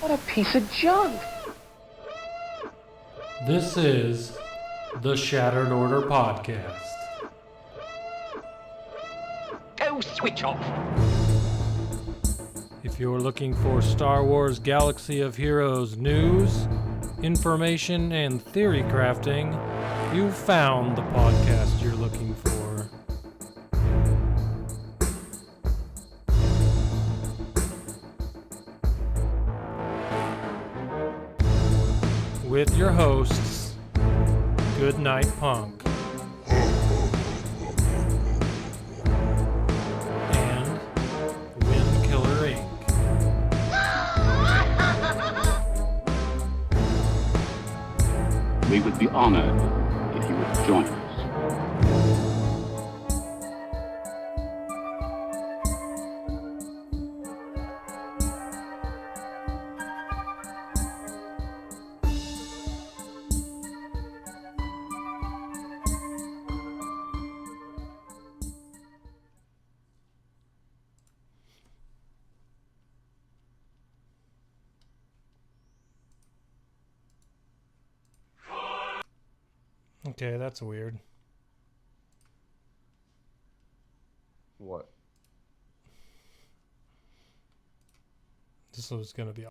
What a piece of junk! This is the Shattered Order Podcast. Go switch off! If you're looking for Star Wars Galaxy of Heroes news, information, and theory crafting, you've found the podcast you're looking for. With your hosts, GoodNightPunk and WinKILLERinc. We would be honored if you would join us. Okay, that's weird. What? This was gonna be.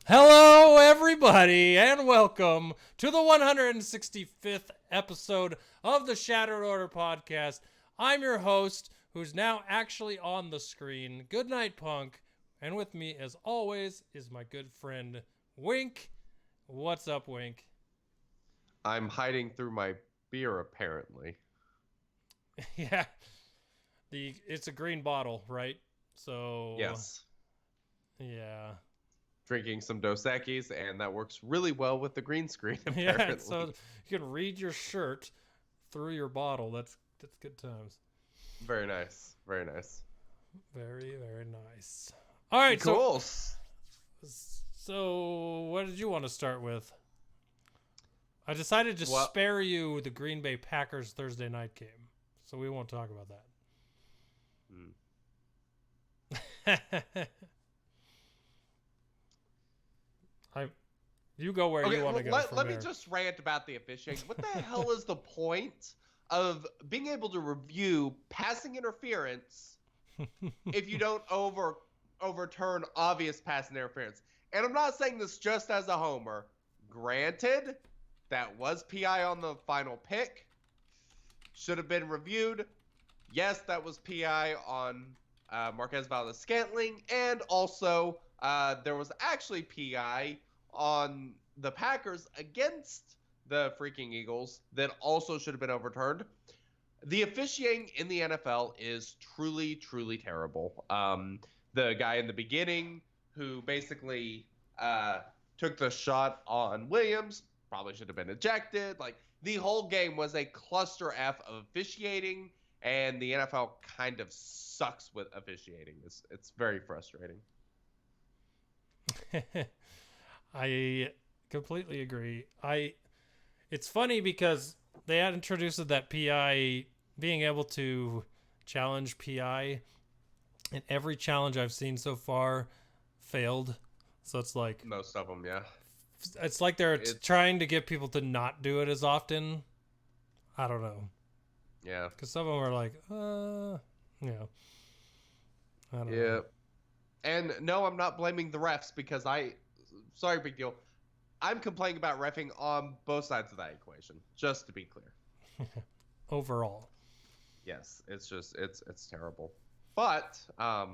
Hello, everybody, and welcome to the 165th episode of the Shattered Order Podcast. I'm your host, who's now actually on the screen, GoodNightPunk, and with me, as always, is my good friend, Wink. What's up, Wink? I'm hiding through my beer, apparently. Yeah, it's a green bottle, right? So Yes. Yeah. Drinking some Dos Equis, and that works really well with the green screen, apparently. Yeah, so you can read your shirt through your bottle. That's good times. Very nice. Very nice. Very, very nice. All right, cool. So what did you want to start with? I decided to spare you the Green Bay Packers Thursday night game, so we won't talk about that. You go where you want to go. Let me just rant about the officiating. What the hell is the point of being able to review passing interference if you don't overturn obvious passing interference? And I'm not saying this just as a homer. Granted, that was PI on the final pick. Should have been reviewed. Yes, that was PI on Marquez Valdes-Scantling. And also, there was actually PI on the Packers against the freaking Eagles that also should have been overturned. The officiating in the NFL is truly, truly terrible. The guy in the beginning who basically took the shot on Williams probably should have been ejected. Like, the whole game was a cluster F of officiating, and the NFL kind of sucks with officiating. It's very frustrating. I completely agree. It's funny because they had introduced that PI being able to challenge PI, and every challenge I've seen so far failed. So it's like most of them, yeah. It's like they're trying to get people to not do it as often. I don't know. Yeah. Because some of them are like, yeah. I don't know. And no, I'm not blaming the refs because sorry, big deal. I'm complaining about reffing on both sides of that equation, just to be clear. Overall. Yes, it's terrible. But, I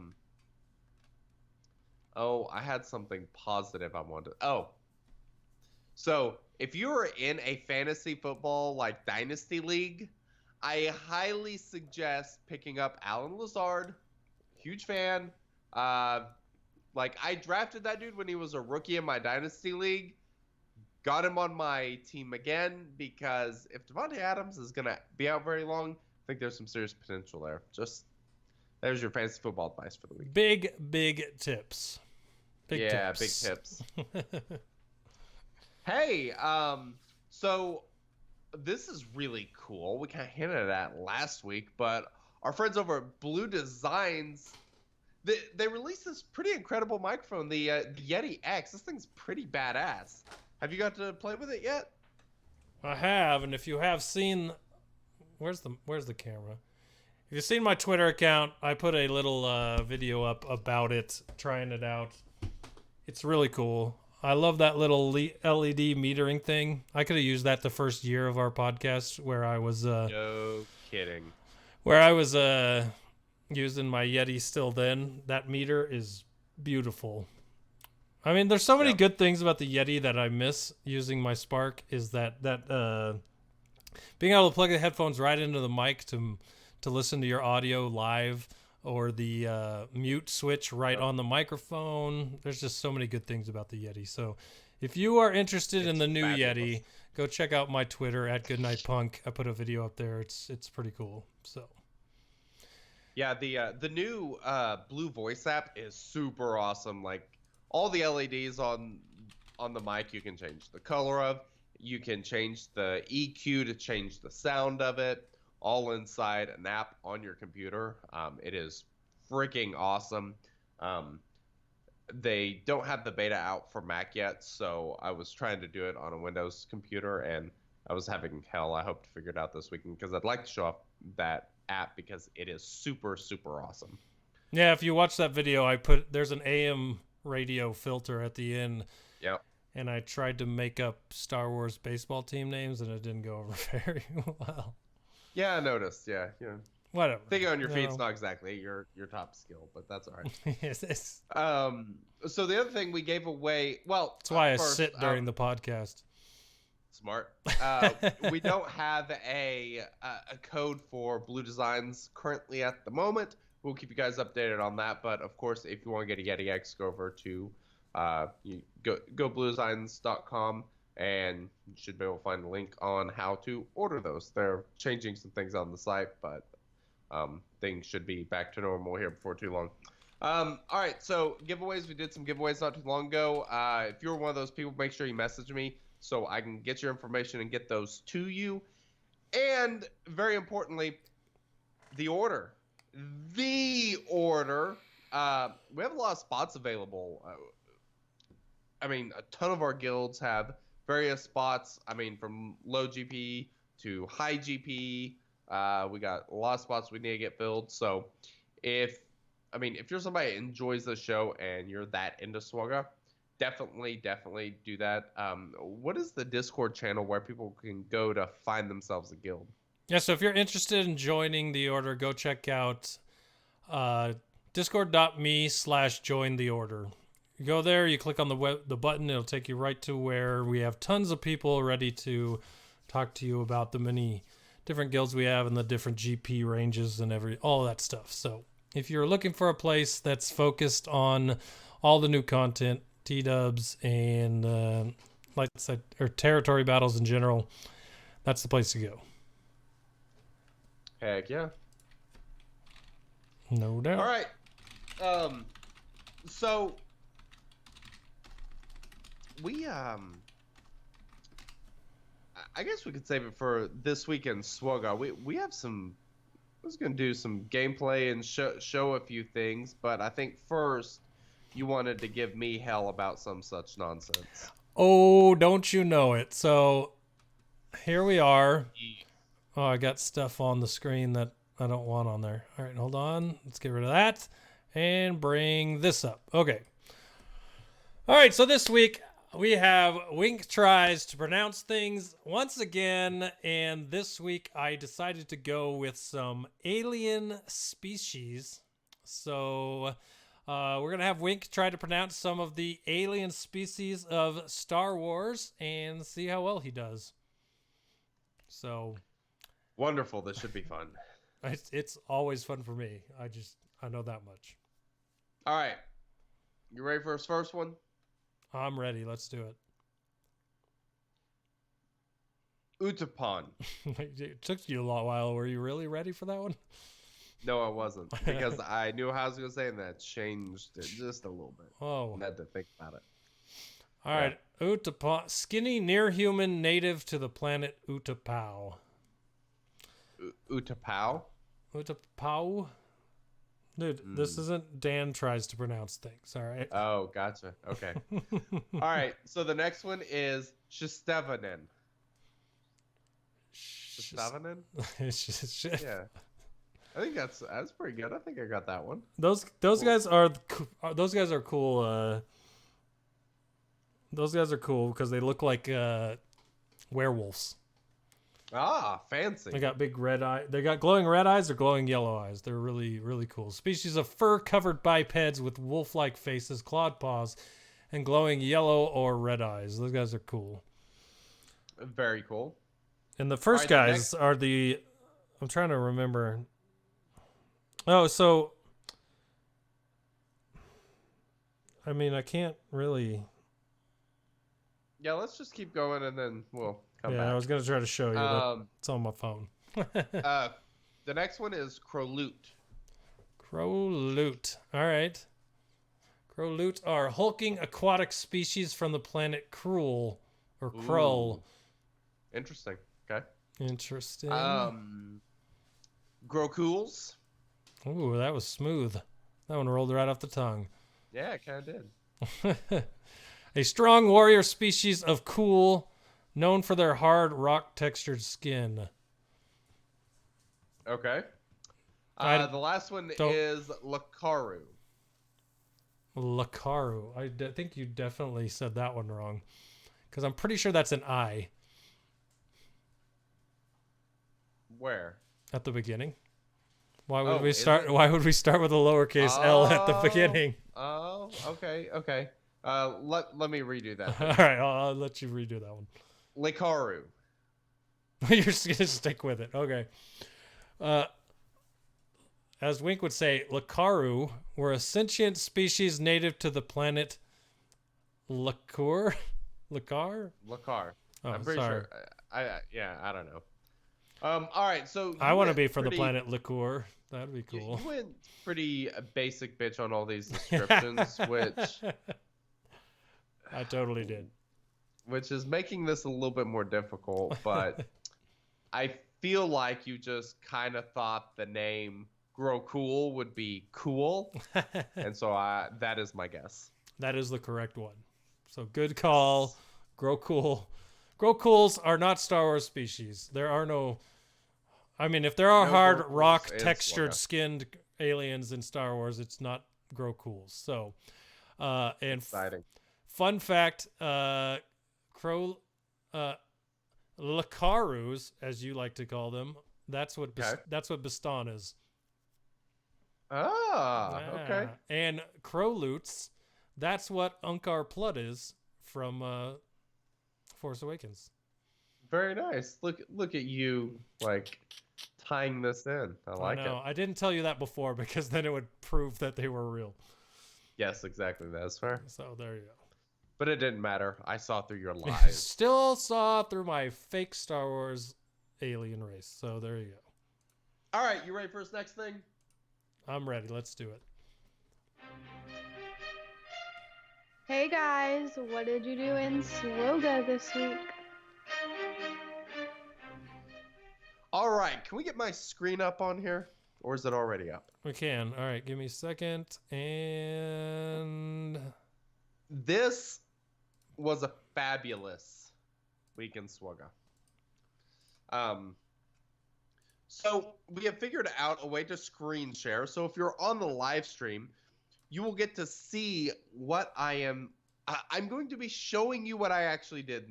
had something positive I wanted. So, if you're in a fantasy football like dynasty league, I highly suggest picking up Alan Lazard. Huge fan. Like I drafted that dude when he was a rookie in my dynasty league. Got him on my team again because if Devontae Adams is gonna be out very long, I think there's some serious potential there. Just there's your fantasy football advice for the week. Big tips. Big tips. Hey, so this is really cool. We kind of hinted at last week, but our friends over at Blue Designs, they released this pretty incredible microphone, the Yeti X. This thing's pretty badass. Have you got to play with it yet? I have, and if you have seen, where's the camera? If you've seen my Twitter account, I put a little video up about it, trying it out. It's really cool. I love that little LED metering thing. I could have used that the first year of our podcast where I was no kidding. Where I was using my Yeti still then. That meter is beautiful. I mean, there's so many good things about the Yeti that I miss using my Spark is that being able to plug the headphones right into the mic to listen to your audio live, or the mute switch right on the microphone. There's just so many good things about the Yeti. So if you are interested in the new Yeti, go check out my Twitter at GoodNightPunk. I put a video up there. It's pretty cool. So yeah, the new Blue voice app is super awesome. Like all the LEDs on the mic, you can change the color of. You can change the EQ to change the sound of it. All inside an app on your computer. It is freaking awesome. They don't have the beta out for Mac yet, so I was trying to do it on a Windows computer, and I was having hell. I hope to figure it out this weekend because I'd like to show off that app because it is super, super awesome. Yeah, if you watch that video, there's an AM radio filter at the end. Yep. And I tried to make up Star Wars baseball team names, and it didn't go over very well. Yeah, I noticed. Yeah. Whatever. Thinking on your feet's not exactly your top skill, but that's all right. Yes. So the other thing we gave away, well, that's why I sit during the podcast. Smart. We don't have a code for Blue Designs currently at the moment. We'll keep you guys updated on that. But of course, if you want to get a Yeti X, go over to you go bluedesigns.com. And you should be able to find a link on how to order those. They're changing some things on the site, but things should be back to normal here before too long. All right, so giveaways. We did some giveaways not too long ago. If you're one of those people, make sure you message me so I can get your information and get those to you. And very importantly, the order. The order. We have a lot of spots available. I mean, a ton of our guilds have various spots. I mean, from low GP to high GP, we got a lot of spots we need to get filled. So if you're somebody that enjoys the show and you're that into SWGOH, definitely do that. What is the Discord channel where people can go to find themselves a guild? Yeah, so if you're interested in joining the order, go check out discord.me/jointheorder. You go there, you click on the button, it'll take you right to where we have tons of people ready to talk to you about the many different guilds we have and the different GP ranges and all that stuff. So if you're looking for a place that's focused on all the new content, T-dubs and like I said, or territory battles in general, that's the place to go. Heck yeah. No doubt. All right. So we I guess we could save it for this weekend SWGOH. We have some. I was gonna do some gameplay and show a few things, but I think first you wanted to give me hell about some such nonsense. Oh, don't you know it? So here we are. Oh, I got stuff on the screen that I don't want on there. All right, hold on. Let's get rid of that and bring this up. Okay. All right, so this week we have Wink tries to pronounce things once again, and this week I decided to go with some alien species. So We're going to have Wink try to pronounce some of the alien species of Star Wars and see how well he does. So Wonderful. This should be fun. it's always fun for me. I know that much. All right. You ready for his first one? I'm ready. Let's do it. Utapon. It took you a while. Were you really ready for that one? No, I wasn't. Because I knew how I was going to say it, and that changed it just a little bit. Oh. I had to think about it. All right. Utapon. Skinny, near-human, native to the planet Utapau. Utapau? Utapau? Dude, this isn't Dan tries to pronounce things, all right? Oh, gotcha. Okay. All right. So the next one is Shistevanen. Shistevanen? Yeah. I think that's pretty good. I think I got that one. Those guys are cool. Those guys are cool because they look like werewolves. Ah, fancy. They got big red eye. They got glowing red eyes or glowing yellow eyes. They're really, really cool. Species of fur-covered bipeds with wolf-like faces, clawed paws, and glowing yellow or red eyes. Those guys are cool. Very cool. And the first guys are the... I'm trying to remember. Oh, so... I mean, I can't really... Yeah, let's just keep going and then we'll come back. I was going to try to show you, but it's on my phone. The next one is Krolute. Krolute. All right. Krolute are hulking aquatic species from the planet Krull, or Krull. Interesting. Okay. Interesting. Grokools. Ooh, that was smooth. That one rolled right off the tongue. Yeah, it kind of did. A strong warrior species of Cool, known for their hard rock-textured skin. Okay. The last one is Lakaru. Lakaru. I think you definitely said that one wrong. Because I'm pretty sure that's an I. Where? At the beginning. Why would we start with a lowercase L at the beginning? Oh, okay. Let me redo that. All right, I'll let you redo that one. Lakaru. You're just gonna stick with it, okay? As Wink would say, Lakaru were a sentient species native to the planet Lakar. Lakar. Oh, I'm pretty sure. I don't know. All right, so I want to be from the planet Liqueur. That'd be cool. You went pretty basic bitch on all these descriptions, which I totally did. Which is making this a little bit more difficult, but I feel like you just kind of thought the name Grow Cool would be cool, and so that is my guess. That is the correct one. So good call. Grow Cool. Grow Cools are not Star Wars species. There are no... I mean, if there are hard rock textured skinned aliens in Star Wars, it's not Grow Cools. So, and exciting. Fun fact, Lakarus, as you like to call them, that's what Bastan is. Okay. And Krolutes, that's what Unkar Plutt is from Force Awakens. Very nice. Look at you, like, tying this in. I like it. I didn't tell you that before because then it would prove that they were real. Yes, exactly. That's fair. So there you go. But it didn't matter. I saw through your lies. Still saw through my fake Star Wars alien race. So there you go. All right, you ready for this next thing? I'm ready. Let's do it. Hey guys, what did you do in SWGOH this week? All right, can we get my screen up on here? Or is it already up? We can. All right, give me a second. And this was a fabulous week in SWGOH. So we have figured out a way to screen share. So if you're on the live stream, you will get to see what I'm going to be showing you what I actually did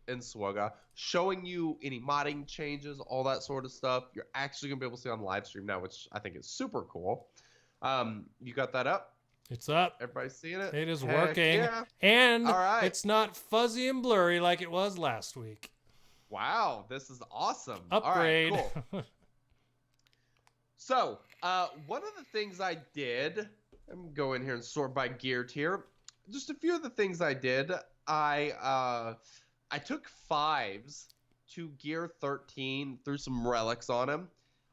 in SWGOH, showing you any modding changes, all that sort of stuff. You're actually going to be able to see on the live stream now, which I think is super cool. You got that up? It's up. Everybody seeing it? It is Heck working. yeah. And All right. it's not fuzzy and blurry like it was last week. Wow, this is awesome. Upgrade. All right, cool. So, one of the things I did, I'm going to go in here and sort by gear tier. Just a few of the things I did. I took 5s to gear 13, threw some relics on him.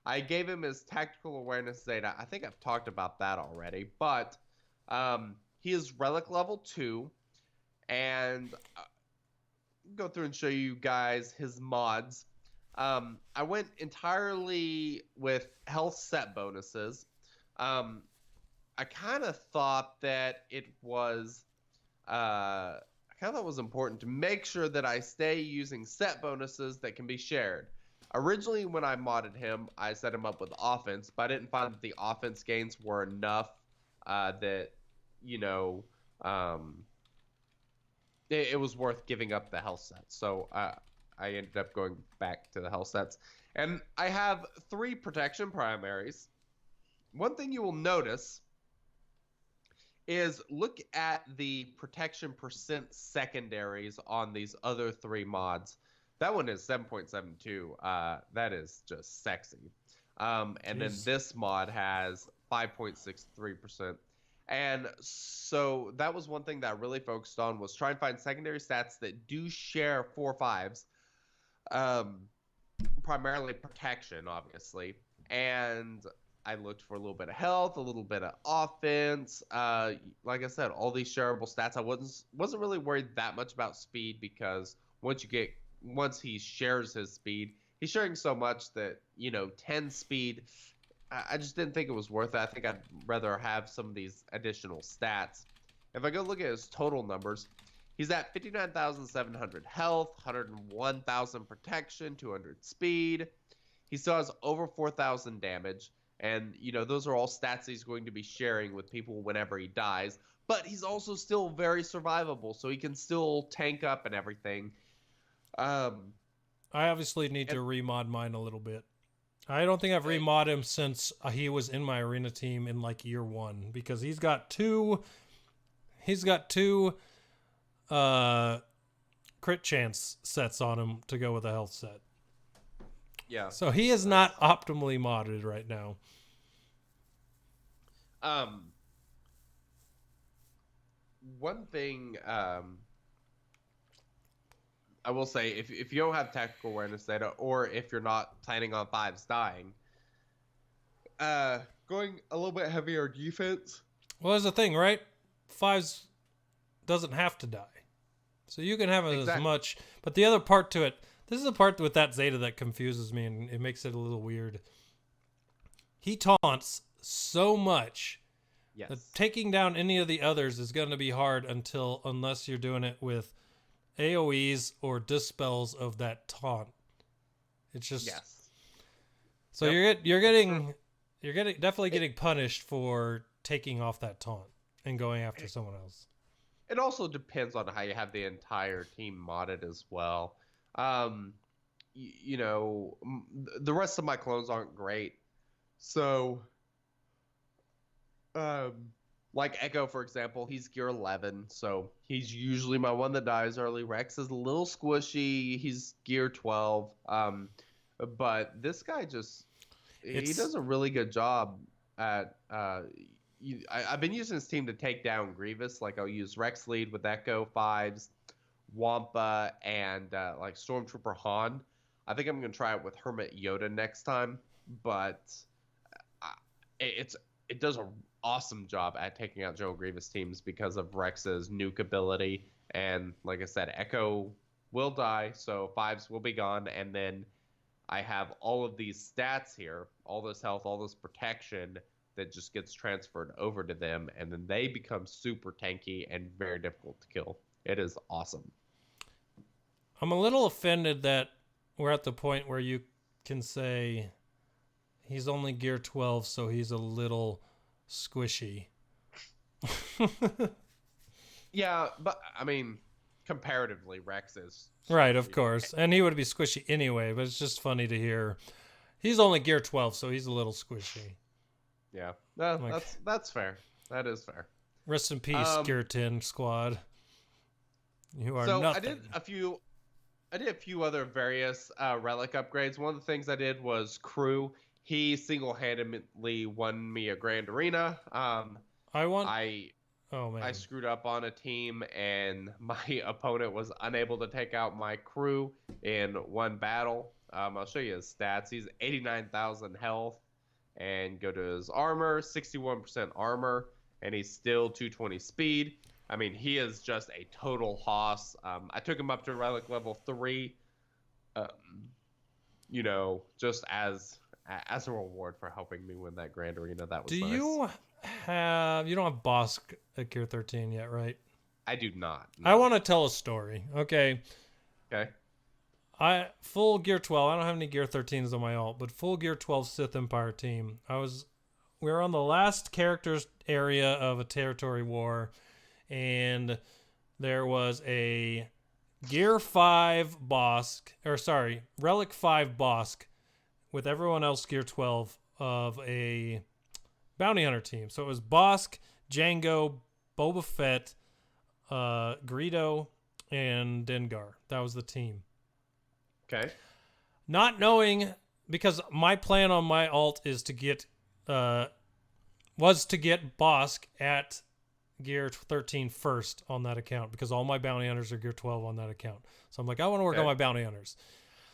I gave him his tactical awareness Zeta. I think I've talked about that already, but he is relic level 2, and go through and show you guys his mods. I went entirely with health set bonuses. I kind of thought that it was important to make sure that I stay using set bonuses that can be shared. Originally, when I modded him, I set him up with offense, but I didn't find that the offense gains were enough that, it was worth giving up the health sets. So I ended up going back to the health sets. And I have 3 protection primaries. One thing you will notice is look at the protection % secondaries on these other 3 mods. That one is 7.72. That is just sexy. And then this mod has 5.63%. And so that was one thing that I really focused on, was try and find secondary stats that do share 4 5s. Primarily protection, obviously. And I looked for a little bit of health, a little bit of offense. Like I said, all these shareable stats. I wasn't really worried that much about speed, because once he shares his speed, he's sharing so much that 10 speed, I just didn't think it was worth it. I think I'd rather have some of these additional stats. If I go look at his total numbers, he's at 59,700 health, 101,000 protection, 200 speed. He still has over 4,000 damage. And, those are all stats he's going to be sharing with people whenever he dies. But he's also still very survivable, so he can still tank up and everything. I obviously need to remod mine a little bit. I don't think I've remodded him since he was in my arena team in like year 1, because he's got two crit chance sets on him to go with a health set. Yeah. So he is not optimally modded right now. One thing I will say, if you don't have tactical awareness data, or if you're not planning on 5s dying, going a little bit heavier defense. Well, there's the thing, right? 5s doesn't have to die. So you can have it as much. But the other part to it, this is the part with that Zeta that confuses me, and it makes it a little weird. He taunts so much that taking down any of the others is going to be hard unless you're doing it with AoEs or dispels of that taunt. It's just so you're definitely getting punished for taking off that taunt and going after someone else. It also depends on how you have the entire team modded as well. The rest of my clones aren't great, so like Echo, for example, he's gear 11, so he's usually my one that dies early. Rex is a little squishy. He's gear 12. But this guy he does a really good job at I've been using this team to take down Grievous. Like, I'll use Rex lead with Echo 5s, Wampa, and like Stormtrooper Han. I think I'm going to try it with Hermit Yoda next time, but it does an awesome job at taking out General Grievous teams because of Rex's nuke ability. And like I said, Echo will die, so 5s will be gone, and then I have all of these stats here, all this health, all this protection that just gets transferred over to them, and then they become super tanky and very difficult to kill. It is awesome. I'm a little offended that we're at the point where you can say he's only gear 12, so he's a little squishy. Yeah, but I mean, comparatively, Rex is right, of course, and he would be squishy anyway. But it's just funny to hear he's only gear 12, so he's a little squishy. Yeah, that's fair. That is fair. Rest in peace, Gear 10 squad. You are nothing. I did a few other various relic upgrades. One of the things I did was crew. He single-handedly won me a Grand Arena. I screwed up on a team, and my opponent was unable to take out my crew in one battle. I'll show you his stats. He's 89,000 health, and go to his armor, 61% armor, and he's still 220 speed. I mean, he is just a total hoss. I took him up to Relic level 3, just as a reward for helping me win that Grand Arena. That was nice. You don't have Bosk at Gear 13 yet, right? I do not. No. I want to tell a story. Okay. Full Gear 12. I don't have any Gear 13s on my alt, but full Gear 12 Sith Empire team. We were on the last characters area of a territory war, and there was a Gear 5 Bosk, Relic 5 Bosk with everyone else Gear 12 of a bounty hunter team. So it was Bosk, Django, Boba Fett, Greedo, and Dengar. That was the team. Okay. Not knowing, because my plan on my alt is to get Bosk at Gear 13 first on that account, because all my bounty hunters are Gear 12 on that account. So I'm like, I want to work on my bounty hunters.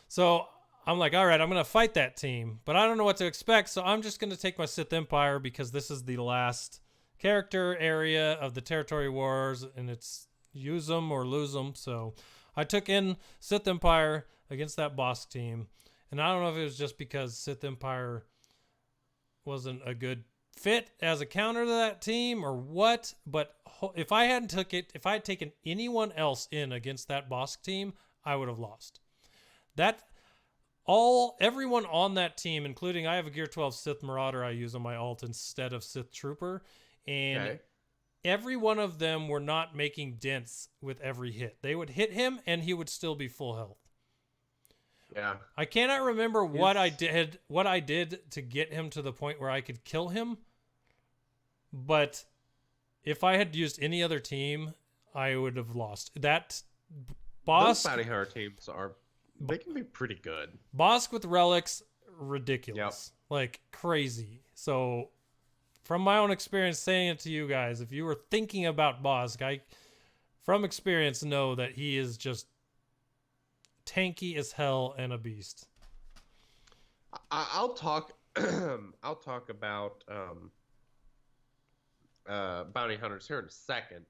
So I'm like, all right, I'm going to fight that team, but I don't know what to expect. So I'm just going to take my Sith Empire, because this is the last character area of the territory wars, and it's use them or lose them. So I took in Sith Empire against that Bosk team. And I don't know if it was just because Sith Empire wasn't a good fit as a counter to that team or what, but if I had taken anyone else in against that Bosk team, I would have lost. Everyone on that team, including I have a Gear 12 Sith Marauder I use on my alt instead of Sith Trooper, and every one of them were not making dents with every hit. They would hit him and he would still be full health. Yeah. I cannot remember what I did to get him to the point where I could kill him. But if I had used any other team, I would have lost. That Bosk, those bounty hunter teams they can be pretty good. Bosk with relics, ridiculous. Like crazy. So from my own experience saying it to you guys, if you were thinking about Bosk, I from experience know that he is just tanky as hell and a beast. I'll talk about bounty hunters here in a second,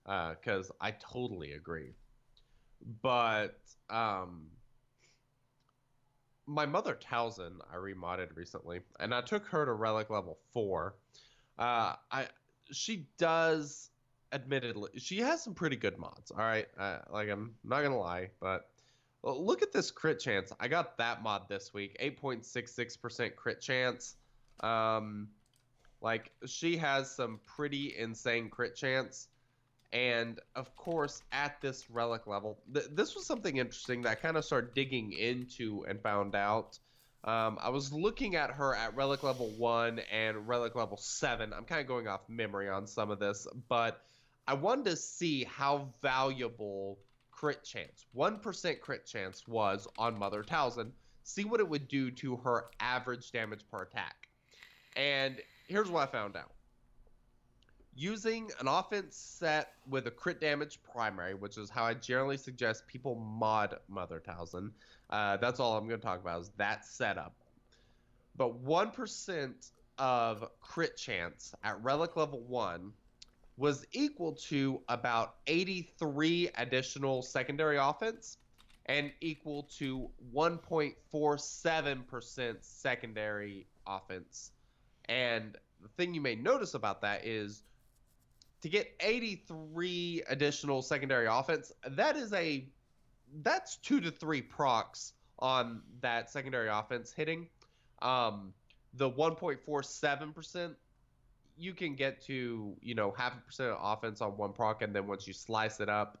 because I totally agree. But my mother Talzin I remodded recently, and I took her to Relic level 4. She does, admittedly, she has some pretty good mods. All right, I'm not gonna lie, but look at this crit chance. I got that mod this week, 8.66% crit chance. She has some pretty insane crit chance. And of course, at this relic level, this was something interesting that I kind of started digging into and found out. I was looking at her at relic level 1 and relic level 7. I'm kind of going off memory on some of this, but I wanted to see how valuable crit chance, 1% crit chance, was on Mother Talzin. See what it would do to her average damage per attack. And here's what I found out. Using an offense set with a crit damage primary, which is how I generally suggest people mod Mother Talzin. That's all I'm going to talk about is that setup. But 1% of crit chance at Relic level 1 was equal to about 83 additional secondary offense and equal to 1.47% secondary offense. And the thing you may notice about that is to get 83 additional secondary offense, that's 2 to 3 procs on that secondary offense hitting. The 1.47%, you can get to, 0.5% offense on 1 proc, and then once you slice it up,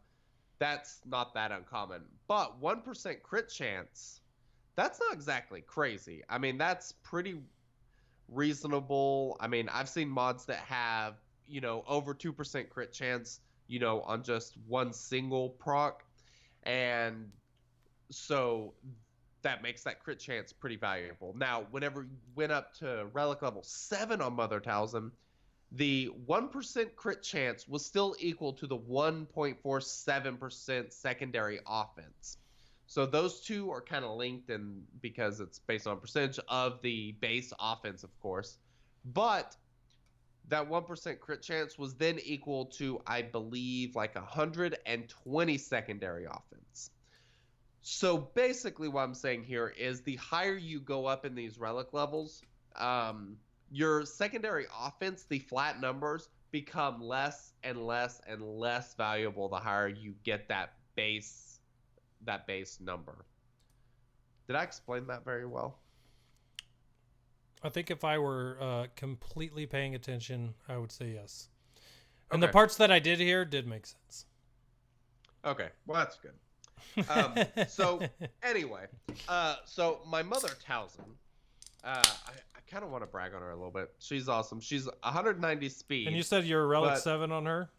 that's not that uncommon. But 1% crit chance, that's not exactly crazy. I mean, that's pretty reasonable. I mean, I've seen mods that have, over 2% crit chance, on just one single proc. And so that makes that crit chance pretty valuable. Now, whenever you went up to Relic level 7 on Mother Talzin, the 1% crit chance was still equal to the 1.47% secondary offense. So those two are kind of linked, and because it's based on percentage of the base offense, of course. But that 1% crit chance was then equal to, I believe, like 120 secondary offense. So basically what I'm saying here is the higher you go up in these Relic levels, your secondary offense, the flat numbers, become less and less and less valuable the higher you get that base number. Did I explain that very well? I think if I were completely paying attention, I would say yes. And Okay. the parts that I did hear did make sense. Okay, well, that's good. So anyway, so my Mother Talzin, I kind of want to brag on her a little bit. She's awesome. She's 190 speed. And you said you're Relic but- 7 on her?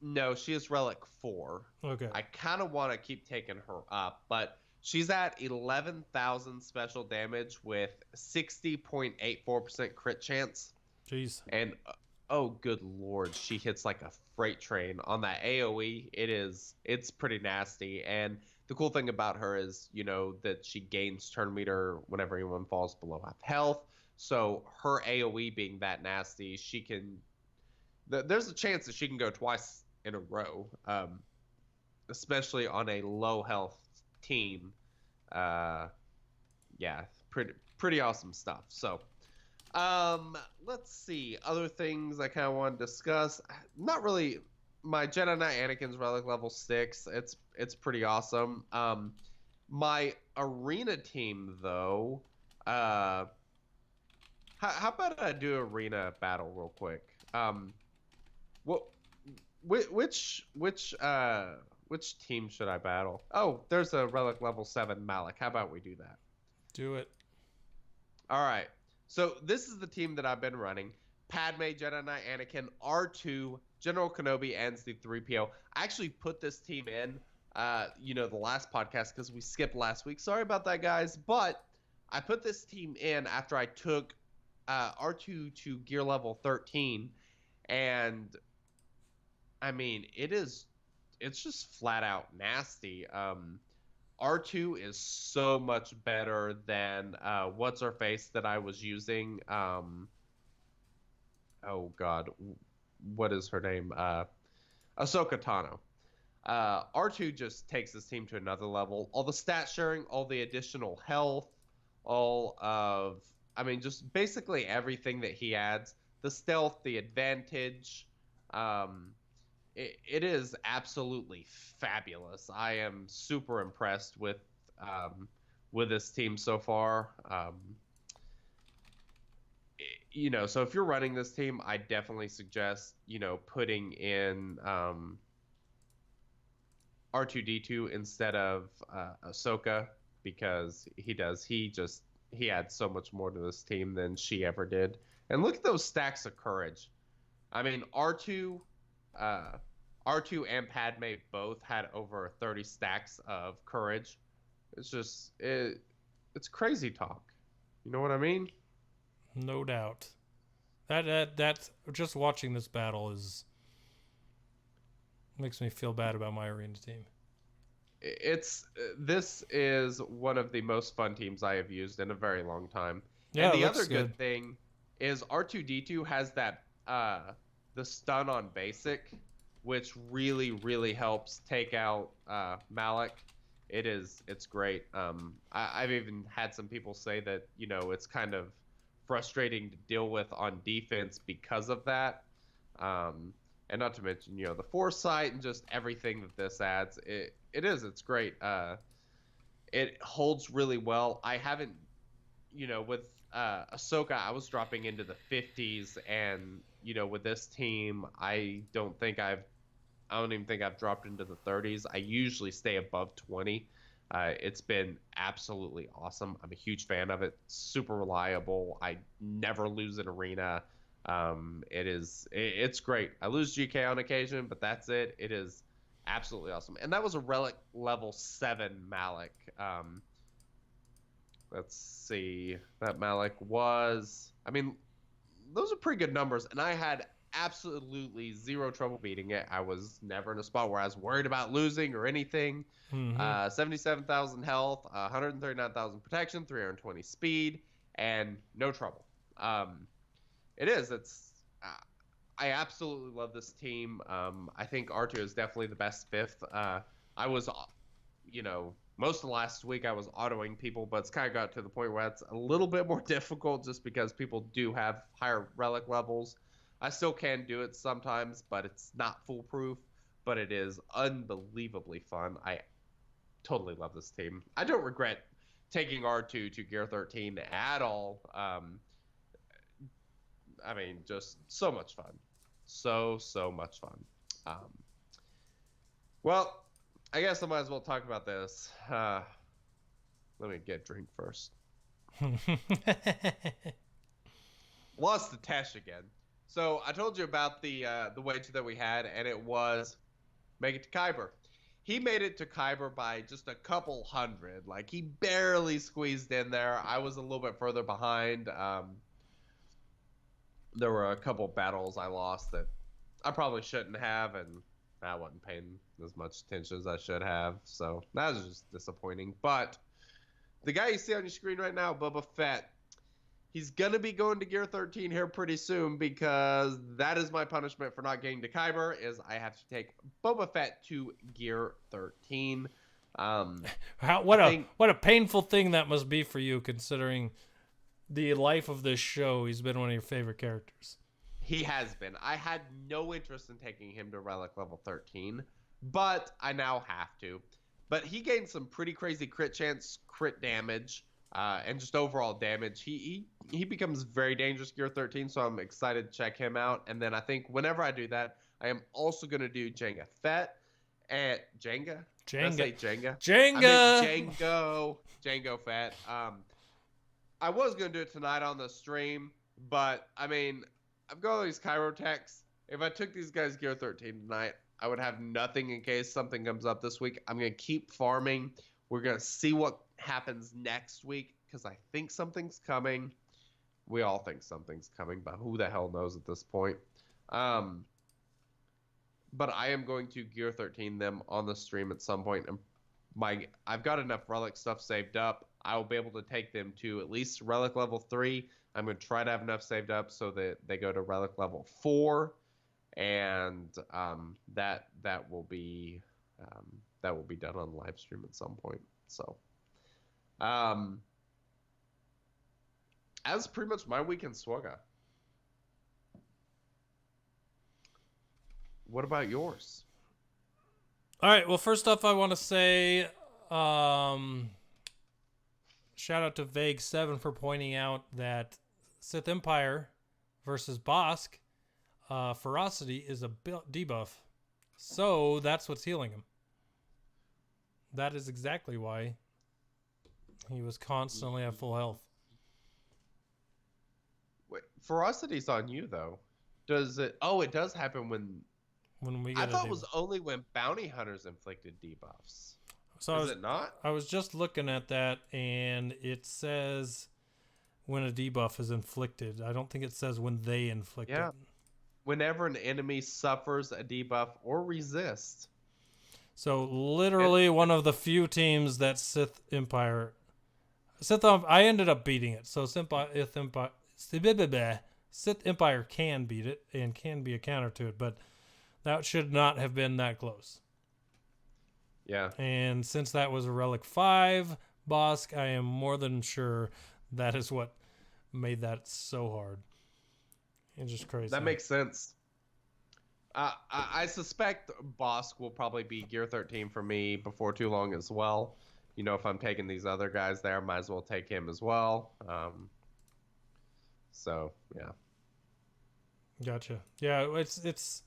No, she is Relic 4. Okay. I kind of want to keep taking her up, but she's at 11,000 special damage with 60.84% crit chance. Jeez. And oh, good lord, she hits like a freight train on that AoE. It's pretty nasty. And the cool thing about her is, that she gains turn meter whenever anyone falls below half health. So her AoE being that nasty, she can. There's a chance that she can go twice in a row, especially on a low health team. Yeah, pretty awesome stuff. So. Let's see. Other things I kind of want to discuss. Not really. My Jedi Knight Anakin's Relic level 6. It's pretty awesome. My arena team though. How about I do arena battle real quick? Which team should I battle? Oh, there's a Relic level 7 Malak. How about we do that? Do it. All right. So this is the team that I've been running. Padme, Jedi Knight Anakin, R2, General Kenobi, and C-3PO. I actually put this team in, the last podcast because we skipped last week. Sorry about that, guys. But I put this team in after I took R2 to gear level 13. And, I mean, it's just flat out nasty. R2 is so much better than what's her face that I was using. Oh God, what is her name? Ahsoka Tano. R2 just takes this team to another level. All the stat sharing, all the additional health, just basically everything that he adds. The stealth, the advantage. It is absolutely fabulous. I am super impressed with this team so far. So if you're running this team, I definitely suggest, putting in R2-D2 instead of Ahsoka, because he adds so much more to this team than she ever did. And look at those stacks of courage. I mean, R2 and Padme both had over 30 stacks of courage. It's just it's crazy talk. You know what I mean? No doubt. That just watching this battle makes me feel bad about my arena team. This is one of the most fun teams I have used in a very long time. Yeah, and the it looks other good thing is R2-D2 has that the stun on basic, which really, really helps take out Malak. It's great. I've even had some people say that, it's kind of frustrating to deal with on defense because of that. And not to mention, the foresight and just everything that this adds. It's great. It holds really well. I haven't, with Ahsoka, I was dropping into the 50s, and, with this team, I don't even think I've dropped into the 30s. I usually stay above 20. It's been absolutely awesome. I'm a huge fan of it. Super reliable. I never lose an arena. It's great. I lose GK on occasion, but that's it. It is absolutely awesome. And that was a Relic level 7 Malik. Let's see. That Malik was, I mean, those are pretty good numbers, and I had absolutely zero trouble beating it. I was never in a spot where I was worried about losing or anything. 77,000 health, 139,000 protection, 320 speed, and no trouble. It's I absolutely love this team. I think R2 is definitely the best 5th. I was, most of last week I was autoing people, but it's kind of got to the point where it's a little bit more difficult just because people do have higher relic levels. I still can do it sometimes, but it's not foolproof, but it is unbelievably fun. I totally love this team. I don't regret taking R2 to Gear 13 at all. I mean, just so much fun. So much fun. Well, I guess I might as well talk about this. Let me get a drink first. Lost to Tesh again. So I told you about the wager that we had, and it was make it to Kyber. He made it to Kyber by just a couple hundred. Like, he barely squeezed in there. I was a little bit further behind. There were a couple battles I lost that I probably shouldn't have, and I wasn't paying as much attention as I should have. So that was just disappointing. But the guy you see on your screen right now, BobaFinn, he's going to be going to Gear 13 here pretty soon, because that is my punishment for not getting to Kyber, is I have to take BobaFinn to Gear 13. What a painful thing that must be for you, considering the life of this show. He's been one of your favorite characters. He has been. I had no interest in taking him to Relic level 13, but I now have to. But he gained some pretty crazy crit chance, crit damage, and just overall damage. He becomes very dangerous Gear 13, so I'm excited to check him out. And then I think whenever I do that, I am also going to do Jenga Fett and Jenga. Did I say Jenga? Jenga. I meant Django Fett. I was going to do it tonight on the stream, but I mean, I've got all these chirotechs. If I took these guys Gear 13 tonight, I would have nothing in case something comes up this week. I'm going to keep farming. We're going to see what happens next week, because I think something's coming. We all think something's coming, but who the hell knows at this point? But I am going to Gear 13 them on the stream at some point. And I've got enough Relic stuff saved up. I will be able to take them to at least Relic level 3. I'm going to try to have enough saved up so that they go to Relic level 4. And that will be done on live stream at some point. So, as pretty much my week in SWGOH. What about yours? All right. Well, first off, I want to say shout out to Vague7 for pointing out that Sith Empire versus Bosk ferocity is a debuff. So that's what's healing him. That is exactly why he was constantly at full health. Wait, ferocity's on you, though. Does it? Oh, it does happen when we get I thought it was only when bounty hunters inflicted debuffs. So is it not? I was just looking at that, and it says when a debuff is inflicted. I don't think it says when they inflict it. Whenever an enemy suffers a debuff or resists. So literally one of the few teams that I ended up beating it. So Sith Empire can beat it and can be a counter to it, but that should not have been that close. Yeah. And since that was a Relic 5 Bosk, I am more than sure that is what made that so hard. It's just crazy. That makes sense. I suspect Bosk will probably be Gear 13 for me before too long as well. You know, if I'm taking these other guys there, might as well take him as well. So, yeah. Gotcha. Yeah, it's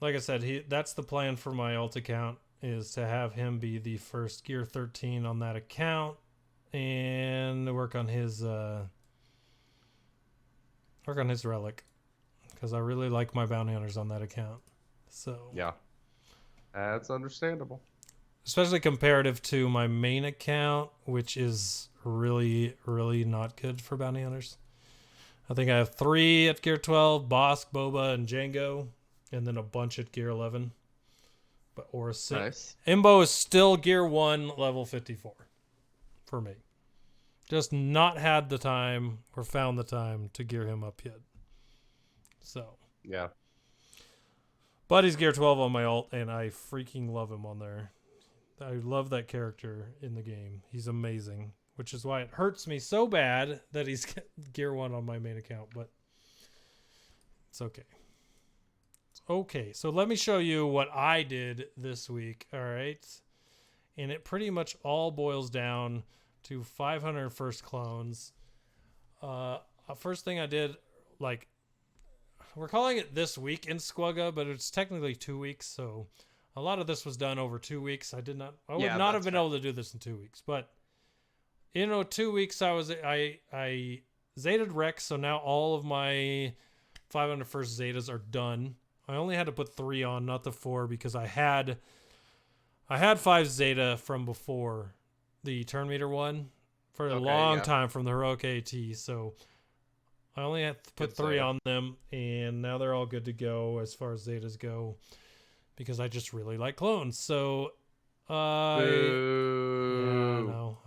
like I said, that's the plan for my alt account, is to have him be the first Gear 13 on that account and work on his Work on his relic. Because I really like my bounty hunters on that account. So Yeah. That's understandable. especially comparative to my main account, which is really, really not good for bounty hunters. I think I have 3 at gear 12, Bosk, Boba, and Django, and then a bunch at gear 11. But or Nice. Imbo is still gear 1, level 54 for me. Just not had the time or found the time to gear him up yet. So, Yeah. but he's gear 12 on my ult, and I freaking love him on there. I love that character in the game. He's amazing, which is why it hurts me so bad that he's gear 1 on my main account, but it's okay. It's okay. So let me show you what I did this week, all right? And it pretty much all boils down to 500 first clones. First thing I did, like, we're calling it this week in SWGOH, but it's technically 2 weeks, so a lot of this was done over 2 weeks. I would not have been able to do this in 2 weeks, but 2 weeks I Zetaed Rex, so now all of my 500 first Zetas are done. I only had to put 3 on, not the 4, because I had 5 Zeta from before the turn meter one for a long time from the Heroic AT, so I only had to put 3 on them, and now they're all good to go as far as Zetas go, because I just really like clones. So, I know.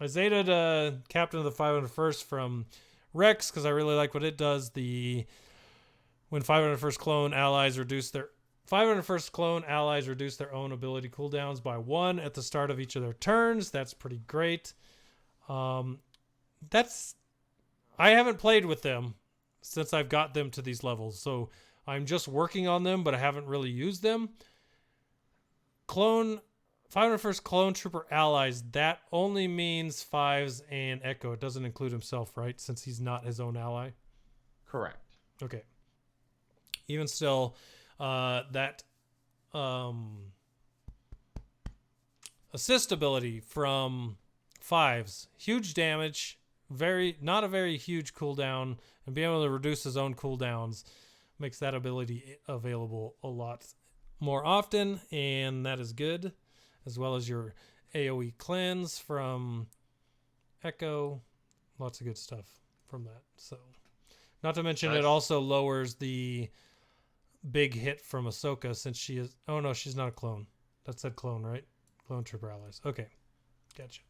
I Zetaed Captain of the 501st from Rex, because I really like what it does. When 501st clone allies reduce their 501st clone allies reduce their own ability cooldowns by 1 at the start of each of their turns. That's pretty great. I haven't played with them since I've got them to these levels, so I'm just working on them, but I haven't really used them. 501st clone trooper allies, that only means 5s and Echo. It doesn't include himself, right? Since he's not his own ally. Correct. Okay. Even still, that assist ability from 5s, huge damage, not a very huge cooldown, and being able to reduce his own cooldowns makes that ability available a lot more often, and that is good, as well as your AoE cleanse from Echo. Lots of good stuff from that. So, not to mention it also lowers the big hit from Ahsoka, since she is... Oh, no, she's not a clone. That said clone, right? Clone trooper allies. Okay. Gotcha.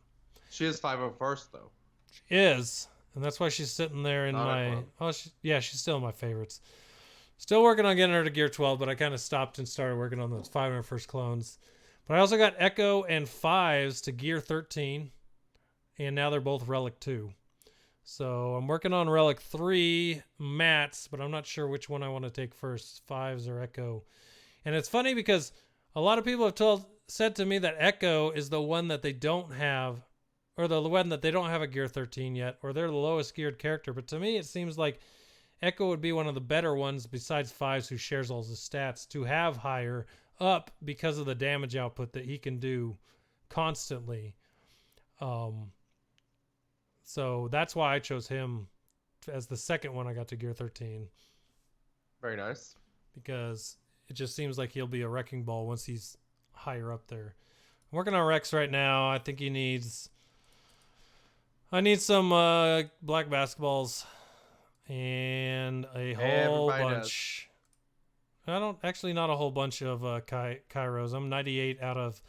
She is 501st, though. She is. And that's why she's sitting there in my... Oh, she's still in my favorites. Still working on getting her to gear 12, but I kind of stopped and started working on those 501st clones. But I also got Echo and 5s to gear 13. And now they're both Relic 2. So I'm working on Relic 3 mats, but I'm not sure which one I want to take first, 5s or Echo. And it's funny because a lot of people have said to me that Echo is the one that they don't have, or the one that they don't have a gear 13 yet, or they're the lowest geared character. But to me, it seems like Echo would be one of the better ones besides 5s, who shares all his stats, to have higher up because of the damage output that he can do constantly. So that's why I chose him as the second one I got to gear 13. Very nice. Because it just seems like he'll be a wrecking ball once he's higher up there. I'm working on Rex right now. I think I need some black basketballs and a whole bunch. Not a whole bunch of Kairos. I'm 98 out of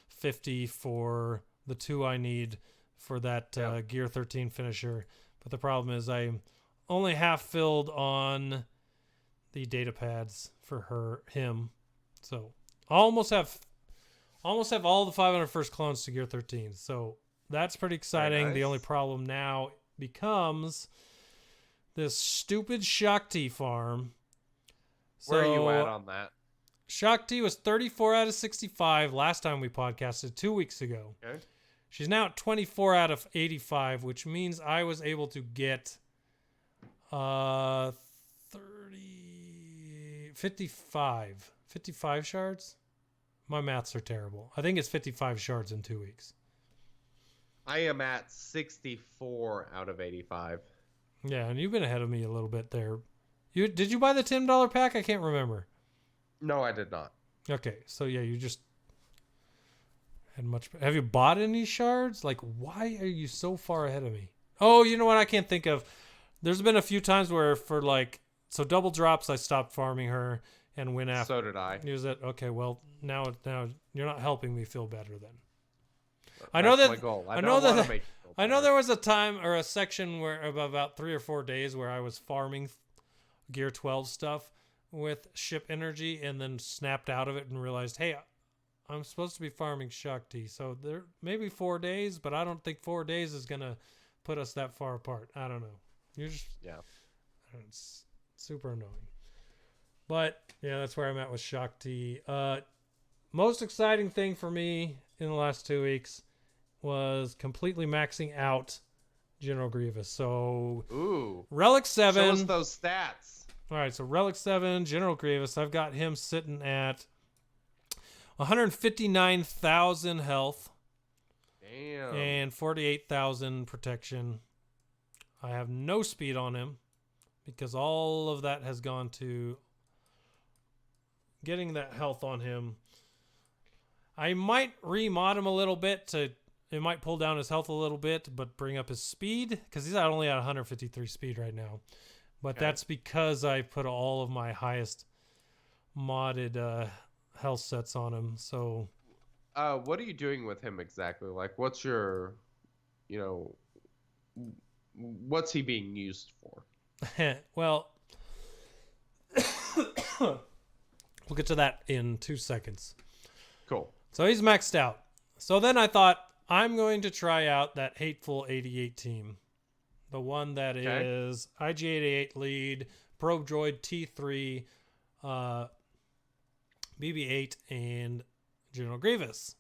50 for the 2 I need for that gear 13 finisher. But the problem is I'm only half filled on the data pads for him. So I almost have all the 500 first clones to gear 13. So that's pretty exciting. Nice. The only problem now becomes this stupid Shakti farm. So, where are you at on that? Shakti was 34 out of 65 last time we podcasted 2 weeks ago. Okay. She's now at 24 out of 85, which means I was able to get 55 shards. My maths are terrible. I think it's 55 shards in 2 weeks. I am at 64 out of 85. Yeah, and you've been ahead of me a little bit there. Did you buy the $10 pack? I can't remember. No, I did not. Okay, so yeah, you just had much. Have you bought any shards? Like, why are you so far ahead of me? Oh, you know what? I can't think of. There's been a few times where for like, so double drops, I stopped farming her and went after. So did I. Use it. Okay, well now you're not helping me feel better then. That's I know that. my goal. I know don't wanna that. make you feel I know better. there was a time or a section where about 3 or 4 days where I was farming Gear 12 stuff with ship energy and then snapped out of it and realized, hey, I'm supposed to be farming Shakti. So there maybe 4 days, but I don't think 4 days is gonna put us that far apart. I don't know. You're just it's super annoying. But yeah, that's where I'm at with Shakti. Most exciting thing for me in the last 2 weeks was completely maxing out General Grievous. So Ooh. Relic Show 7. us those stats. All right, so Relic 7, General Grievous. I've got him sitting at 159,000 health. Damn. And 48,000 protection. I have no speed on him because all of that has gone to getting that health on him. I might remod him a little bit it might pull down his health a little bit, but bring up his speed because he's only at 153 speed right now. But that's because I put all of my highest modded health sets on him. So, what are you doing with him exactly? Like, what's your, what's he being used for? well, we'll get to that in 2 seconds. Cool. So he's maxed out. So then I thought, I'm going to try out that Hateful 88 team. The one that is IG-88 lead, Probe Droid T3, BB-8, and General Grievous.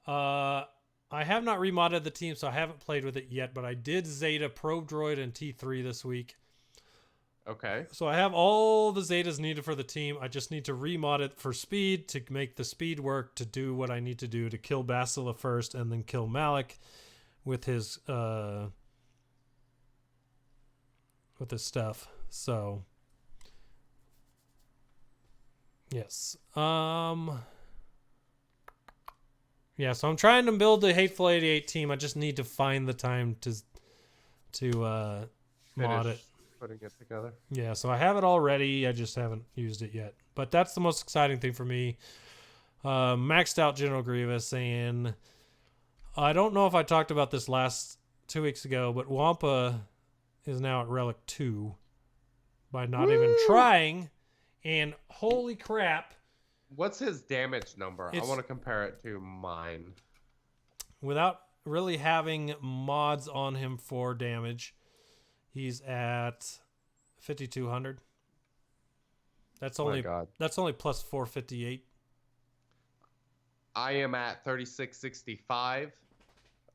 I have not remodded the team, so I haven't played with it yet, but I did Zeta Probe Droid and T3 this week. Okay. So I have all the Zetas needed for the team. I just need to remod it for speed to make the speed work to do what I need to do to kill Bastila first and then kill Malik with his stuff. So yes. Yeah, so I'm trying to build the Hateful 88 team. I just need to find the time to mod it. Putting it together. Yeah, so I have it all ready. I just haven't used it yet. But that's the most exciting thing for me. Maxed out General Grievous, and I don't know if I talked about this last 2 weeks ago, but Wampa is now at Relic 2 by not even trying. And holy crap. What's his damage number? I want to compare it to mine. Without really having mods on him for damage, he's at 5,200. That's only plus 458. I am at 3665.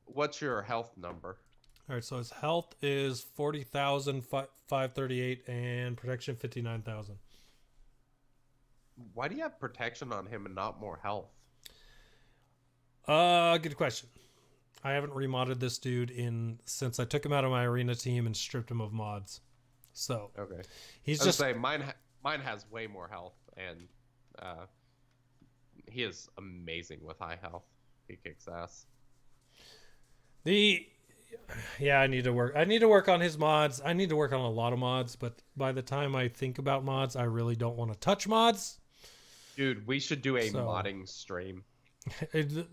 What's your health number? All right, so his health is 40,538 and protection 59,000. Why do you have protection on him and not more health? Good question. I haven't remodded this dude since I took him out of my arena team and stripped him of mods. So okay, he's I just say mine has way more health, and he is amazing with high health. He kicks ass. I need to work on his mods. I need to work on a lot of mods, but by the time I think about mods, I really don't want to touch mods. Dude, we should do a modding stream. It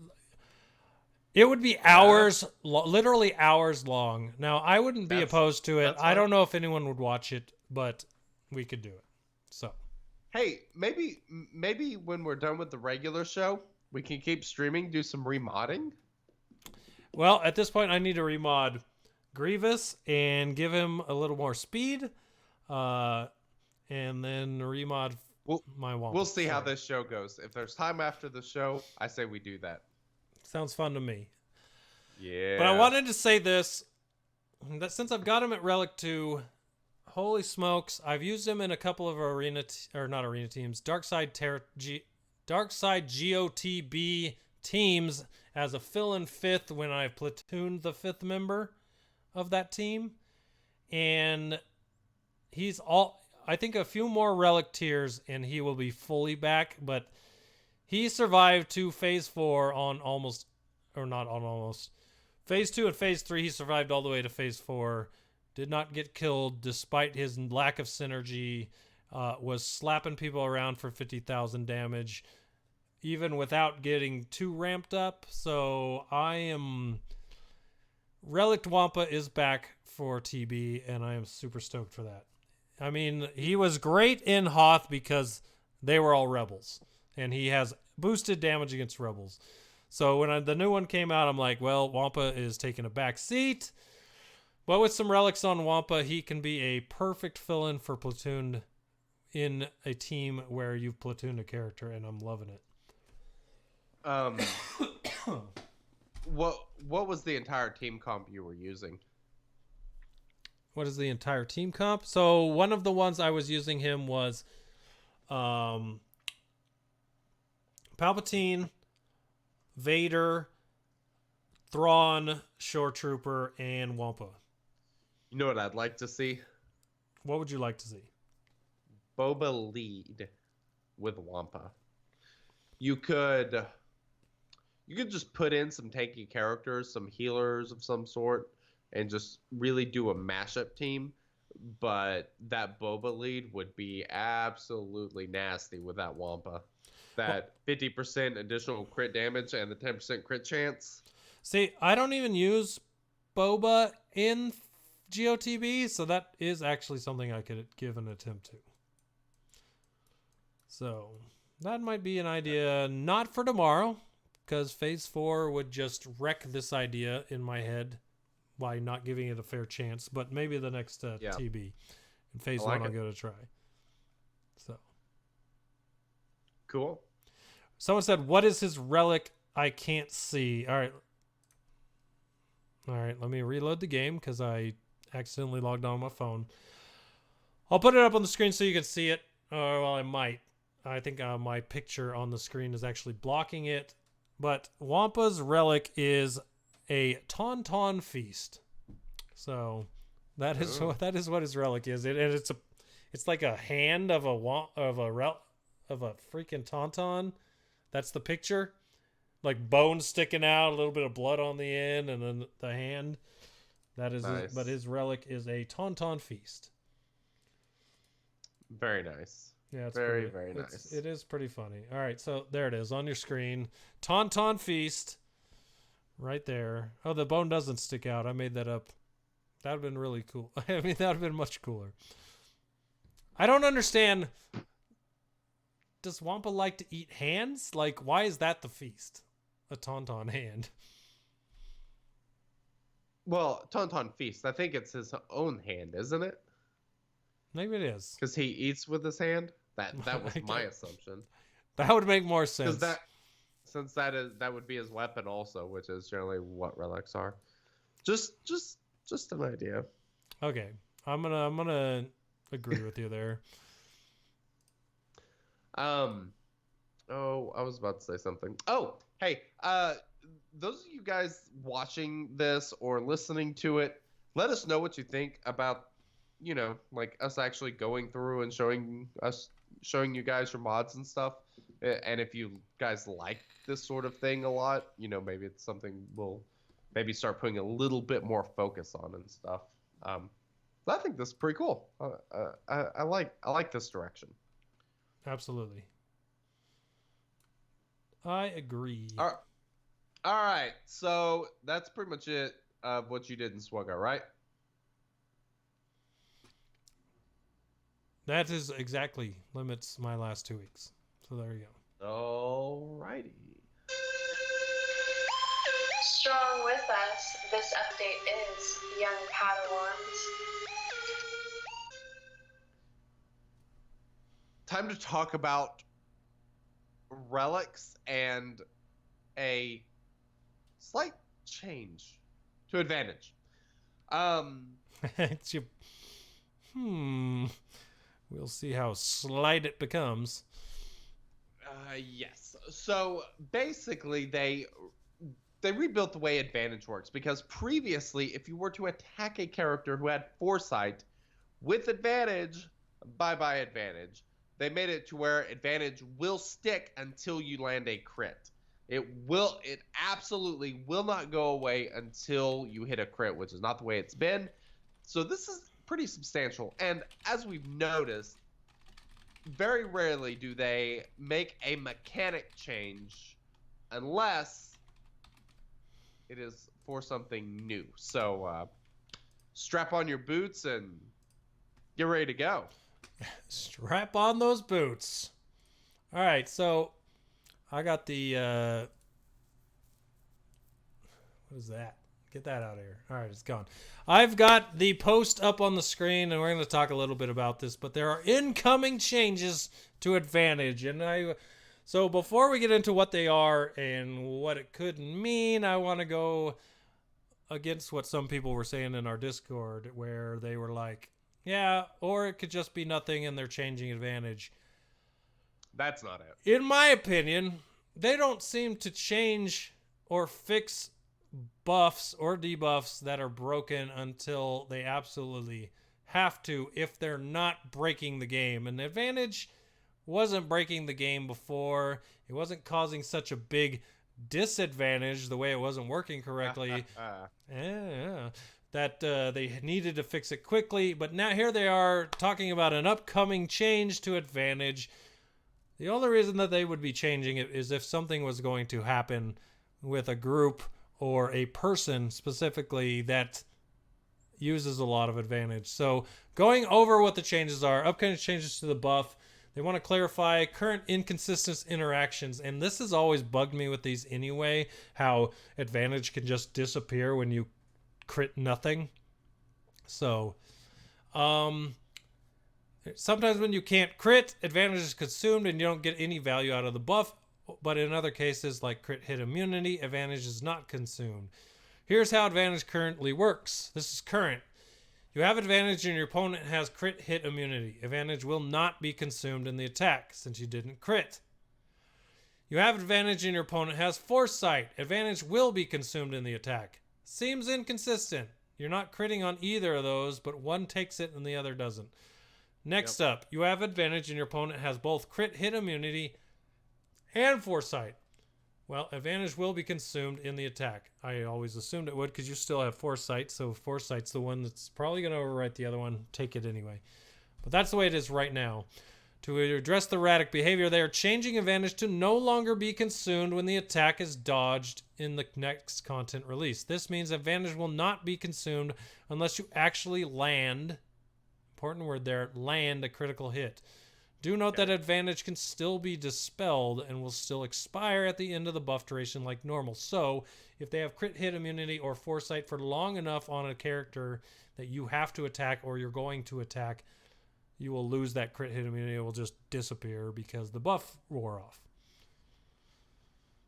would be hours, literally hours long. Now, I wouldn't be opposed to it. I don't know if anyone would watch it, but we could do it. So, hey, maybe when we're done with the regular show, we can keep streaming, do some remodding. Well, at this point, I need to remod Grievous and give him a little more speed, and then remod my Wampa. We'll see how this show goes. If there's time after the show, I say we do that. Sounds fun to me. Yeah. But I wanted to say this, that since I've got him at Relic 2, holy smokes, I've used him in a couple of not arena teams, Darkside GOTB teams as a fill-in 5th when I platooned the 5th member of that team. and I think a few more relic tiers and he will be fully back, but he survived to phase 4 on almost, or not on almost. Phase 2 and phase 3, he survived all the way to phase 4. Did not get killed despite his lack of synergy. Was slapping people around for 50,000 damage, even without getting too ramped up. So Relic Wampa is back for TB, and I am super stoked for that. I mean, he was great in Hoth because they were all rebels, and he has boosted damage against rebels. So when the new one came out, I'm like, well, Wampa is taking a back seat. But with some relics on Wampa, he can be a perfect fill-in for platoon in a team where you've platooned a character, and I'm loving it. What was the entire team comp you were using? What is the entire team comp? So one of the ones I was using him was Palpatine, Vader, Thrawn, Shore Trooper, and Wampa. You know what I'd like to see? What would you like to see? Boba lead with Wampa. You could just put in some tanky characters, some healers of some sort, and just really do a mashup team. But that Boba lead would be absolutely nasty with that Wampa. That 50% additional crit damage and the 10% crit chance. See, I don't even use Boba in GOTB, so that is actually something I could give an attempt to. So that might be an idea, not for tomorrow, because phase 4 would just wreck this idea in my head by not giving it a fair chance. But maybe the next TB. In phase 1, I'll give it a try. So cool. Someone said, what is his relic I can't see? All right, let me reload the game because I accidentally logged on my phone. I'll put it up on the screen so you can see it. Well, I might. I think my picture on the screen is actually blocking it. But Wampa's relic is a Tauntaun Feast. So that is what his relic is. It's like a hand of a freaking Tauntaun. That's the picture. Like bones sticking out, a little bit of blood on the end, and then the hand. That is nice. But his relic is a Tauntaun Feast. Very nice. Yeah, it's very nice. It is pretty funny. All right, so there it is on your screen. Tauntaun Feast. Right there. Oh, the bone doesn't stick out. I made that up. That would have been really cool. I mean, that would have been much cooler. I don't understand. Does Wampa like to eat hands? Like, why is that the feast? A Tauntaun hand. Well, Tauntaun Feast. I think it's his own hand, isn't it? Maybe it is. Because he eats with his hand? That was my assumption. That would make more sense. Since that would be his weapon also, which is generally what relics are. Just an idea. Okay. I'm gonna agree with you there. I was about to say something. Oh, hey, those of you guys watching this or listening to it, let us know what you think about, like us actually going through and showing you guys your mods and stuff. And if you guys like this sort of thing a lot, maybe it's something we'll maybe start putting a little bit more focus on and stuff. I think this is pretty cool. I like this direction. Absolutely. I agree. All right. So that's pretty much it of what you did in SWGOH, right? That is exactly limits my last 2 weeks. So there you go. All righty. Strong with us, this update is Young Padawans. Time to talk about relics and a slight change to advantage. We'll see how slight it becomes. Yes. So basically, they rebuilt the way advantage works, because previously, if you were to attack a character who had foresight with advantage, bye-bye advantage. They made it to where advantage will stick until you land a crit. It absolutely will not go away until you hit a crit, which is not the way it's been. So this is pretty substantial. And as we've noticed, very rarely do they make a mechanic change unless it is for something new. So strap on your boots and get ready to go. Strap on those boots. All right, so I got the what is that? Get that out of here. All right, it's gone. I've got the post up on the screen, and we're going to talk a little bit about this, but there are incoming changes to advantage. So before we get into what they are and what it could mean, I want to go against what some people were saying in our Discord, where they were like, yeah, or it could just be nothing and they're changing advantage. That's not it. In my opinion, they don't seem to change or fix buffs or debuffs that are broken until they absolutely have to, if they're not breaking the game. And the advantage wasn't breaking the game before. It wasn't causing such a big disadvantage the way it wasn't working correctly. That they needed to fix it quickly. But now here they are talking about an upcoming change to advantage. The only reason that they would be changing it is if something was going to happen with a group or a person specifically that uses a lot of advantage. So going over what the changes are, upcoming changes to the buff. They want to clarify current inconsistent interactions. And this has always bugged me with these anyway, how advantage can just disappear when you crit nothing. So sometimes when you can't crit, advantage is consumed and you don't get any value out of the buff. But in other cases, like crit hit immunity, advantage is not consumed. Here's how advantage currently works. This is current. You have advantage and your opponent has crit hit immunity. Advantage will not be consumed in the attack since you didn't crit. You have advantage and your opponent has foresight. Advantage will be consumed in the attack. Seems inconsistent. You're not critting on either of those, but one takes it and the other doesn't. Next up, you have advantage and your opponent has both crit hit immunity and foresight. Well, advantage will be consumed in the attack. I always assumed it would because you still have foresight, so foresight's the one that's probably going to overwrite the other one. Take it anyway. But that's the way it is right now. To address the erratic behavior, they are changing advantage to no longer be consumed when the attack is dodged in the next content release. This means advantage will not be consumed unless you actually land, important word there, land a critical hit. Do note that advantage can still be dispelled and will still expire at the end of the buff duration like normal. So if they have crit hit immunity or foresight for long enough on a character that you have to attack or you're going to attack, you will lose that crit hit immunity. It will just disappear because the buff wore off.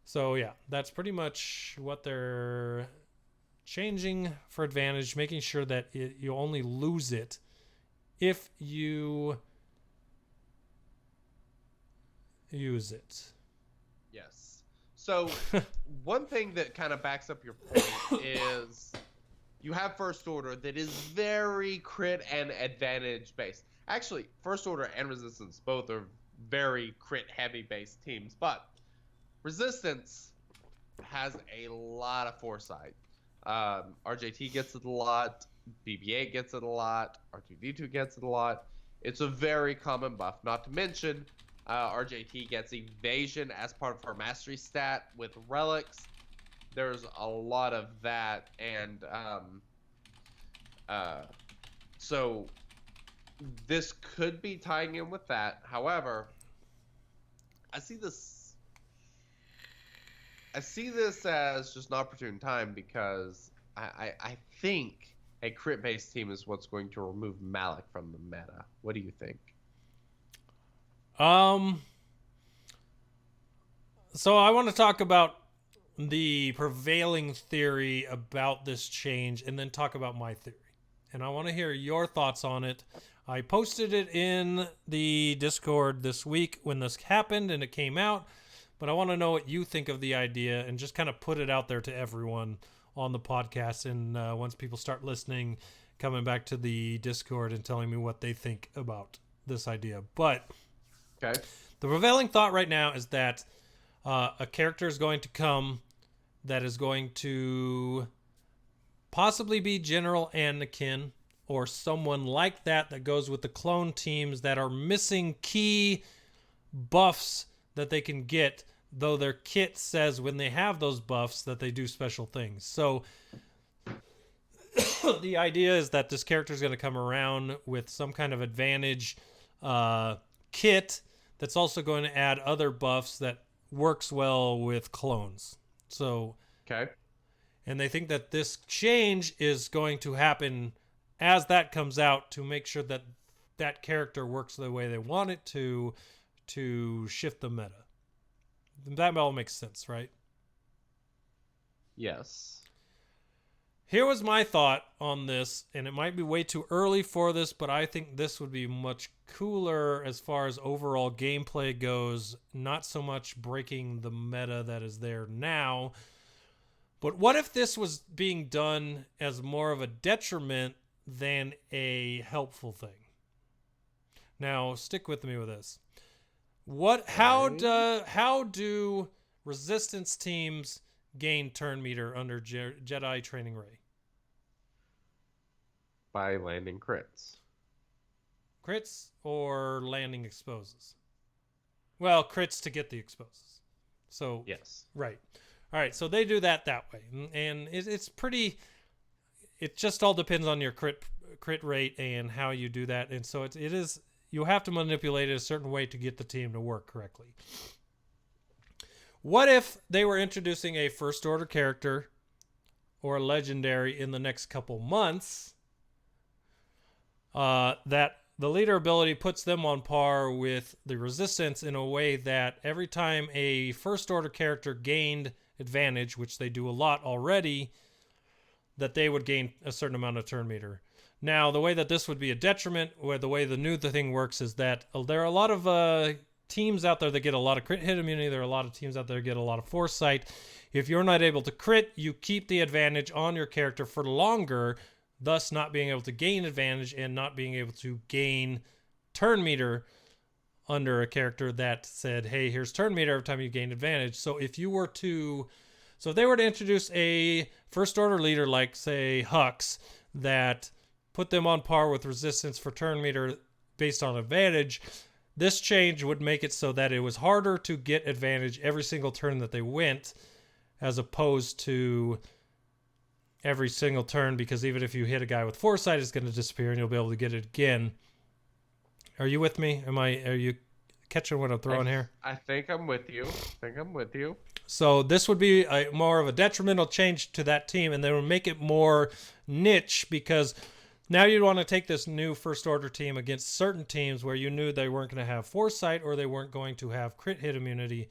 So yeah, that's pretty much what they're changing for advantage, making sure that you only lose it if you use it. Yes. So one thing that kind of backs up your point is you have First Order that is very crit and advantage based. Actually, First Order and Resistance both are very crit heavy based teams, but Resistance has a lot of foresight. RJT gets it a lot, BB-8 gets it a lot, R2-D2 gets it a lot. It's a very common buff, not to mention RJT gets evasion as part of her mastery stat with relics. There's a lot of that, and so this could be tying in with that. However, I see this as just an opportune time because I think a crit-based team is what's going to remove Malik from the meta. What do you think? So I want to talk about the prevailing theory about this change and then talk about my theory. And I want to hear your thoughts on it. I posted it in the Discord this week when this happened and it came out, but I want to know what you think of the idea and just kind of put it out there to everyone on the podcast. And once people start listening, coming back to the Discord and telling me what they think about this idea. But Okay. the prevailing thought right now is that a character is going to come that is going to possibly be General Anakin or someone like that goes with the clone teams that are missing key buffs that they can get, though their kit says when they have those buffs that they do special things. So the idea is that this character is going to come around with some kind of advantage kit that's also going to add other buffs that works well with clones. So, Okay. and they think that this change is going to happen as that comes out to make sure that that character works the way they want it to shift the meta. That all makes sense, right? Yes. Here was my thought on this, and it might be way too early for this, but I think this would be much cooler as far as overall gameplay goes, not so much breaking the meta that is there now. But what if this was being done as more of a detriment than a helpful thing? Now, stick with me with this. How do resistance teams gain turn meter under Jedi Training Ray? By landing crits. Crits or landing exposes? Well, crits to get the exposes. So Yes. right. All right, so they do that way. And it's pretty, it just all depends on your crit rate and how you do that. And so it is, you have to manipulate it a certain way to get the team to work correctly. What if they were introducing a first order character or a legendary in the next couple months that the leader ability puts them on par with the resistance in a way that every time a first order character gained advantage, which they do a lot already, that they would gain a certain amount of turn meter. Now, the way that this would be a detriment, or the way the thing works, is that there are a lot of teams out there that get a lot of crit hit immunity. There are a lot of teams out there that get a lot of foresight. If you're not able to crit, you keep the advantage on your character for longer, thus not being able to gain advantage and not being able to gain turn meter under a character that said, hey, here's turn meter every time you gain advantage. So if they were to introduce a first order leader like, say, Hux, that put them on par with resistance for turn meter based on advantage, this change would make it so that it was harder to get advantage every single turn that they went, as opposed to every single turn, because even if you hit a guy with foresight, it's going to disappear and you'll be able to get it again. Are you with me? Are you catching what I'm throwing here? I think I'm with you. So this would be more of a detrimental change to that team, and they would make it more niche, because now you'd want to take this new first order team against certain teams where you knew they weren't going to have foresight or they weren't going to have crit hit immunity,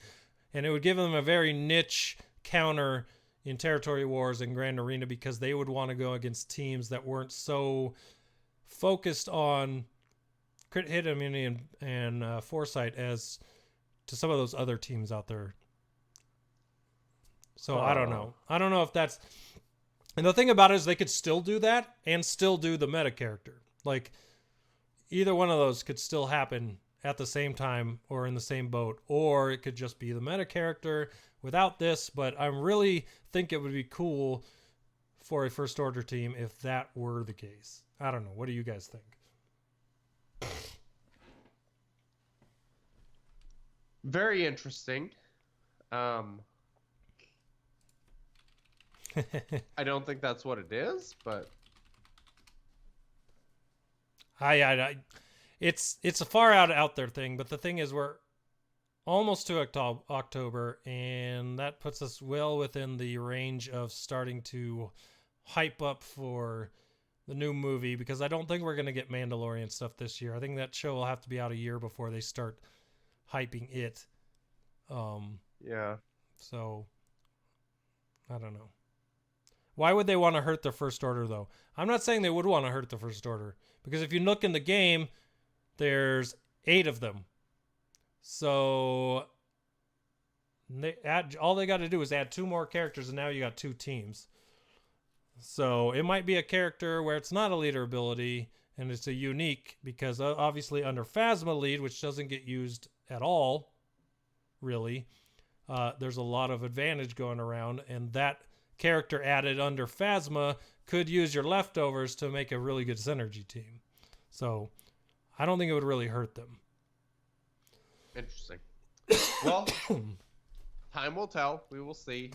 and it would give them a very niche counter in territory wars and Grand Arena, because they would want to go against teams that weren't so focused on crit hit immunity and foresight as to some of those other teams out there. So I don't know if that's, and the thing about it is they could still do that and still do the meta character. Like, either one of those could still happen at the same time or in the same boat, or it could just be the meta character without this. But I really think it would be cool for a first order team if that were the case. I don't know. What do you guys think? Very interesting. I don't think that's what it is, but it's a far out there thing. But the thing is, we're almost to October, and that puts us well within the range of starting to hype up for the new movie, because I don't think we're going to get Mandalorian stuff this year. I think that show will have to be out a year before they start hyping it. Yeah. So I don't know. Why would they want to hurt the first order, though? I'm not saying they would want to hurt the first order, because if you look in the game, there's 8 of them. So All they got to do is add 2 more characters, and now you got 2 teams. So it might be a character where it's not a leader ability, and it's a unique, because obviously under Phasma lead, which doesn't get used at all, really, there's a lot of advantage going around, and that character added under Phasma could use your leftovers to make a really good synergy team. So I don't think it would really hurt them. Interesting. Well, time will tell. We will see.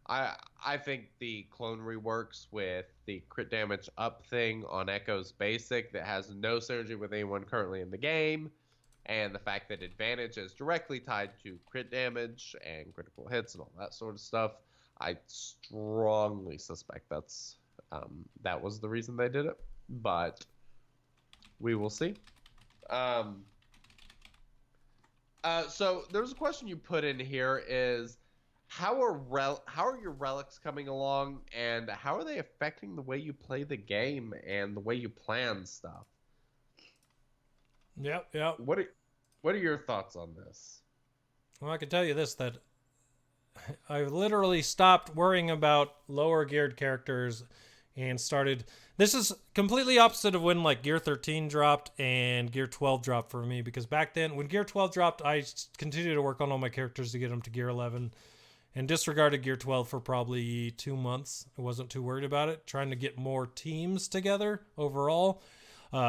I think the clone reworks with the crit damage up thing on Echo's basic that has no synergy with anyone currently in the game, and the fact that advantage is directly tied to crit damage and critical hits and all that sort of stuff, I strongly suspect that was the reason they did it, but we will see. So there's a question you put in here is, how are your relics coming along, and how are they affecting the way you play the game and the way you plan stuff? Yep. What are your thoughts on this? Well, I can tell you this, that I literally stopped worrying about lower geared characters and started... This is completely opposite of when like Gear 13 dropped and Gear 12 dropped for me, because back then when Gear 12 dropped, I continued to work on all my characters to get them to Gear 11 and disregarded Gear 12 for probably 2 months. I wasn't too worried about it, trying to get more teams together overall.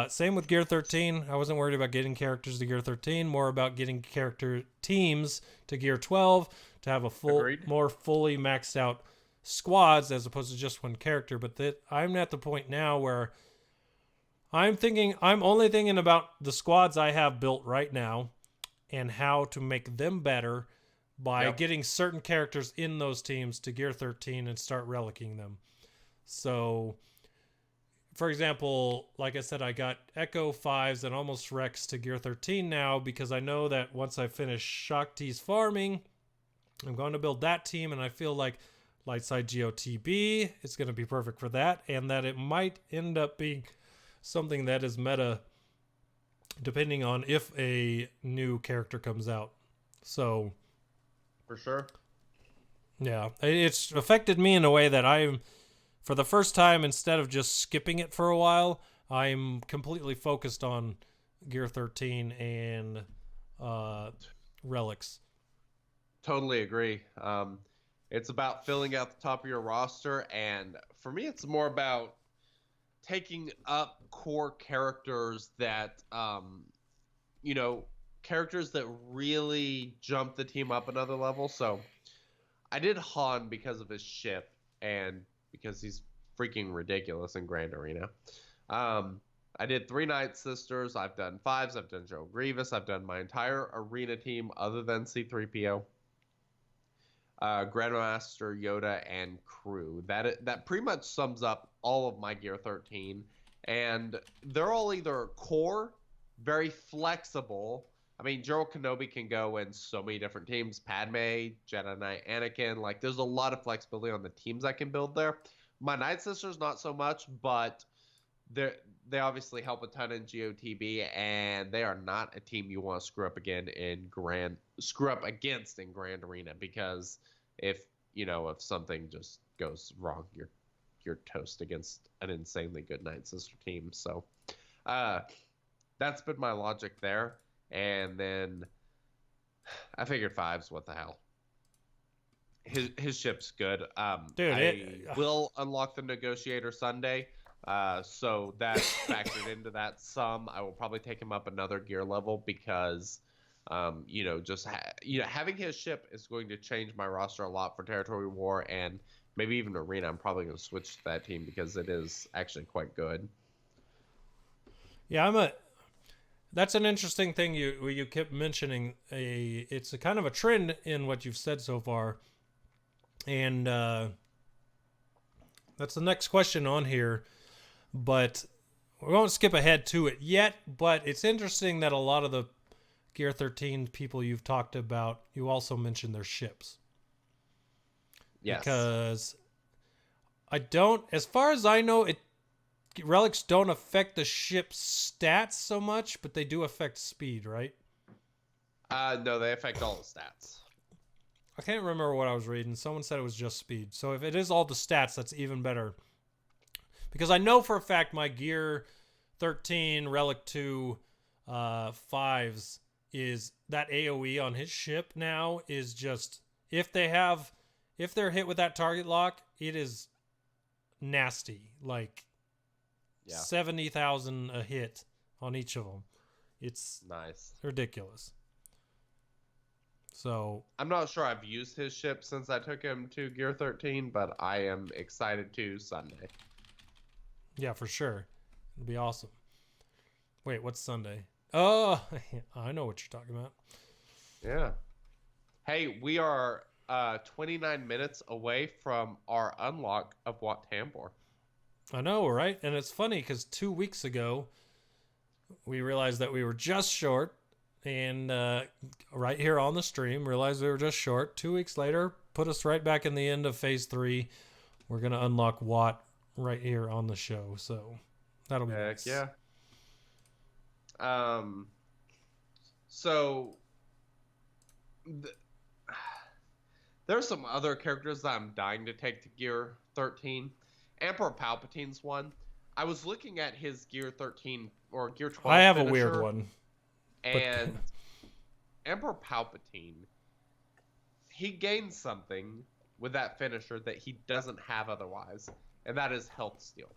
Same with Gear 13. I wasn't worried about getting characters to Gear 13, more about getting character teams to Gear 12 to have a more fully maxed out squads as opposed to just one character. But I'm at the point now where I'm only thinking about the squads I have built right now and how to make them better by getting certain characters in those teams to Gear 13 and start relicking them. So, for example, like I said, I got Echo 5s and almost Rex to Gear 13 now, because I know that once I finish Shakti's farming, I'm going to build that team, and I feel like Lightside GOTB is going to be perfect for that, and that it might end up being something that is meta depending on if a new character comes out. So... For sure. Yeah, it's affected me in a way that I'm, for the first time, instead of just skipping it for a while, I'm completely focused on Gear 13 and Relics. Totally agree. It's about filling out the top of your roster, and for me, it's more about taking up core characters that, characters that really jump the team up another level. So I did Han because of his ship and because he's freaking ridiculous in Grand Arena. I did 3 Night Sisters. I've done 5s. I've done Joe Grievous. I've done my entire arena team other than C-3PO. Grandmaster, Yoda, and crew. That pretty much sums up all of my Gear 13. And they're all either core, very flexible. I mean, General Kenobi can go in so many different teams. Padme, Jedi Knight, Anakin. Like, there's a lot of flexibility on the teams I can build there. My Night Sisters, not so much, but they obviously help a ton in GOTB, and they are not a team you want to screw up against in Grand Arena, because if something just goes wrong, you're toast against an insanely good Night Sister team. So that's been my logic there. And then I figured 5s, what the hell. His ship's good. Dude, I will unlock the Negotiator Sunday. So that's factored into that sum. I will probably take him up another gear level because, having his ship is going to change my roster a lot for Territory War and maybe even Arena. I'm probably going to switch to that team because it is actually quite good. Yeah, that's an interesting thing you kept mentioning. It's a kind of a trend in what you've said so far. And that's the next question on here. But we won't skip ahead to it yet. But it's interesting that a lot of the Gear 13 people you've talked about, you also mentioned their ships. Yes. Because as far as I know, relics don't affect the ship's stats so much, but they do affect speed, right? No, they affect all the stats. I can't remember what I was reading. Someone said it was just speed. So if it is all the stats, that's even better. Because I know for a fact my Gear 13 Relic 2 5s is that AoE on his ship now is just, if they're hit with that target lock, it is nasty. Like 70,000 a hit on each of them. It's nice, ridiculous. So I'm not sure I've used his ship since I took him to Gear 13, but I am excited to Sunday. yeah, for sure. It'll be awesome. Wait, what's Sunday? Oh, I know what you're talking about. Yeah. Hey, we are 29 minutes away from our unlock of Wat Tambor. I know, right? And it's funny because 2 weeks ago, we realized that we were just short. And right here on the stream, realized we were just short. 2 weeks later, put us right back in the end of Phase 3. We're going to unlock Wat right here on the show. So that'll be nice. Yeah. So there's some other characters that I'm dying to take to Gear 13. Emperor Palpatine's one. I was looking at his Gear 13 or Gear 12 I have finisher, a weird one. And Emperor Palpatine, he gains something with that finisher that he doesn't have otherwise, and that is health steal.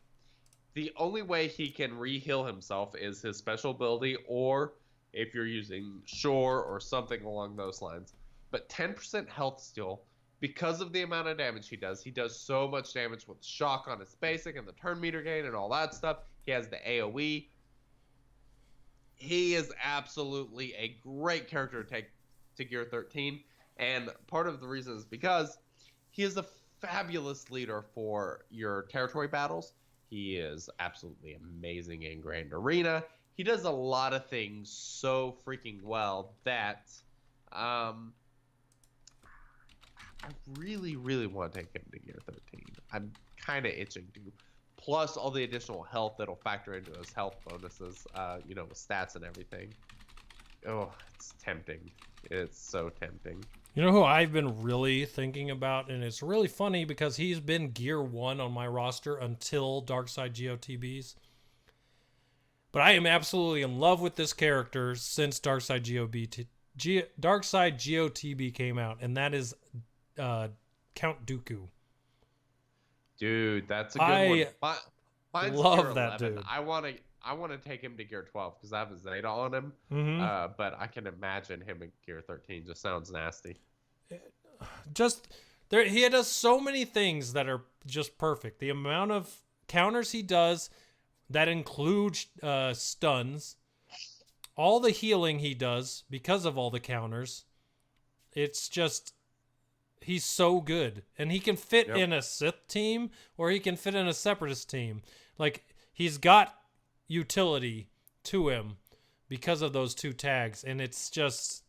The only way he can re-heal himself is his special ability, or if you're using Shore or something along those lines. But 10% health steal, because of the amount of damage he does so much damage with shock on his basic and the turn meter gain and all that stuff. He has the AoE. He is absolutely a great character to take to Gear 13, and part of the reason is because he is a fabulous leader for your territory battles. He is absolutely amazing in Grand Arena. He does a lot of things so freaking well that I really, really want to take him to Gear 13. I'm kind of itching to. Plus all the additional health that'll factor into his health bonuses, with stats and everything. Oh, it's tempting. It's so tempting. You know who I've been really thinking about, and it's really funny because he's been Gear 1 on my roster until Darkside GOTBs. But I am absolutely in love with this character since Darkside GOTB came out, and that is Count Dooku. Dude, that's a good one. Mine's love Gear that 11. dude. I want to take him to Gear 12 because I have a Zeta on him. Mm-hmm. But I can imagine him in Gear 13. Just sounds nasty. He does so many things that are just perfect. The amount of counters he does that include stuns, all the healing he does because of all the counters. It's just, he's so good, and he can fit in a Sith team or he can fit in a Separatist team. Like, he's got utility to him because of those two tags, and it's just,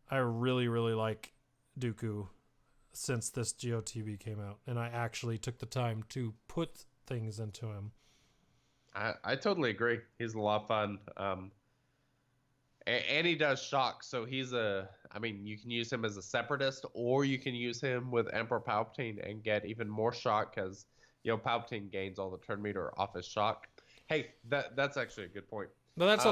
I really, really like Dooku since this GOTB came out, and I actually took the time to put things into him. I totally agree. He's a lot of fun. And he does shock, so you can use him as a Separatist, or you can use him with Emperor Palpatine and get even more shock because, Palpatine gains all the turn meter off his shock. Hey, that's actually a good point. No, that's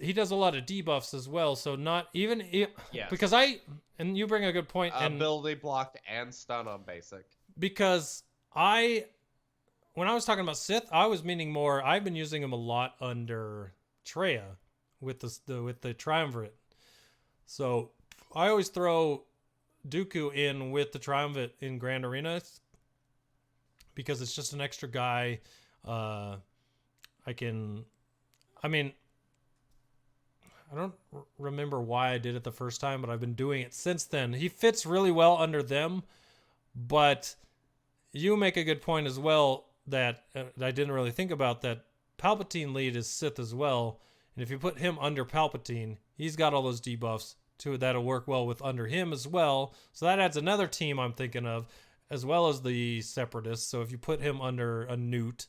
he does a lot of debuffs as well, so not even, yes. Because and you bring a good point. Ability blocked and stun on basic. Because when I was talking about Sith, I was meaning more, I've been using him a lot under Traya with the Triumvirate. So I always throw Dooku in with the Triumvirate in Grand Arena because it's just an extra guy. I don't remember why I did it the first time, but I've been doing it since then. He fits really well under them, but you make a good point as well that I didn't really think about, that Palpatine lead is Sith as well. And if you put him under Palpatine, he's got all those debuffs too that'll work well with under him as well. So that adds another team I'm thinking of, as well as the Separatists. So if you put him under a Newt,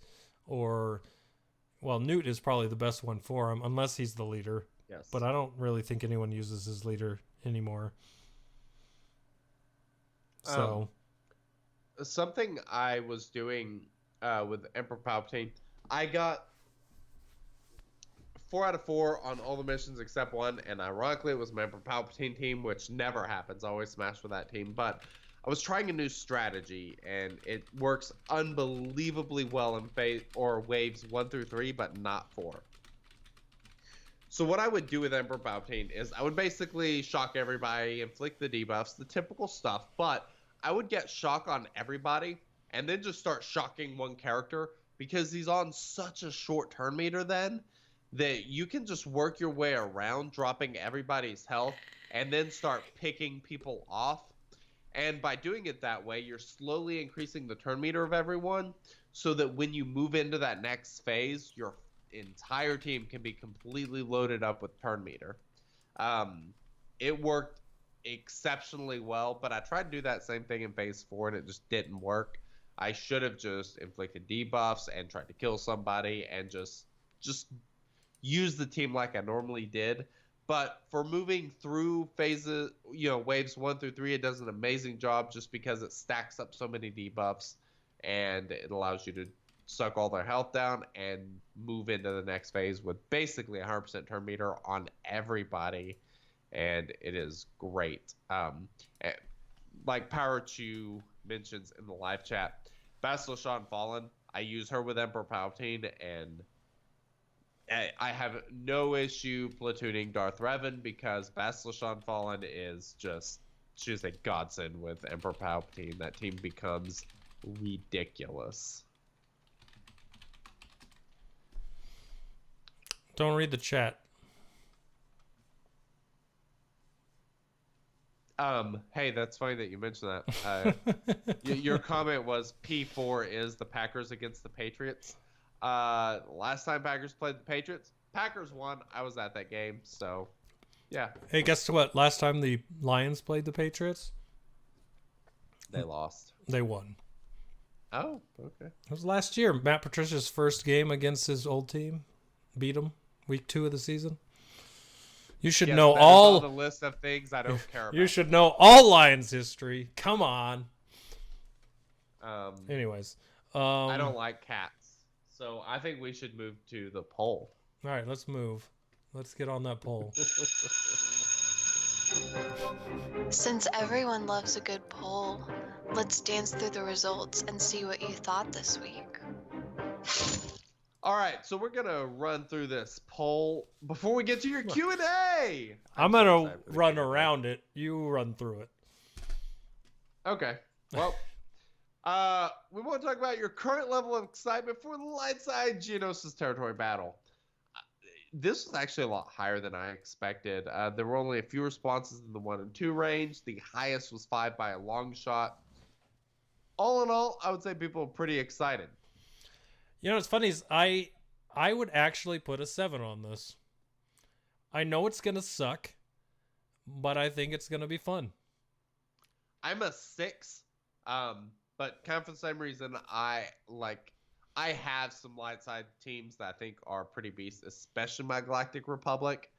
Newt is probably the best one for him, unless he's the leader. Yes. But I don't really think anyone uses his leader anymore. So something I was doing with Emperor Palpatine, I got 4 out of 4 on all the missions except one, and ironically it was my Emperor Palpatine team, which never happens. I always smash with that team, but I was trying a new strategy, and it works unbelievably well in waves 1 through 3, but not 4. So what I would do with Emperor Palpatine is I would basically shock everybody, inflict the debuffs, the typical stuff, but I would get shock on everybody and then just start shocking one character because he's on such a short turn meter then that you can just work your way around dropping everybody's health and then start picking people off. And by doing it that way, you're slowly increasing the turn meter of everyone so that when you move into that next phase, your entire team can be completely loaded up with turn meter. It worked exceptionally well, but I tried to do that same thing in phase 4 and it just didn't work. I should have just inflicted debuffs and tried to kill somebody and just use the team like I normally did. But for moving through phases, waves 1 through 3, it does an amazing job just because it stacks up so many debuffs and it allows you to suck all their health down and move into the next phase with basically 100% turn meter on everybody, and it is great. Like Power Chew mentions in the live chat, Bastila Shan Fallen, I use her with Emperor Palpatine, and I have no issue platooning Darth Revan because Bastila Shan Fallen is she's a godsend with Emperor Palpatine. That team becomes ridiculous. don't read the chat. Hey, that's funny that you mentioned that. Your comment was P4 is the Packers against the Patriots. Last time Packers played the Patriots, Packers won. I was at that game, so yeah. Hey, guess what? Last time the Lions played the Patriots, They lost. they won. Oh, okay. It was last year. Matt Patricia's first game against his old team. Beat him. Week 2 of the season. You should know that is all on the list of things I don't care about. You should know all Lions history. Come on. Anyways, I don't like cats, so I think we should move to the poll. All right, let's move. Let's get on that poll. Since everyone loves a good poll, let's dance through the results and see what you thought this week. All right, so we're gonna run through this poll before we get to your Q&A. I'm gonna run around it. You run through it. Okay. Well, we want to talk about your current level of excitement for the Lightside Geonosis territory battle. This was actually a lot higher than I expected. There were only a few responses in the 1 and 2 range. The highest was 5 by a long shot. All in all, I would say people are pretty excited. You know what's funny is I would actually put a 7 on this. I know it's gonna suck, but I think it's gonna be fun. I'm a 6, but kind of for the same reason I have some light side teams that I think are pretty beasts, especially my Galactic Republic.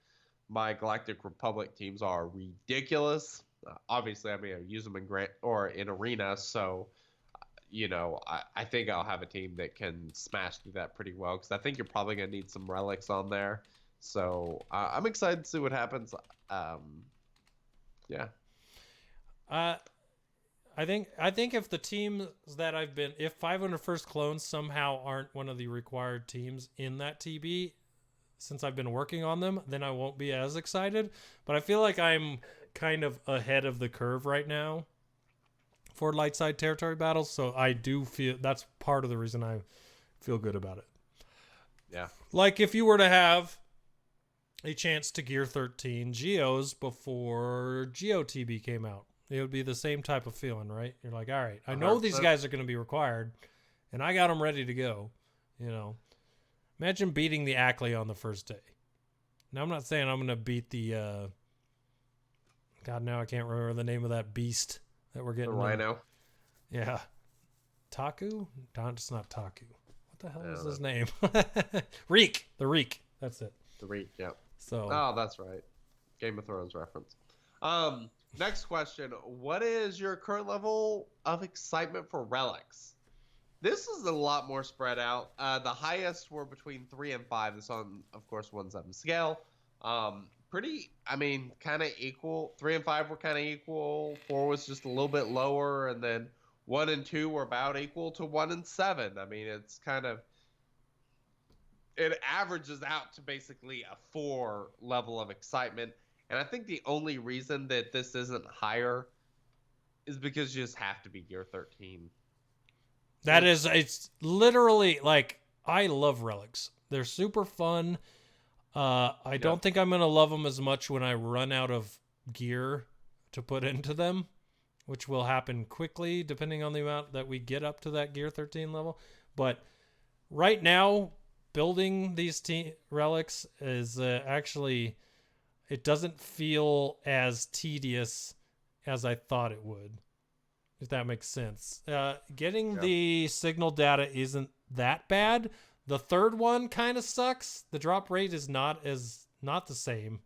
My Galactic Republic teams are ridiculous. Obviously, I mean, I use them in arena, so I think I'll have a team that can smash through that pretty well because I think you're probably gonna need some relics on there. So I'm excited to see what happens. Yeah. I think if the teams that if 500 First Clones somehow aren't one of the required teams in that TB, since I've been working on them, then I won't be as excited. But I feel like I'm kind of ahead of the curve right now for light side territory battles, so I do feel that's part of the reason I feel good about it. Yeah. Like if you were to have a chance to gear 13 Geos before GeoTB came out, it would be the same type of feeling, right? You're like, all right, I know these guys are going to be required, and I got them ready to go. Imagine beating the Ackley on the first day. Now, I'm not saying I'm going to beat the, God, now I can't remember the name of that beast that we're getting. The Rhino. Yeah. Taku? It's not Taku. What the hell is his name? Reek. The Reek. That's it. The Reek, yeah. So. Oh, that's right. Game of Thrones reference. Next question. What is your current level of excitement for Relics? This is a lot more spread out. The highest were between 3 and 5. This on, of course, 1/7 scale. Kind of equal. 3 and 5 were kind of equal. 4 was just a little bit lower, and then 1 and 2 were about equal to 1 and 7. I mean, it's kind of, it averages out to basically a 4 level of excitement. And I think the only reason that this isn't higher is because you just have to be Gear 13. It's literally like, I love Relics. They're super fun. I don't think I'm going to love them as much when I run out of gear to put into them, which will happen quickly depending on the amount that we get up to that Gear 13 level. But right now, building these Relics is actually, it doesn't feel as tedious as I thought it would, if that makes sense. Getting the signal data isn't that bad. The third one kind of sucks. The drop rate is not the same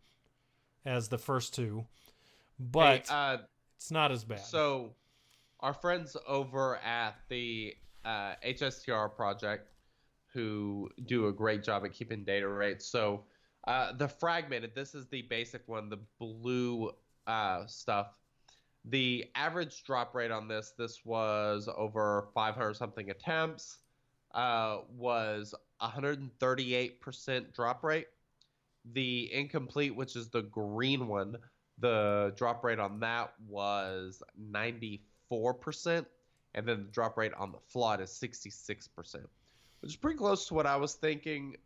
as the first two, but it's not as bad. So our friends over at the HSTR project, who do a great job at keeping data rates. So the fragmented, this is the basic one, the blue stuff. The average drop rate on this was over 500 something attempts, was 138% drop rate. The incomplete, which is the green one, the drop rate on that was 94%, and then the drop rate on the flawed is 66%, which is pretty close to what I was thinking.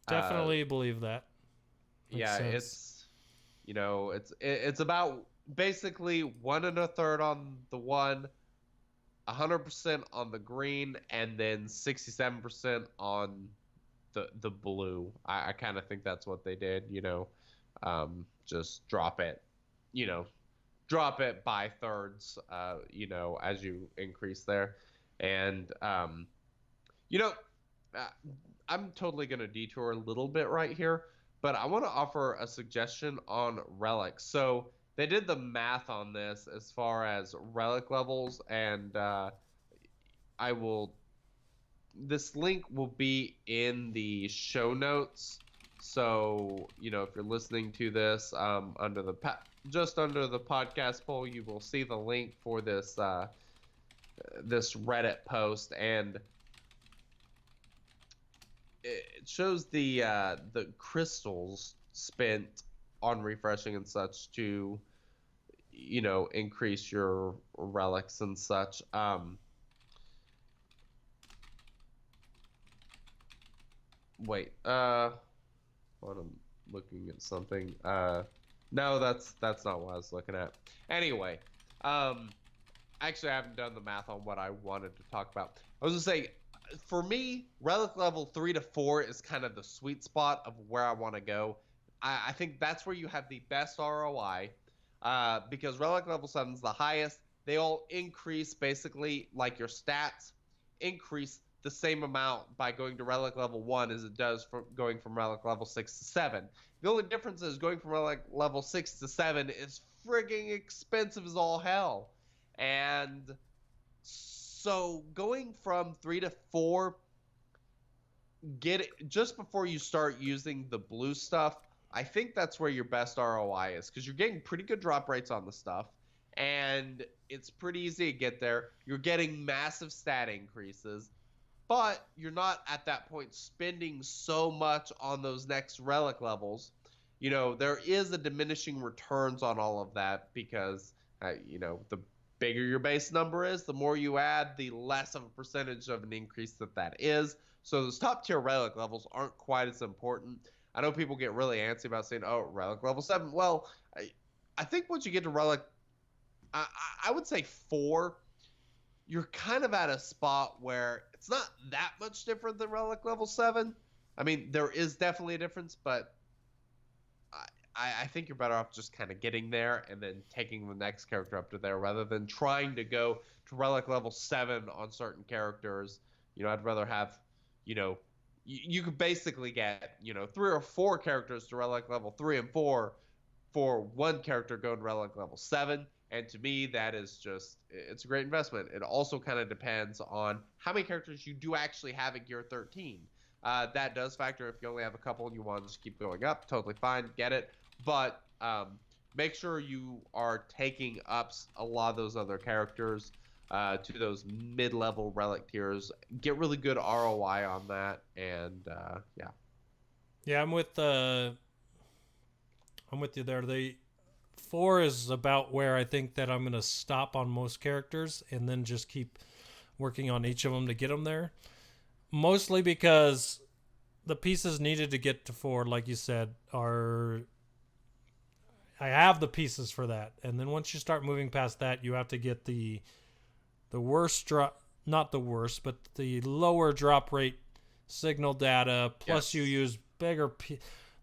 Definitely believe that. Makes sense. It's about basically 1 1/3 on the one, 100% on the green, and then 67% on the blue. I kind of think that's what they did. Just drop it by thirds. As you increase there, and I'm totally gonna detour a little bit right here, but I want to offer a suggestion on Relics. So they did the math on this as far as Relic levels, and this link will be in the show notes. So, if you're listening to this just under the podcast poll, you will see the link for this this Reddit post, and it shows the crystals spent on refreshing and such to increase your relics and such. Wait, hold on, I'm looking at something. No, that's not what I was looking at. Anyway, actually I haven't done the math on what I wanted to talk about. I was gonna say, for me, relic level 3 to 4 is kind of the sweet spot of where I want to go. I think that's where you have the best ROI, because relic level 7 is the highest. They all increase, basically, like your stats increase the same amount by going to relic level 1 as it does from going from relic level 6 to 7. The only difference is going from relic level 6 to 7 is frigging expensive as all hell. And so going from 3 to 4, get it just before you start using the blue stuff. I think that's where your best ROI is, because you're getting pretty good drop rates on the stuff, and it's pretty easy to get there. You're getting massive stat increases, but you're not at that point spending so much on those next relic levels. There is a diminishing returns on all of that, because the bigger your base number is, the more you add, the less of a percentage of an increase that is. So those top tier relic levels aren't quite as important. I know people get really antsy about saying, oh, relic level 7. Well, I think once you get to relic, I would say 4, you're kind of at a spot where it's not that much different than relic level 7. I mean, there is definitely a difference, but I think you're better off just kind of getting there and then taking the next character up to there, rather than trying to go to relic level 7 on certain characters. I'd rather have, you could basically get, 3 or 4 characters to relic level 3 and 4 for one character going Relic level 7. And to me, that is just, it's a great investment. It also kind of depends on how many characters you do actually have at Gear 13. That does factor if you only have a couple and you want to just keep going up. Totally fine, get it. But make sure you are taking up a lot of those other characters to those mid-level Relic tiers. Get really good ROI on that, and yeah. Yeah, I'm with you there. 4 is about where I think that I'm going to stop on most characters and then just keep working on each of them to get them there. Mostly because the pieces needed to get to 4, like you said, I have the pieces for that. And then once you start moving past that, you have to get the worst drop, not the worst, but the lower drop rate signal data. Plus you use bigger,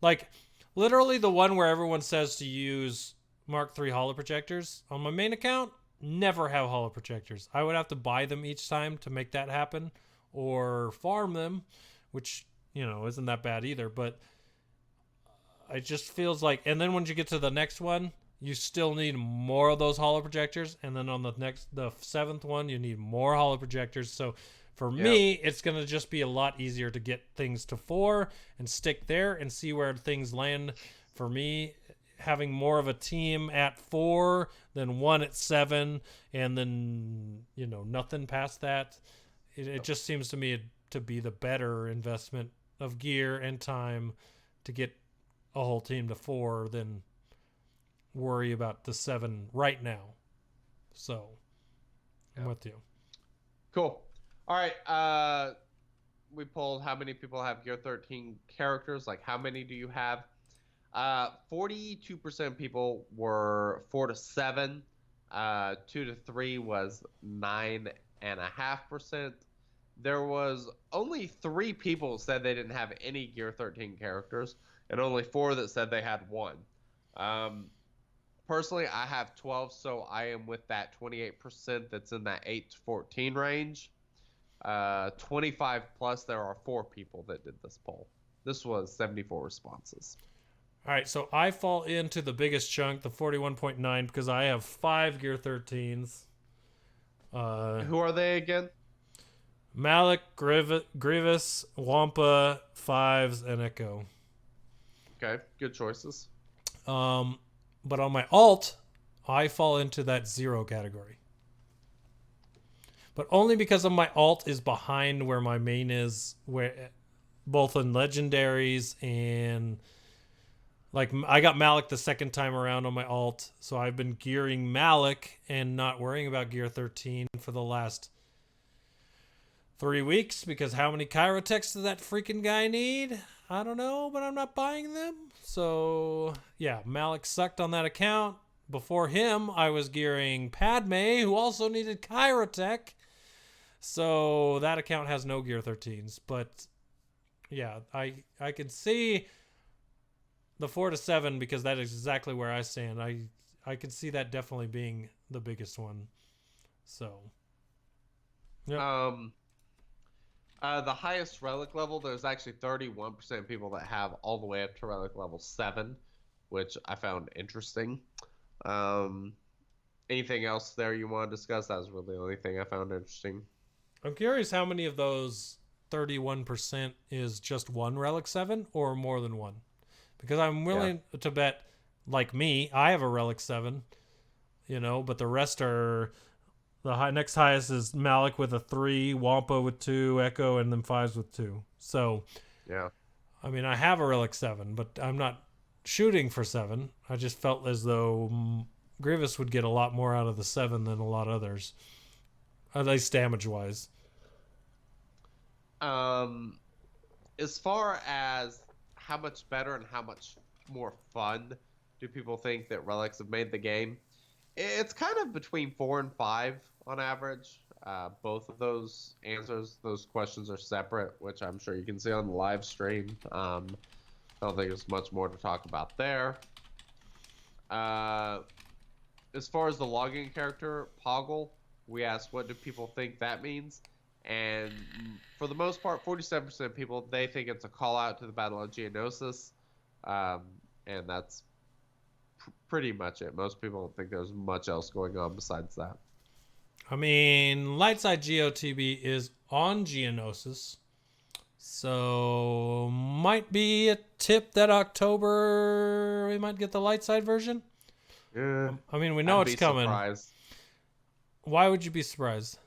like literally the one where everyone says to use Mark III holo projectors. On my main account, never have holo projectors. I would have to buy them each time to make that happen or farm them, which, isn't that bad either. But it just feels like, and then when you get to the next one, you still need more of those holo projectors. And then on the 7th one, you need more holo projectors. So for me, it's going to just be a lot easier to get things to 4 and stick there and see where things land. For me, having more of a team at 4 than 1 at 7, and then, nothing past that. It just seems to me to be the better investment of gear and time to get a whole team to 4 than worry about the 7 right now. So, I'm with you. Cool. All right. We pulled how many people have Gear 13 characters. Like, how many do you have? 42% of people were 4 to 7. 2 to 3 was 9.5%. There was only 3 people said they didn't have any Gear 13 characters, and only 4 that said they had 1. Personally, I have 12, so I am with that 28% that's in that 8 to 14 range. 25 plus, there are 4 people that did this poll. This was 74 responses. All right, so I fall into the biggest chunk, the 41.9, because I have 5 Gear 13s. Who are they again? Malik, Grievous, Wampa, 5s, and Echo. Okay, good choices. But on my alt, I fall into that 0 category. But only because of my alt is behind where my main is, where both in legendaries and... Like, I got Malik the second time around on my alt, so I've been gearing Malik and not worrying about Gear 13 for the last 3 weeks, because how many Chirotechs does that freaking guy need? I don't know, but I'm not buying them. So, yeah, Malik sucked on that account. Before him, I was gearing Padme, who also needed Chirotech. So, that account has no Gear 13s. But, yeah, I can see... the 4 to 7, because that is exactly where I stand. I could see that definitely being the biggest one. So, yep. The highest Relic level, there's actually 31% of people that have all the way up to Relic level 7, which I found interesting. Anything else there you want to discuss? That was really the only thing I found interesting. I'm curious how many of those 31% is just one Relic 7 or more than one. Because I'm willing to bet, like me, I have a Relic 7, but the rest are, next highest is Malik with a 3, Wampa with 2, Echo, and then 5s with 2. So, yeah. I mean, I have a Relic 7, but I'm not shooting for 7. I just felt as though Grievous would get a lot more out of the 7 than a lot of others, at least damage-wise. As far as how much better and how much more fun do people think that Relics have made the game? It's kind of between 4 and 5 on average. Both of those answers, those questions are separate, which I'm sure you can see on the live stream. I don't think there's much more to talk about there. As far as the login character, Poggle, we asked what do people think that means? And for the most part, 47% of people, they think it's a call out to the Battle of Geonosis. And that's pretty much it. Most people don't think there's much else going on besides that. I mean, Lightside GOTB is on Geonosis. So, might be a tip that October we might get the Lightside version. Yeah. I mean, we know it's coming. Surprised. Why would you be surprised?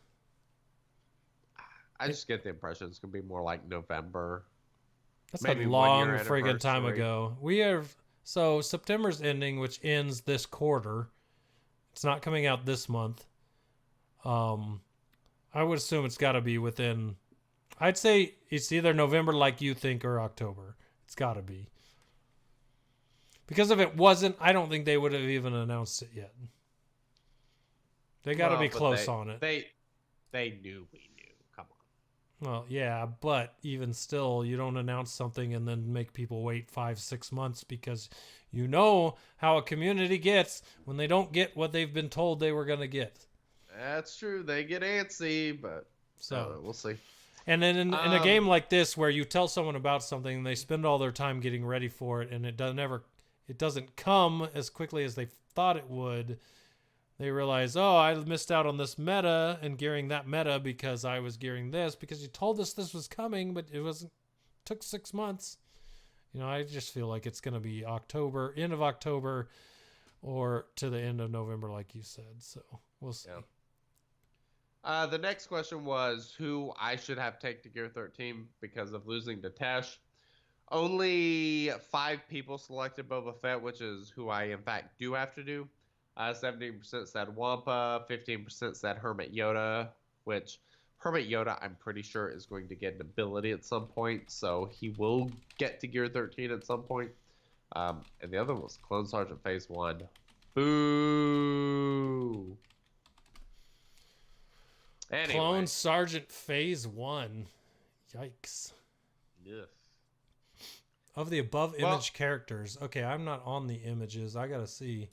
I just get the impression it's going to be more like November. That's Maybe a 1 long year friggin' time anniversary. ago. We have... So, September's ending, which ends this quarter. It's not coming out this month. I would assume it's got to be within... I'd say it's either November like you think or October. It's got to be. Because if it wasn't, I don't think they would have even announced it yet. They got to be But close on it. They knew we knew. Come on. Well, yeah, but even still, you don't announce something and then make people wait 5-6 months because you know how a community gets when they don't get what they've been told they were going to get. That's true. They get antsy, but So we'll see. And then in a game like this where you tell someone about something and they spend all their time getting ready for it and it doesn't come as quickly as they thought it would, they realize, oh, I missed out on this meta and gearing that meta because I was gearing this because you told us this was coming, but it took 6 months. You know, I just feel like it's going to be October, end of October or to the end of November, like you said. So we'll see. Yeah. The next question was who I should have taken to Gear 13 because of losing to Tesh. Only 5 people selected Boba Fett, which is who I, in fact, do have to do. 17% said Wampa, 15% said Hermit Yoda, which Hermit Yoda, I'm pretty sure, is going to get an ability at some point, so he will get to Gear 13 at some point. And the other one was Clone Sergeant Phase 1. Boo! Anyway. Clone Sergeant Phase 1. Yikes. Ugh. Of the above image characters. Okay, I'm not on the images. I gotta see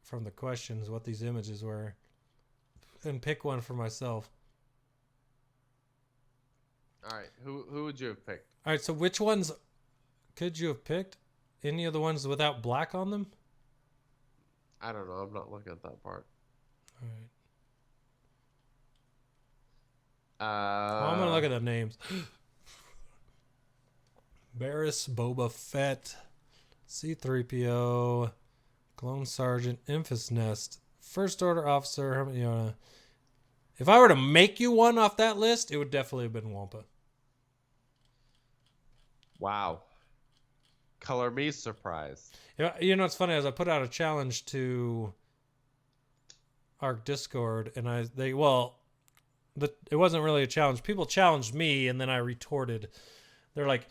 from the questions what these images were. And pick one for myself. Alright, who would you have picked? Alright, so which ones could you have picked? Any of the ones without black on them? I don't know, I'm not looking at that part. Alright. Well, I'm gonna look at the names. Barris, Boba Fett, C-3PO, Clone Sergeant, Enfys Nest, First Order Officer, Hermit Yoda. If I were to make you one off that list, it would definitely have been Wampa. Wow. Color me surprised. You know what's funny is I put out a challenge to our Discord, and it wasn't really a challenge. People challenged me, and then I retorted. They're like,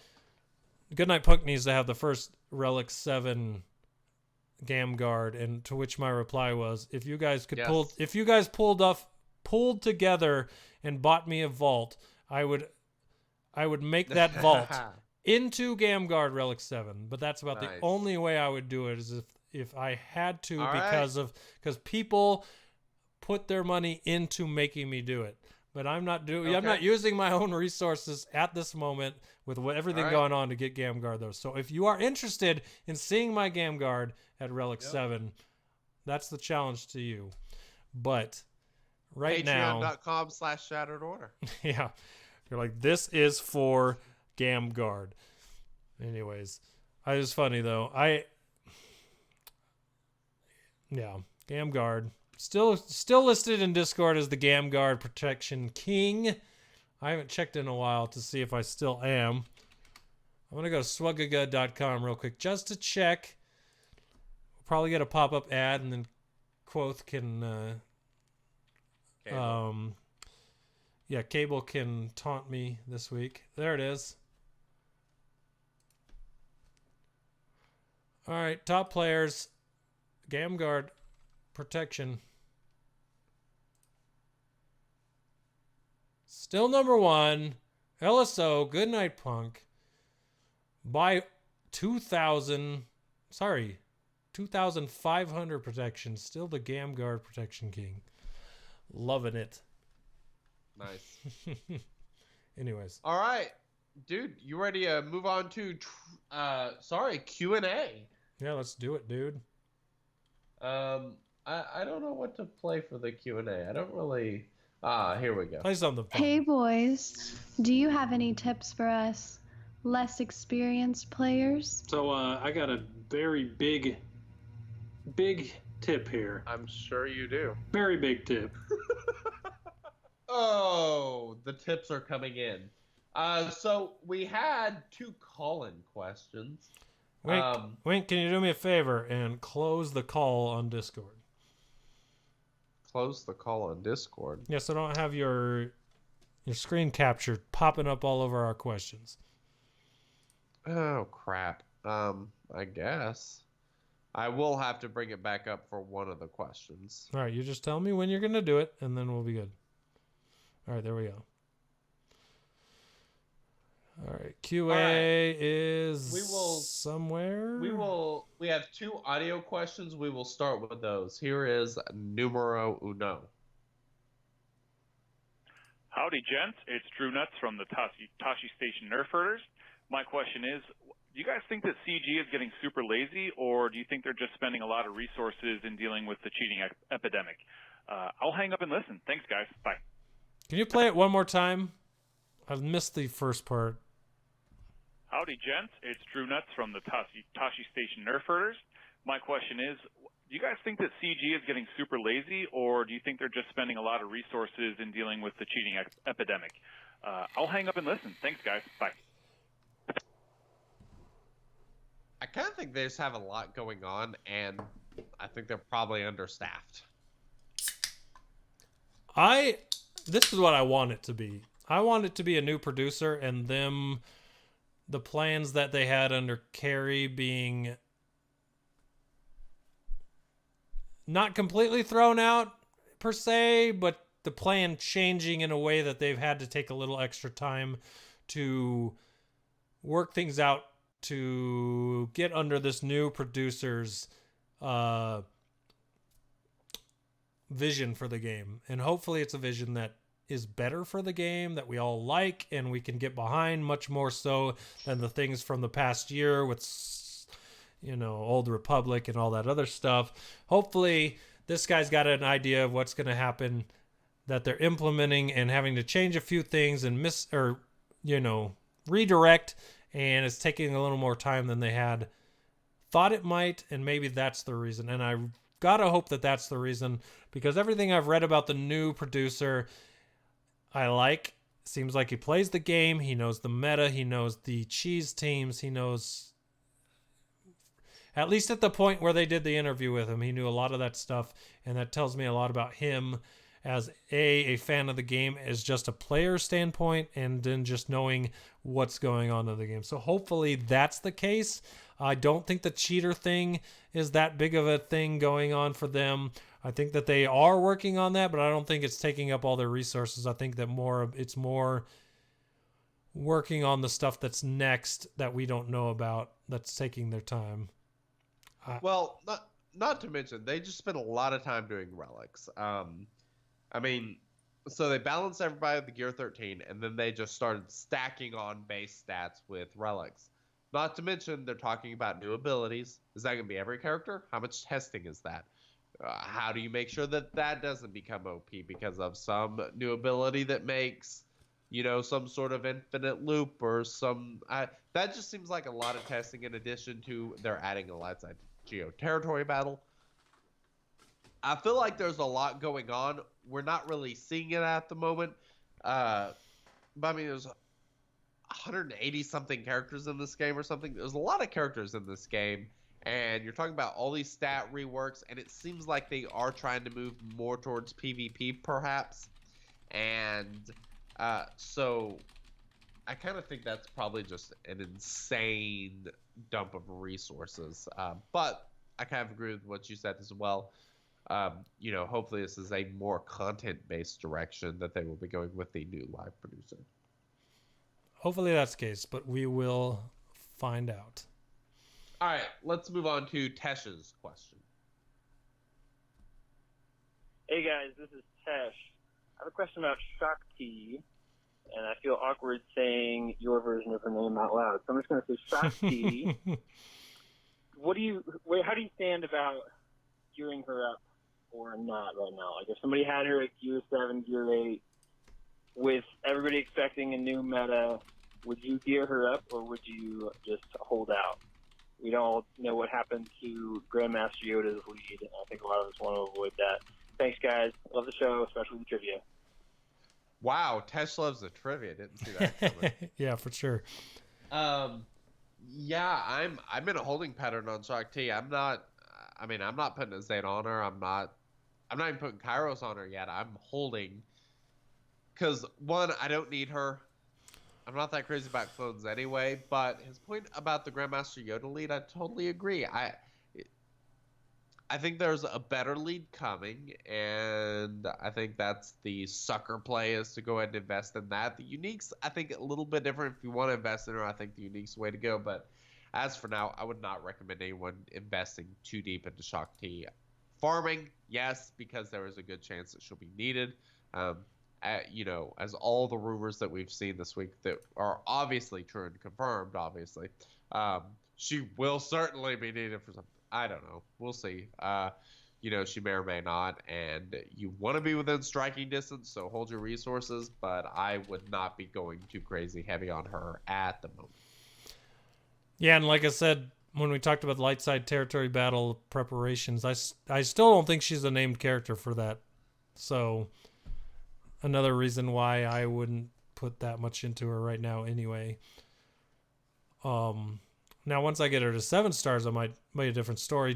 GoodNightPunk needs to have the first Relic 7 Gam Guard, and to which my reply was, if you guys pulled together and bought me a vault, I would make that vault into Gam Guard Relic 7. But that's about the only way I would do it is if I had to, because people put their money into making me do it. But I'm not I'm not using my own resources at this moment with everything going on to get Gam Guard though. So if you are interested in seeing my Gam Guard at Relic 7, that's the challenge to you. But right now, Patreon.com/shatteredorder. Yeah. You're like, this is for Gam Guard. Anyways, it was funny though. Gam Guard. Still listed in Discord as the Gam Guard Protection King. I haven't checked in a while to see if I still am. I'm going to go to SWGOH.com real quick just to check. We'll probably get a pop-up ad and then Kvothe can... Cable can taunt me this week. There it is. All right, top players. Gam Guard Protection. Still number 1, LSO, GoodNightPunk, by 2,500 protection. Still the Gam Guard Protection King. Loving it. Nice. Anyways. All right, dude, you ready to move on to Q&A? Yeah, let's do it, dude. I don't know what to play for the Q&A. I don't really... here we go. Play something fun. Hey boys, do you have any tips for us less experienced players? So I got a very big tip here. I'm sure you do. Very big tip. Oh, the tips are coming in. So we had 2 call-in questions. Wink, can you do me a favor and close the call on Discord? Close the call on Discord. Yes, I don't have your screen captured popping up all over our questions. Oh, crap. I guess. I will have to bring it back up for one of the questions. All right, you just tell me when you're going to do it, and then we'll be good. All right, there we go. All right, QA is somewhere. We have 2 audio questions. We will start with those. Here is numero uno. Howdy, gents. It's Drew Nuts from the Tashi Station Nerf Herders. My question is, do you guys think that CG is getting super lazy, or do you think they're just spending a lot of resources in dealing with the cheating epidemic? I'll hang up and listen. Thanks, guys. Bye. Can you play it one more time? I've missed the first part. Howdy, gents. It's Drew Nuts from the Tashi Station Nerf Herders. My question is, do you guys think that CG is getting super lazy, or do you think they're just spending a lot of resources in dealing with the cheating epidemic? I'll hang up and listen. Thanks, guys. Bye. I kind of think they just have a lot going on, and I think they're probably understaffed. This is what I want it to be. I want it to be a new producer, and the plans that they had under Carrie being not completely thrown out per se, but the plan changing in a way that they've had to take a little extra time to work things out to get under this new producer's vision for the game. And hopefully it's a vision that is better for the game, that we all like and we can get behind, much more so than the things from the past year with, Old Republic and all that other stuff. Hopefully this guy's got an idea of what's going to happen, that they're implementing and having to change a few things and redirect, and it's taking a little more time than they had thought it might, and maybe that's the reason. And I gotta hope that that's the reason, because everything I've read about the new producer I like. Seems like he plays the game, he knows the meta, he knows the cheese teams, he knows, at least at the point where they did the interview with him, he knew a lot of that stuff, and that tells me a lot about him as a fan of the game, as just a player standpoint, and then just knowing what's going on in the game. So hopefully that's the case. I don't think the cheater thing is that big of a thing going on for them. I think that they are working on that, but I don't think it's taking up all their resources. I think that it's more working on the stuff that's next that we don't know about, that's taking their time. Well, not to mention, they just spent a lot of time doing relics. So they balanced everybody with the Gear 13, and then they just started stacking on base stats with relics. Not to mention, they're talking about new abilities. Is that going to be every character? How much testing is that? How do you make sure that that doesn't become OP because of some new ability that makes, some sort of infinite loop or some... that just seems like a lot of testing, in addition to they're adding a light side geo territory battle. I feel like there's a lot going on. We're not really seeing it at the moment. But there's 180 something characters in this game or something. There's a lot of characters in this game, and you're talking about all these stat reworks, and it seems like they are trying to move more towards PvP perhaps. And so I kind of think that's probably just an insane dump of resources. But I kind of agree with what you said as well. Hopefully this is a more content-based direction that they will be going with the new live producer. Hopefully that's the case, but we will find out. All right, let's move on to Tesh's question. Hey guys, this is Tesh. I have a question about Shakti, and I feel awkward saying your version of her name out loud, so I'm just going to say Shakti. How do you stand about gearing her up or not right now? Like, if somebody had her at Gear 7, Gear 8, with everybody expecting a new meta, would you gear her up or would you just hold out? We don't know what happened to Grandmaster Yoda's lead. I think a lot of us want to avoid that. Thanks, guys. Love the show, especially the trivia. Wow, Tesh loves the trivia. Didn't see that coming. Yeah, for sure. Yeah, I'm in a holding pattern on Shock T. I'm not putting a Zane on her. I'm not even putting Kairos on her yet. I'm holding. Because, one, I don't need her. I'm not that crazy about clones anyway, but his point about the Grandmaster Yoda lead, I totally agree. I think there's a better lead coming, and I think that's the sucker play, is to go ahead and invest in that. The Unique's, I think, a little bit different. If you want to invest in her, I think the Unique's the way to go, but as for now, I would not recommend anyone investing too deep into Shock T. Farming, yes, because there is a good chance that she'll be needed. As all the rumors that we've seen this week that are obviously true and confirmed, obviously, she will certainly be needed for something. I don't know. We'll see. She may or may not, and you want to be within striking distance, so hold your resources, but I would not be going too crazy heavy on her at the moment. Yeah, and like I said, when we talked about the light side territory battle preparations, I still don't think she's a named character for that. So another reason why I wouldn't put that much into her right now anyway. Now, once I get her to 7 stars, I might make a different story.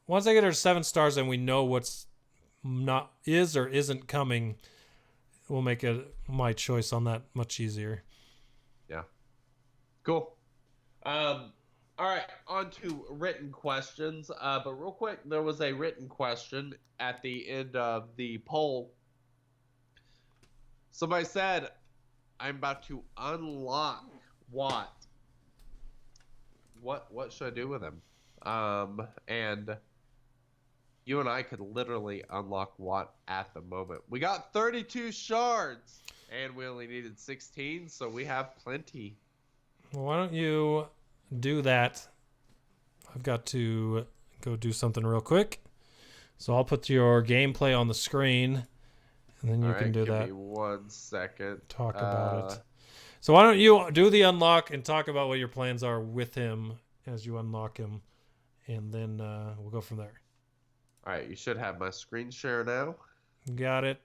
Once I get her to 7 stars and we know what's not is or isn't coming, we'll make my choice on that much easier. Yeah. Cool. All right, on to written questions. But real quick, there was a written question at the end of the poll. Somebody said, I'm about to unlock Watt. What should I do with him? And you and I could literally unlock Watt at the moment. We got 32 shards, and we only needed 16, so we have plenty. Well, why don't you do that? I've got to go do something real quick. So I'll put your gameplay on the screen, and then you can do that. Give me 1 second. Talk about it. So why don't you do the unlock and talk about what your plans are with him as you unlock him, and then we'll go from there. All right, you should have my screen share now. Got it.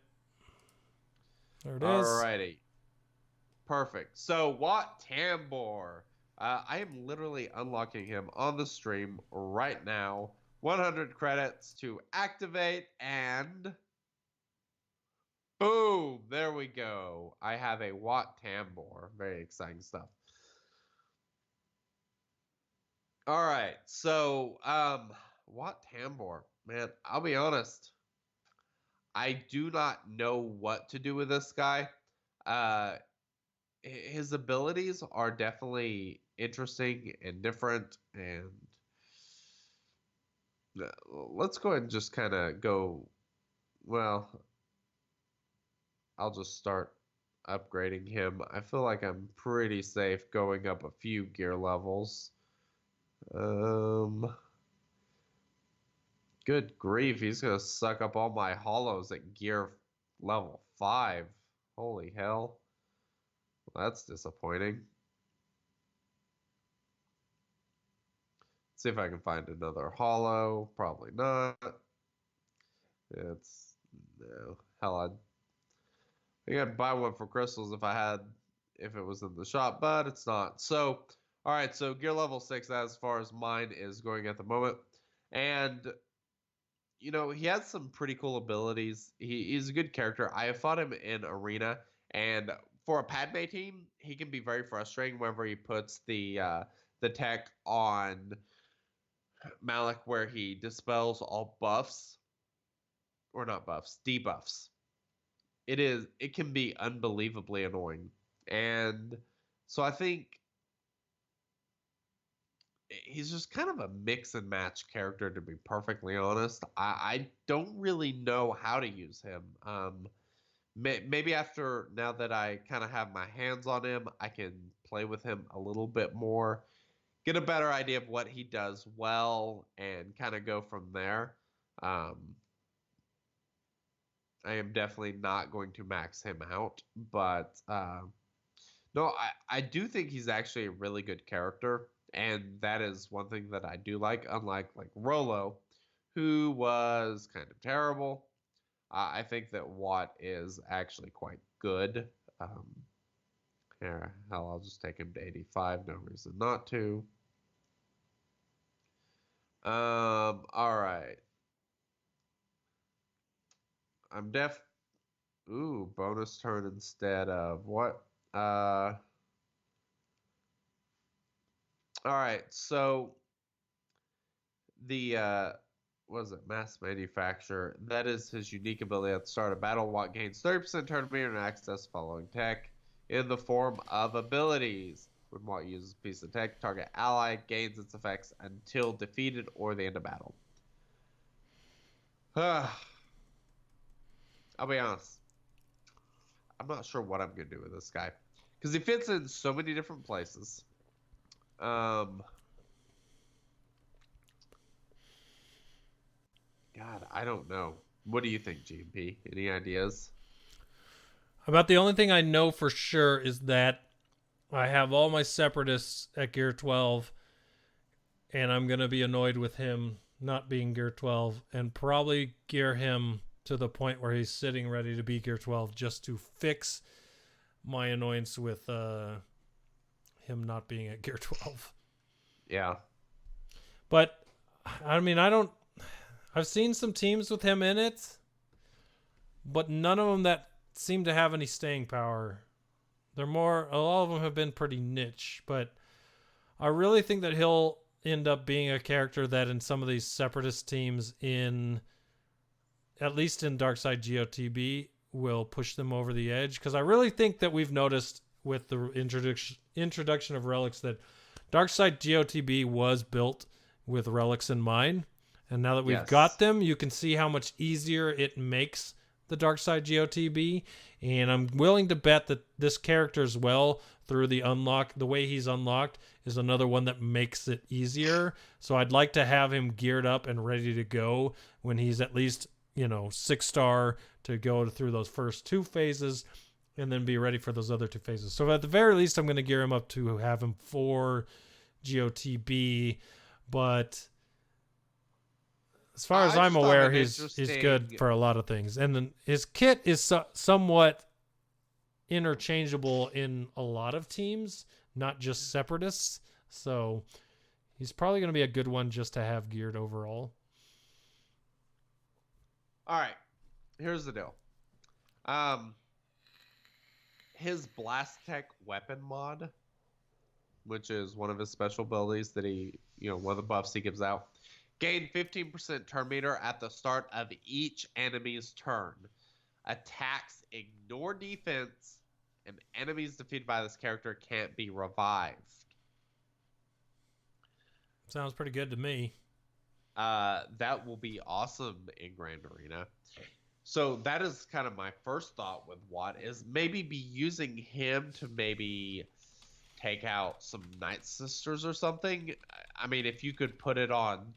There it is. Alrighty. Perfect. So, Wat Tambor. I am literally unlocking him on the stream right now. 100 credits to activate, and boom, there we go. I have a Wat Tambor. Very exciting stuff. All right, so Wat Tambor, man, I'll be honest. I do not know what to do with this guy. His abilities are definitely interesting and different, and let's go ahead and just kind of go. Well, I'll just start upgrading him. I feel like I'm pretty safe going up a few gear levels. Good grief, he's gonna suck up all my hollows at gear level 5. Holy hell. Well, that's disappointing. See if I can find another hollow. Probably not. No. Hell, I think I'd buy one for crystals if it was in the shop, but it's not. So, all right, so gear level 6 as far as mine is going at the moment. And, he has some pretty cool abilities. He's a good character. I have fought him in Arena, and for a Padme team, he can be very frustrating whenever he puts the tech on Malik where he dispels all buffs. Or not buffs, debuffs. It can be unbelievably annoying. And so I think he's just kind of a mix and match character, to be perfectly honest. I don't really know how to use him. Maybe now that I kind of have my hands on him, I can play with him a little bit more. get a better idea of what he does well and kind of go from there. I am definitely not going to max him out, but no, I do think he's actually a really good character, and that is one thing that I do like, unlike like Rolo, who was kind of terrible. I think that Watt is actually quite good. Here, hell, I'll just take him to 85. No reason not to. All right. I'm Ooh, bonus turn instead of what? All right. So the what is it? Mass Manufacture. That is his unique ability at the start of battle. Watt gains 30% turn meter and access following tech in the form of abilities. When Watt uses a piece of tech, target ally gains its effects until defeated or the end of battle. I'll be honest. I'm not sure what I'm going to do with this guy. Because he fits in so many different places. God, I don't know. What do you think, GMP? Any ideas? About the only thing I know for sure is that I have all my separatists at gear 12, and I'm going to be annoyed with him not being gear 12 and probably gear him to the point where he's sitting ready to be gear 12 just to fix my annoyance with him not being at gear 12. Yeah. But, I mean, I've seen some teams with him in it, but none of them that seem to have any staying power. A lot of them have been pretty niche, but I really think that he'll end up being a character that in some of these separatist teams at least in Darkside GOTB, will push them over the edge. Because I really think that we've noticed with the introduction of Relics that Darkside GOTB was built with Relics in mind. And now that we've got them, you can see how much easier it makes the Darkside GOTB. And I'm willing to bet that this character as well, through the way he's unlocked, is another one that makes it easier. So I'd like to have him geared up and ready to go when he's at least, 6-star to go through those first 2 phases and then be ready for those other 2 phases. So at the very least, I'm going to gear him up to have him for GOTB. But as far as I'm aware, he's good for a lot of things. And then his kit is somewhat interchangeable in a lot of teams, not just separatists. So he's probably going to be a good one just to have geared overall. All right. Here's the deal. His Blast Tech weapon mod, which is one of his special abilities that he, one of the buffs he gives out, gain 15% turn meter at the start of each enemy's turn. Attacks ignore defense, and enemies defeated by this character can't be revived. Sounds pretty good to me. That will be awesome in Grand Arena. So that is kind of my first thought with Watt, is maybe be using him to maybe take out some Night Sisters or something. I mean, if you could put it on,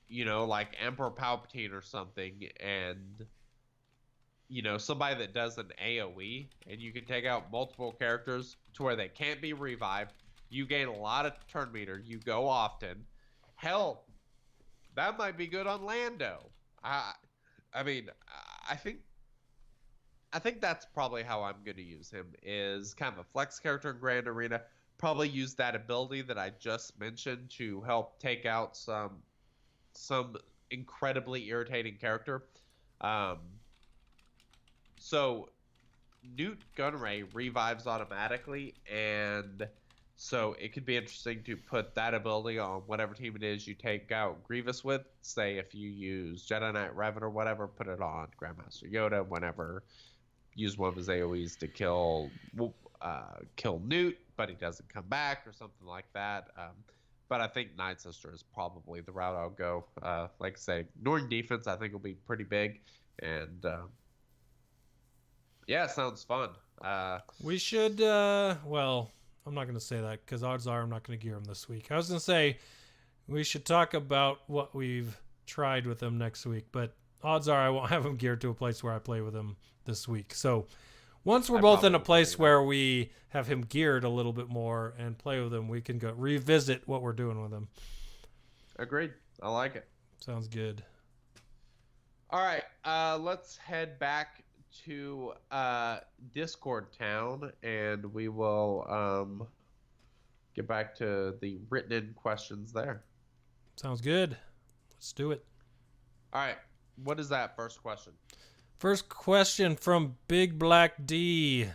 like Emperor Palpatine or something, and, somebody that does an AoE, and you can take out multiple characters to where they can't be revived. You gain a lot of turn meter. You go often. Hell, that might be good on Lando. I think that's probably how I'm going to use him, is kind of a flex character in Grand Arena. Probably use that ability that I just mentioned to help take out some incredibly irritating character. So Newt Gunray revives automatically, and so it could be interesting to put that ability on whatever team it is you take out Grievous with. Say if you use Jedi Knight Revan or whatever, put it on Grandmaster Yoda whenever. Use one of his AoEs to kill Newt, but he doesn't come back or something like that. But I think Night Sister is probably the route I'll go. Like I say, ignoring defense I think will be pretty big. And yeah, sounds fun. We should, I'm not going to say that because odds are I'm not going to gear him this week. I was going to say we should talk about what we've tried with him next week, but odds are I won't have him geared to a place where I play with him this week. So once we're both in a place where we have him geared a little bit more and play with him, we can go revisit what we're doing with him. Agreed. I like it. Sounds good. All right. Let's head back to Discord town, and we will get back to the written in questions there. Sounds good. Let's do it. All right. What is that first question? First question from Big Black D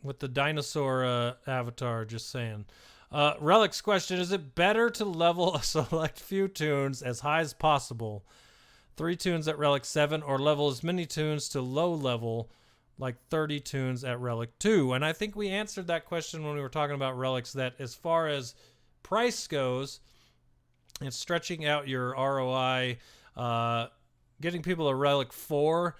with the dinosaur avatar, just saying. Relic's question, is it better to level a select few tunes as high as possible, 3 tunes at Relic 7, or level as many tunes to low level, like 30 tunes at Relic 2? And I think we answered that question when we were talking about Relics, that as far as price goes, it's stretching out your ROI, getting people a Relic 4,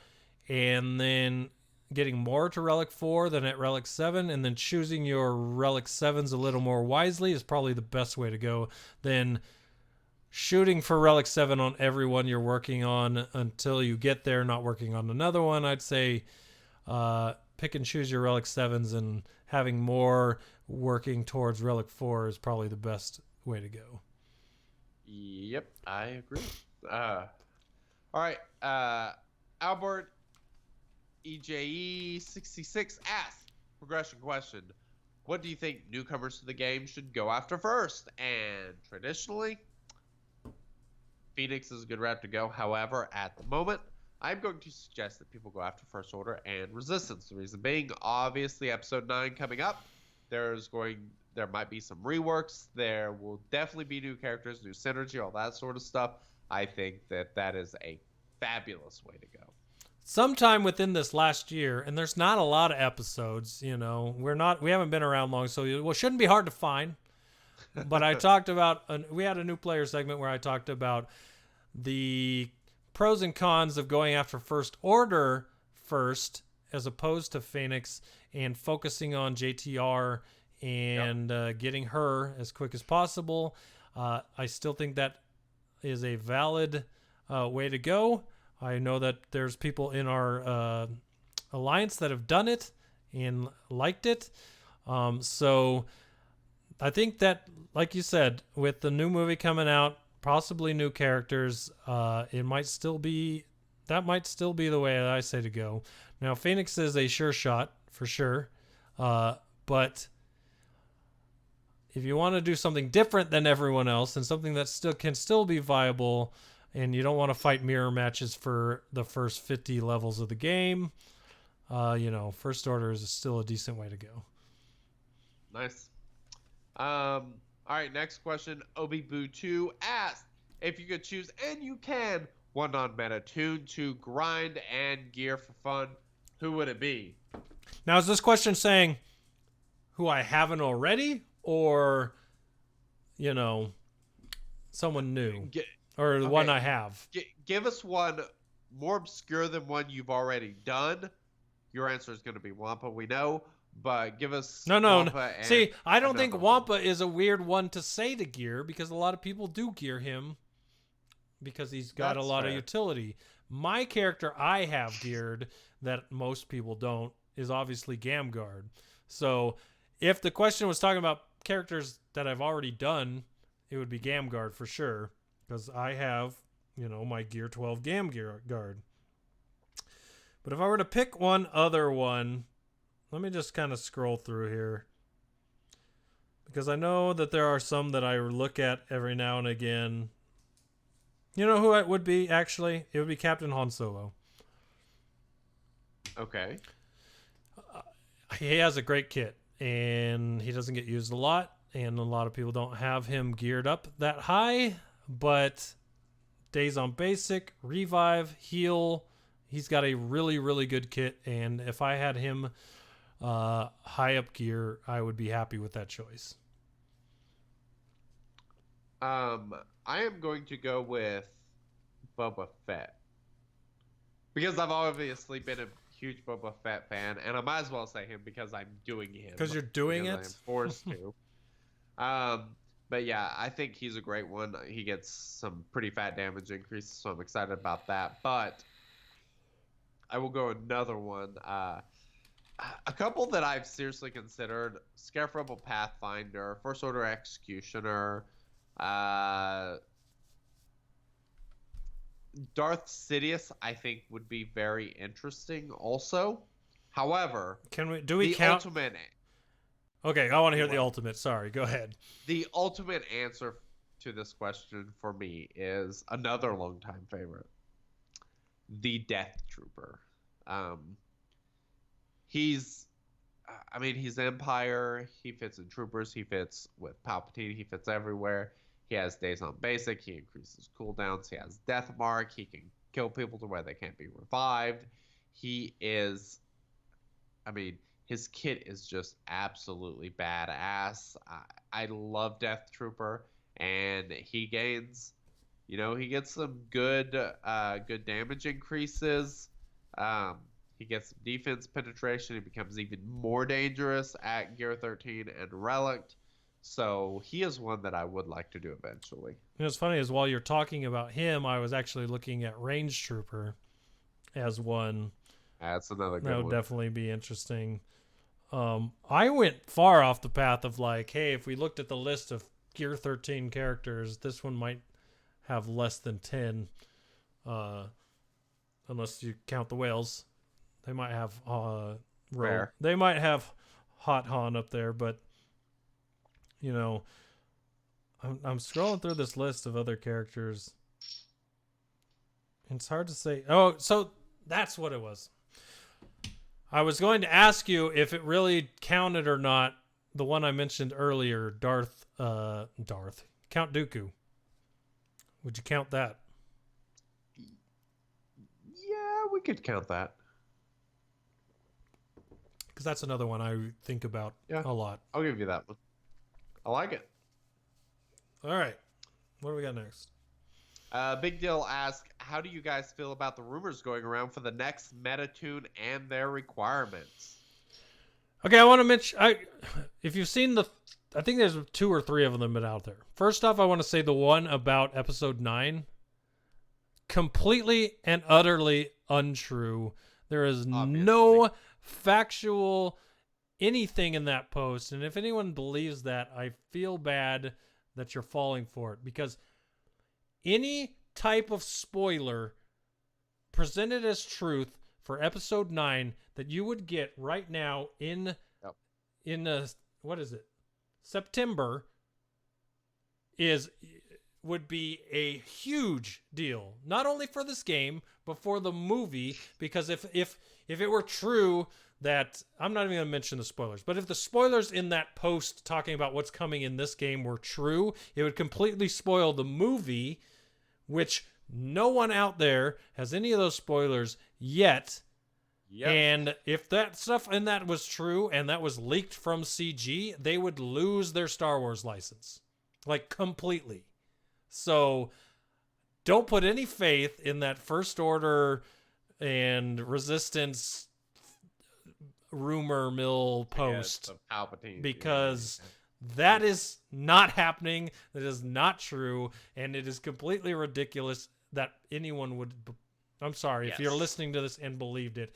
and then getting more to Relic 4 than at Relic 7, and then choosing your Relic 7s a little more wisely is probably the best way to go than shooting for Relic 7 on every one you're working on until you get there, not working on another one. I'd say pick and choose your Relic 7s, and having more working towards Relic 4 is probably the best way to go. Yep, I agree. All right. Albert EJE66 asks, progression question, what do you think newcomers to the game should go after first? And traditionally, Phoenix is a good route to go. However, at the moment, I'm going to suggest that people go after First Order and Resistance. The reason being, obviously, Episode 9 coming up. There might be some reworks. There will definitely be new characters, new synergy, all that sort of stuff. I think that is a fabulous way to go. Sometime within this last year, and there's not a lot of episodes, we haven't been around long, so it shouldn't be hard to find. But I talked about, we had a new player segment where I talked about the pros and cons of going after First Order first as opposed to Phoenix, and focusing on JTR and getting her as quick as possible. I still think that is a valid way to go. I know that there's people in our alliance that have done it and liked it. So I think that, like you said, with the new movie coming out, possibly new characters, that might still be the way I say to go. Now, Phoenix is a sure shot for sure, but if you want to do something different than everyone else and something that can still be viable, and you don't want to fight mirror matches for the first 50 levels of the game, First Order is still a decent way to go. Nice. All right, next question. Obi-Boo2 asked, if you could choose, and you can, one non-meta tune to grind and gear for fun, who would it be? Now, is this question saying who I haven't already, or, someone new? Or the one I have? Give us one more obscure than one you've already done. Your answer is going to be Wampa, we know. But give us No. See, I don't think Wampa is a weird one to say to gear, because a lot of people do gear him because he's got a lot of utility. My character I have geared that most people don't is obviously Gamguard. So if the question was talking about characters that I've already done, it would be Gamguard for sure, because I have, my Gear 12 Gamguard. But if I were to pick one other one, let me just kind of scroll through here, because I know that there are some that I look at every now and again. You know who it would be, actually? It would be Captain Han Solo. Okay. He has a great kit, and he doesn't get used a lot, and a lot of people don't have him geared up that high, but days on basic, revive, heal, he's got a really, really good kit, and if I had him high up gear, I would be happy with that choice. I am going to go with Boba Fett, because I've obviously been a huge Boba Fett fan, and I might as well say him because I'm doing him. Because you're doing because it? I'm forced to. But yeah, I think he's a great one. He gets some pretty fat damage increases, so I'm excited about that. But I will go another one. A couple that I've seriously considered: Scarif Rebel Pathfinder, First Order Executioner, Darth Sidious. I think would be very interesting. Also, however, do we count? Ultimate. Okay, I want to hear the ultimate. Sorry, go ahead. The ultimate answer to this question for me is another longtime favorite, the Death Trooper. He's Empire. He fits in Troopers. He fits with Palpatine. He fits everywhere. He has days on basic. He increases cooldowns. He has Death Mark. He can kill people to where they can't be revived. He is, his kit is just absolutely badass. I love Death Trooper, and he gains, he gets some good damage increases. He gets some defense penetration. He becomes even more dangerous at Gear 13 and Relic. So he is one that I would like to do eventually. What's funny is while you're talking about him, I was actually looking at Range Trooper as one. That's another good that would one. Definitely be interesting. I went far off the path of like, hey, if we looked at the list of Gear 13 characters, this one might have less than 10, unless you count the whales. They might have they might have Hot Han up there, but I'm scrolling through this list of other characters. It's hard to say. Oh, so that's what it was. I was going to ask you if it really counted or not. The one I mentioned earlier, Count Dooku. Would you count that? Yeah, we could count that. Because that's another one I think about a lot. I'll give you that one. I like it. All right. What do we got next? Big Deal asks, how do you guys feel about the rumors going around for the next meta tune and their requirements? Okay, I want to mention, if you've seen I think there's 2 or 3 of them out there. First off, I want to say the one about episode 9, completely and utterly untrue. There is no factual anything in that post, and if anyone believes that, I feel bad that you're falling for it, because any type of spoiler presented as truth for episode 9 that you would get right now in September would be a huge deal, not only for this game but for the movie, because if it were true that, I'm not even going to mention the spoilers, but if the spoilers in that post talking about what's coming in this game were true, it would completely spoil the movie, which no one out there has any of those spoilers yet. Yep. And if that stuff in that was true and that was leaked from CG, they would lose their Star Wars license, like completely. So don't put any faith in that First Order and Resistance rumor mill post, because that is not happening. That is not true, and it is completely ridiculous that anyone would. I'm sorry if you're listening to this and believed it.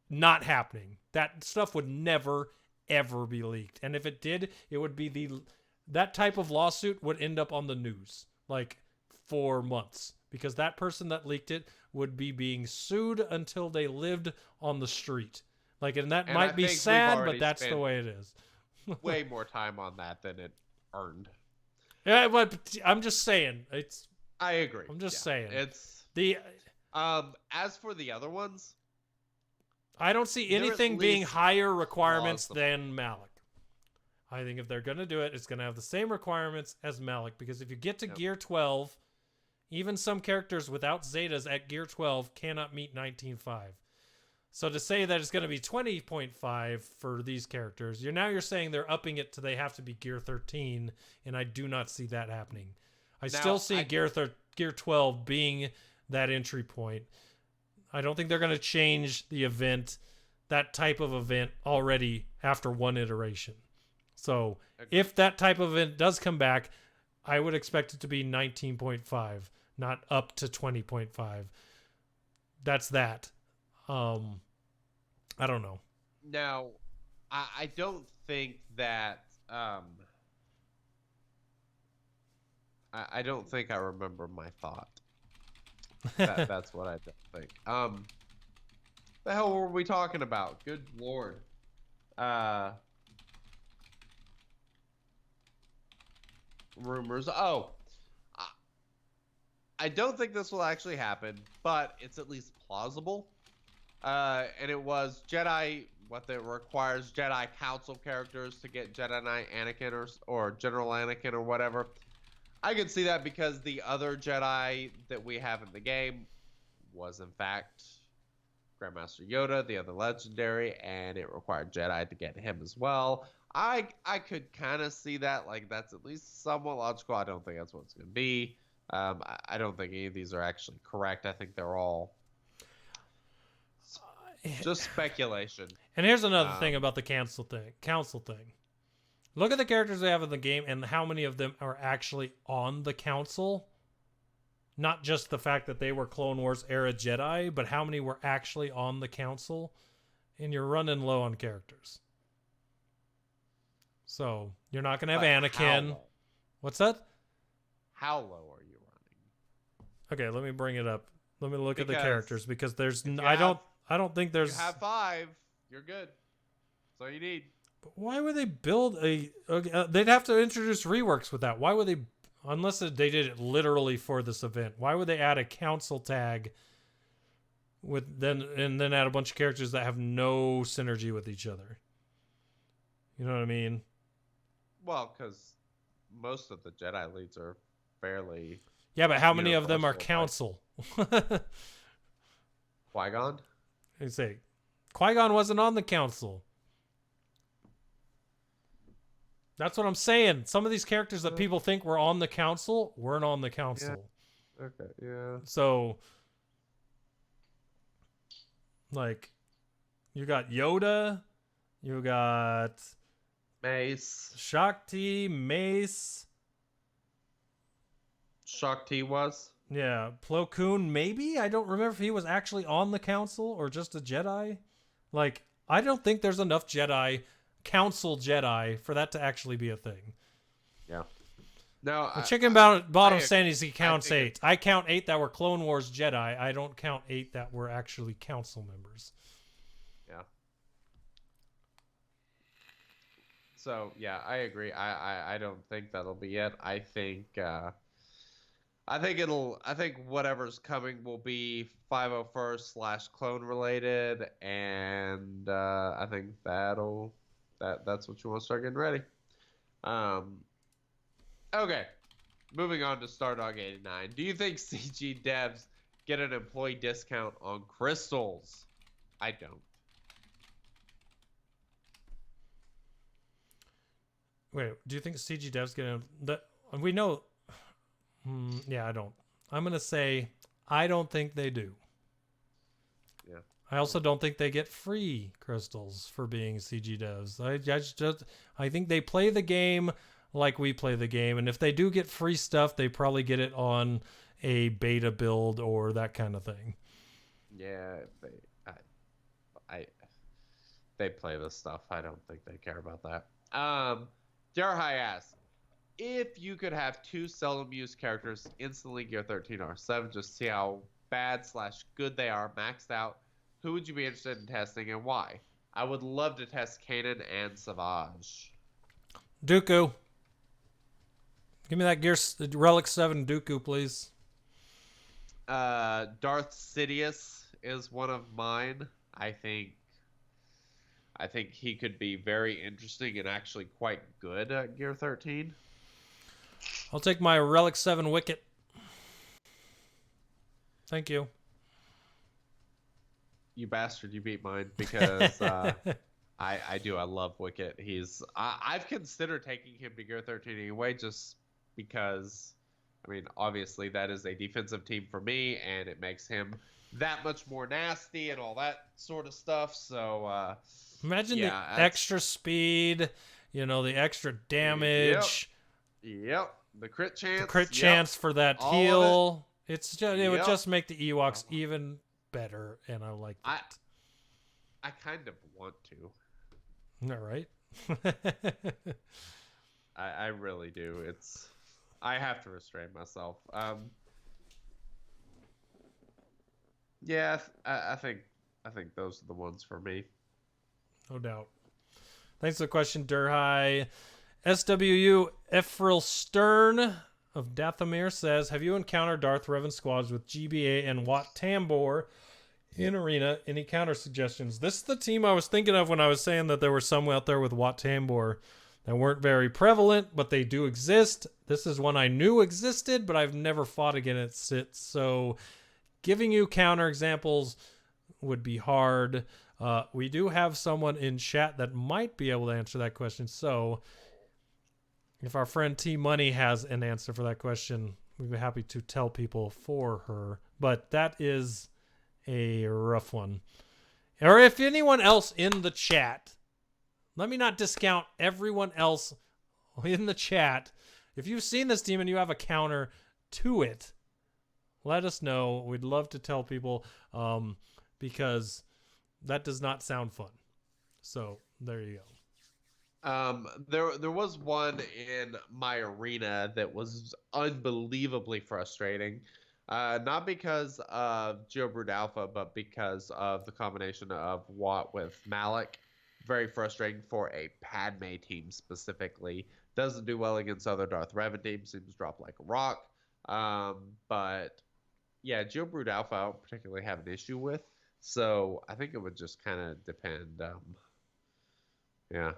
Not happening. That stuff would never ever be leaked, and if it did, it would be that type of lawsuit would end up on the news like for months, because that person that leaked it would be being sued until they lived on the street. And that might be sad, but that's the way it is. Way more time on that than it earned. Yeah, but I'm just saying. I agree. I'm just saying. It's as for the other ones, I don't see anything being higher requirements than Malak. I think if they're going to do it, it's going to have the same requirements as Malak, because if you get to Gear 12, even some characters without Zetas at Gear 12 cannot meet 19.5. So to say that it's going to be 20.5 for these characters, you're saying they're upping it to they have to be Gear 13, and I do not see that happening. I still see Gear 12 being that entry point. I don't think they're going to change the event, that type of event, already after one iteration. So if that type of event does come back, I would expect it to be 19.5, not up to 20.5. That's that. I don't know. Now, I don't think that I don't think I remember my thought. That's what I don't think. The hell were we talking about? Good lord. Rumors. Oh, I don't think this will actually happen, but it's at least plausible. And it was Jedi. What that requires Jedi Council characters to get Jedi Knight Anakin or General Anakin or whatever. I could see that because the other Jedi that we have in the game was in fact Grandmaster Yoda, the other legendary, and it required Jedi to get him as well. I could kind of see that, like, that's at least somewhat logical. I don't think that's what it's going to be. I don't think any of these are actually correct. I think they're all just speculation. And here's another thing about the council thing. Look at the characters they have in the game and how many of them are actually on the council. Not just the fact that they were Clone Wars era Jedi, but how many were actually on the council. And you're running low on characters. So you're not going to have Anakin. What's that? How low are you running? Okay, let me bring it up. Let me look at the characters because there's I don't think there's. You have 5. You're good. That's all you need. Why would they build a? They'd have to introduce reworks with that. Why would they? Unless they did it literally for this event. Why would they add a council tag? Then add a bunch of characters that have no synergy with each other. You know what I mean? Well, because most of the Jedi leads are fairly. Yeah, but how many of them are council? Qui-Gon? I say, Qui-Gon wasn't on the council. That's what I'm saying. Some of these characters that people think were on the council weren't on the council. Yeah. Okay, yeah. So, like, you got Yoda, you got Mace, Shakti, Mace. Shakti was? Yeah, Plo Koon, maybe? I don't remember if he was actually on the council or just a Jedi. Like, I don't think there's enough Jedi, council Jedi, for that to actually be a thing. Yeah. No, Chickenbottom saying he counts 8. I count 8 that were Clone Wars Jedi. I don't count 8 that were actually council members. Yeah. So, yeah, I agree. I don't think that'll be it. I think whatever's coming will be 501st / clone related, and I think that's what you want to start getting ready. Okay, moving on to Stardog 89. Do you think CG devs get an employee discount on crystals? I don't. Wait, do you think CG devs get we know? Yeah, I don't. I'm gonna say I don't think they do. Yeah. I also don't think they get free crystals for being CG devs. I think they play the game like we play the game, and if they do get free stuff, they probably get it on a beta build or that kind of thing. Yeah, they play this stuff. I don't think they care about that. Jarhai asks, if you could have 2 seldom used characters instantly gear 13 or 7, just see how bad / good they are maxed out, who would you be interested in testing and why? I would love to test Kanan and Savage. Dooku. Give me that Relic 7 Dooku, please. Darth Sidious is one of mine. I think he could be very interesting and actually quite good at gear 13. I'll take my Relic 7 Wicket. Thank you. You bastard, you beat mine because I love Wicket. I've considered taking him to gear 13 anyway, just because, I mean, obviously that is a defensive team for me, and it makes him that much more nasty and all that sort of stuff. So imagine yeah, the extra speed, the extra damage. Yep. The crit chance. The crit chance for that all heal. It's just it would Yep. just make the Ewoks even better, and I like that. I kind of want to. All right. I really do. I have to restrain myself. Yeah, I think those are the ones for me. No doubt. Thanks for the question, Durhai. SWU Ephrail Stern of Dathomir says, have you encountered Darth Revan squads with GBA and Wat Tambor in Arena? Any counter suggestions? This is the team I was thinking of when I was saying that there were some out there with Wat Tambor that weren't very prevalent, but they do exist. This is one I knew existed, but I've never fought against it. So giving you counter examples would be hard. We do have someone in chat that might be able to answer that question. So if our friend Dmoney has an answer for that question, we'd be happy to tell people for her. But that is a rough one. Or if anyone else in the chat, let me not discount everyone else in the chat. If you've seen this team and you have a counter to it, let us know. We'd love to tell people because that does not sound fun. So there you go. There was one in my arena that was unbelievably frustrating. Not because of Geobrood Alpha, but because of the combination of Wat with Malik. Very frustrating for a Padme team specifically. Doesn't do well against other Darth Revan teams. Seems to drop like a rock. But yeah, Geobrood Alpha I don't particularly have an issue with. So I think it would just kind of depend. Yeah.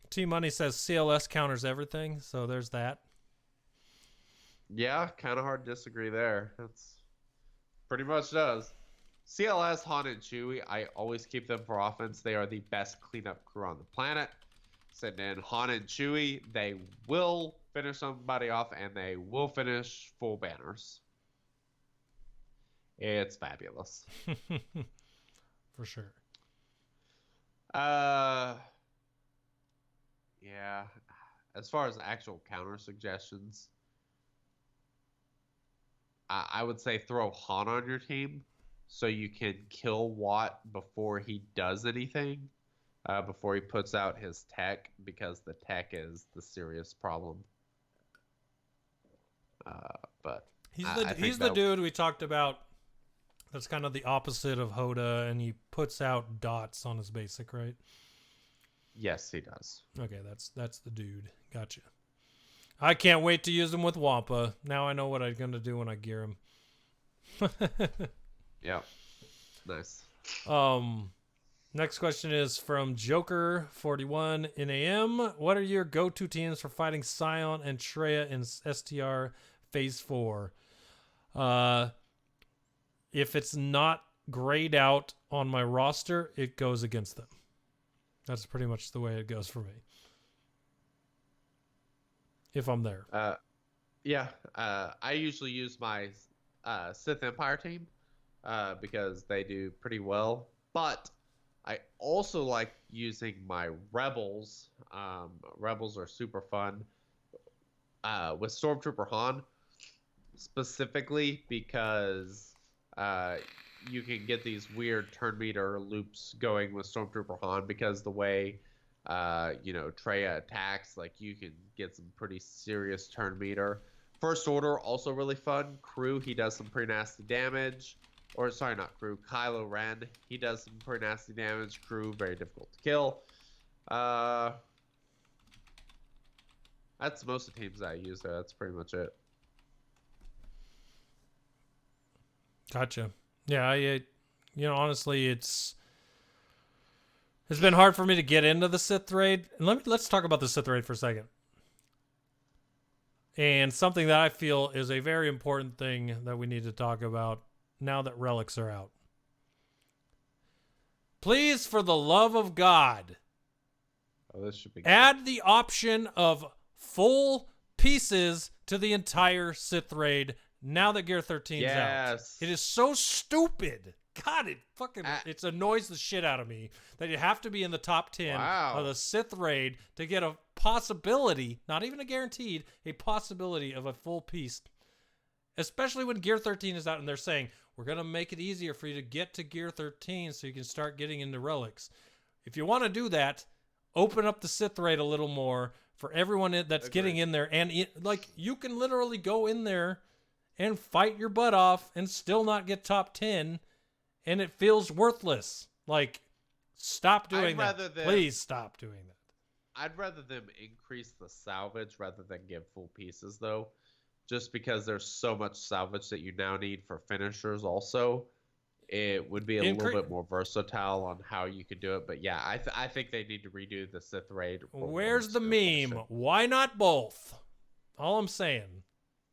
T-Money says CLS counters everything, so there's that. Yeah, kind of hard to disagree there. That's pretty much does. CLS, Han, and Chewie, I always keep them for offense. They are the best cleanup crew on the planet. Send in Han and Chewie, they will finish somebody off, and they will finish full banners. It's fabulous. For sure. Yeah. As far as actual counter suggestions, I would say throw Han on your team so you can kill Wat before he does anything, before he puts out his tech, because the tech is the serious problem. But he's the dude we talked about. That's kind of the opposite of Hoda, and he puts out dots on his basic, right? Yes, he does. Okay, that's the dude. Gotcha. I can't wait to use him with Wampa. Now I know what I'm going to do when I gear him. Yep. Nice. Next question is from Joker41 in AM. What are your go-to teams for fighting Scion and Traya in STR Phase 4? If it's not grayed out on my roster, it goes against them. That's pretty much the way it goes for me. If I'm there. Yeah. I usually use my Sith Empire team because they do pretty well. But I also like using my Rebels. Rebels are super fun. With Stormtrooper Han, specifically because you can get these weird turn meter loops going with Stormtrooper Han, because the way Traya attacks, like, you can get some pretty serious turn meter. First Order, also really fun. Crew, he does some pretty nasty damage. Or, sorry, not Crew. Kylo Ren, he does some pretty nasty damage. Crew, very difficult to kill. That's most of the teams I use, though. That's pretty much it. Gotcha. Yeah, honestly, it's been hard for me to get into the Sith raid. And let's talk about the Sith raid for a second. And something that I feel is a very important thing that we need to talk about now that relics are out. Please, for the love of God, this should be add the option of full pieces to the entire Sith raid now that Gear 13's out. Yes. It is so stupid. God, it annoys the shit out of me that you have to be in the top 10 of the Sith raid to get a possibility, not even a guaranteed, a possibility of a full piece. Especially when Gear 13 is out and they're saying, we're going to make it easier for you to get to Gear 13 so you can start getting into relics. If you want to do that, open up the Sith raid a little more for everyone that's getting in there. And you can literally go in there and fight your butt off and still not get top 10. And it feels worthless. Like, stop doing that. Please stop doing that. I'd rather them increase the salvage rather than give full pieces, though. Just because there's so much salvage that you now need for finishers also. It would be a little bit more versatile on how you could do it. But yeah, I think they need to redo the Sith raid. Where's the meme? Why not both? All I'm saying.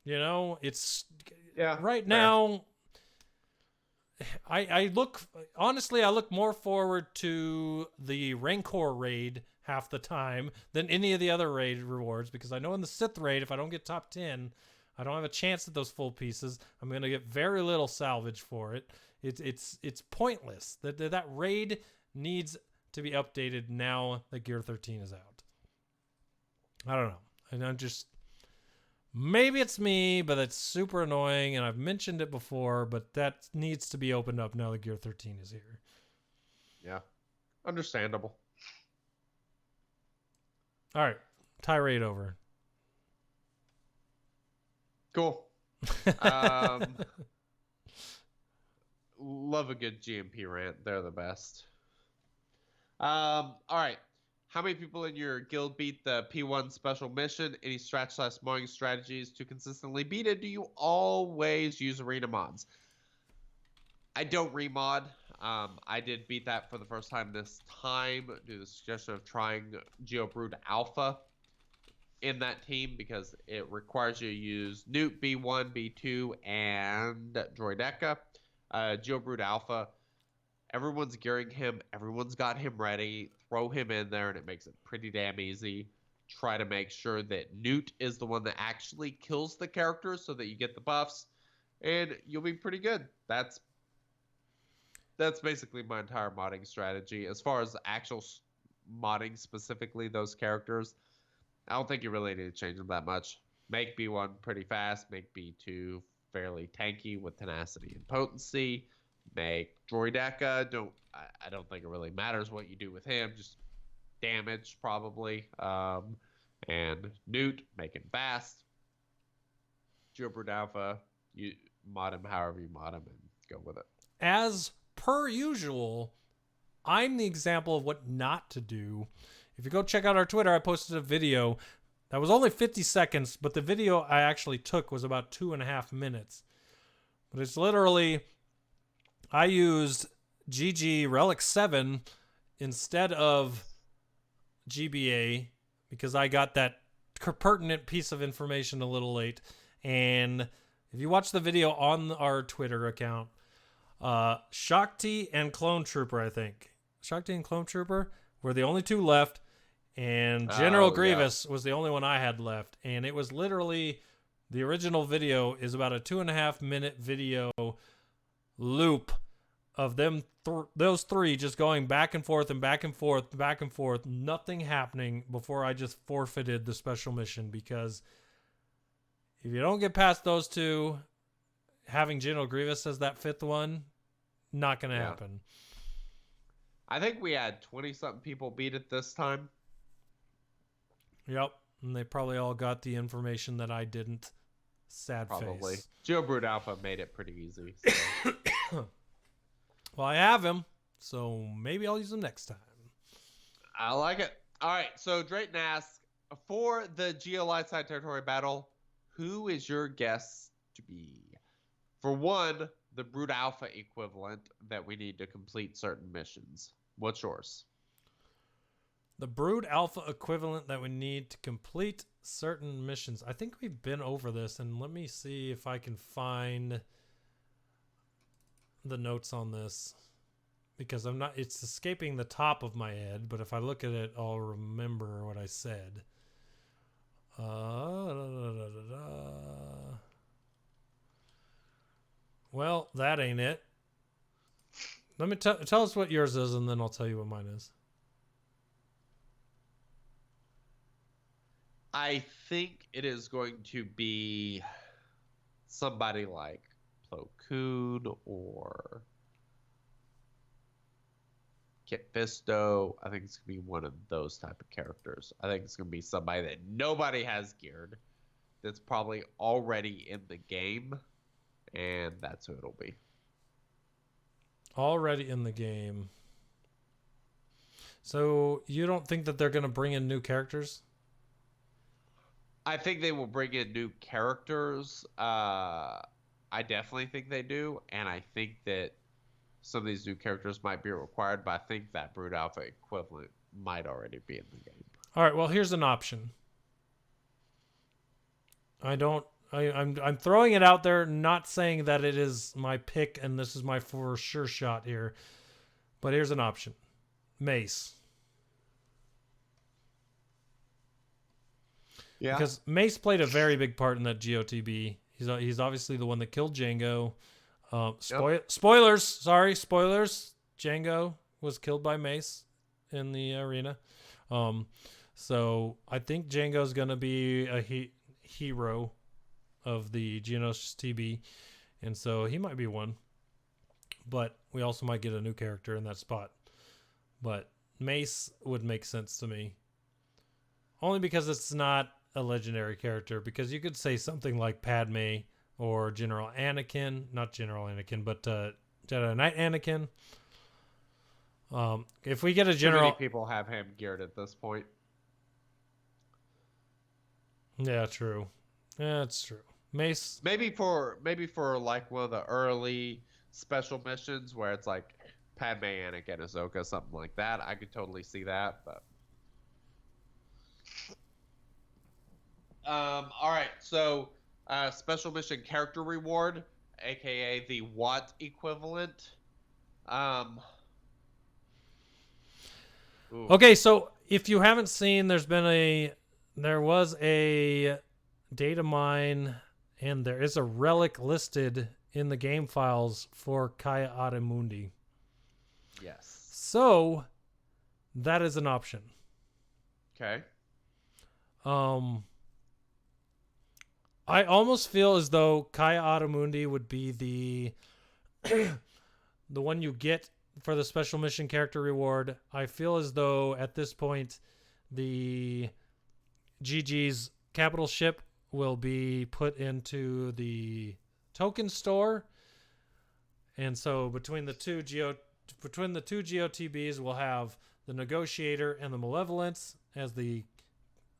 You know, it's... Yeah. Right now... I look more forward to the Rancor raid half the time than any of the other raid rewards, because I know in the Sith raid, if I don't get top 10, I don't have a chance at those full pieces. I'm going to get very little salvage for it. It's pointless. That raid needs to be updated now that Gear 13 is out. I don't know. And I'm just... Maybe it's me, but it's super annoying, and I've mentioned it before, but that needs to be opened up now that Gear 13 is here. Yeah. Understandable. All right. Tirade over. Cool. Love a good GMP rant. They're the best. All right. How many people in your guild beat the P1 special mission? Any strat/modding strategies to consistently beat it? Do you always use arena mods? I don't remod. I did beat that for the first time this time due to the suggestion of trying GeoBrood Alpha in that team because it requires you to use Newt, B1, B2, and Droideka. GeoBrood Alpha, everyone's gearing him. Everyone's got him ready. Throw him in there, and it makes it pretty damn easy. Try to make sure that Newt is the one that actually kills the character so that you get the buffs, and you'll be pretty good. That's basically my entire modding strategy. As far as actual modding specifically those characters, I don't think you really need to change them that much. Make B1 pretty fast. Make B2 fairly tanky with tenacity and potency. Make Droideka. I don't think it really matters what you do with him. Just damage probably. And Newt, make him fast. GeoBrood Alpha, you mod him however you mod him and go with it. As per usual, I'm the example of what not to do. If you go check out our Twitter, I posted a video that was only 50 seconds, but the video I actually took was about 2.5 minutes. But it's literally, I used GG Relic 7 instead of GBA because I got that pertinent piece of information a little late. And if you watch the video on our Twitter account, Shakti and Clone Trooper, I think. Shakti and Clone Trooper were the only two left, and General Grievous was the only one I had left. And it was literally, the original video is about a 2.5 minute video loop of them, those three just going back and forth and back and forth, back and forth, nothing happening before I just forfeited the special mission. Because if you don't get past those two, having General Grievous as that fifth one, not going to happen. I think we had 20-something people beat it this time. Yep. And they probably all got the information that I didn't. Sad Probably. face. GeoBrood Alpha made it pretty easy. So. Well, I have him, so maybe I'll use him next time. I like it. All right, so Drayton asks, for the Geo Lightside Territory battle, who is your guess to be? For one, the Brood Alpha equivalent that we need to complete certain missions. What's yours? The Brood Alpha equivalent that we need to complete certain missions. I think we've been over this, and let me see if I can find the notes on this, because it's escaping the top of my head, but if I look at it, I'll remember what I said. Well, that ain't it. Let me tell us what yours is, and then I'll tell you what mine is. I think it is going to be somebody like Plo Koon or Kit Fisto. I think it's going to be one of those type of characters. I think it's going to be somebody that nobody has geared, that's probably already in the game, and that's who it'll be. Already in the game. So you don't think that they're going to bring in new characters? I think they will bring in new characters. I definitely think they do, and I think that some of these new characters might be required, but I think that Brood Alpha equivalent might already be in the game. All right, well, here's an option. I'm throwing it out there, not saying that it is my pick and this is my for sure shot here. But here's an option. Mace. Yeah. Because Mace played a very big part in that GOTB. He's obviously the one that killed Django. Spoilers. Sorry, spoilers. Django was killed by Mace in the arena. So I think Django's going to be a hero of the Geonosis TB, and so he might be one. But we also might get a new character in that spot. But Mace would make sense to me. Only because it's not a legendary character. Because you could say something like Padme or General Anakin. Not General Anakin, but Jedi Knight Anakin. If we get a general... Too many people have him geared at this point. Yeah, true. Yeah, it's true. Mace. Maybe for like one of the early special missions where it's like Padme, Anakin, Ahsoka, something like that. I could totally see that, but all right. So special mission character reward, aka the Watt equivalent. Okay, so if you haven't seen, there was a data mine, and there is a relic listed in the game files for Kaya Adamundi. Yes. So that is an option. Okay. I almost feel as though Kaya Adamundi would be the one you get for the special mission character reward. I feel as though at this point the GG's capital ship will be put into the token store, and so between the two GOTBs, we'll have the Negotiator and the Malevolence as the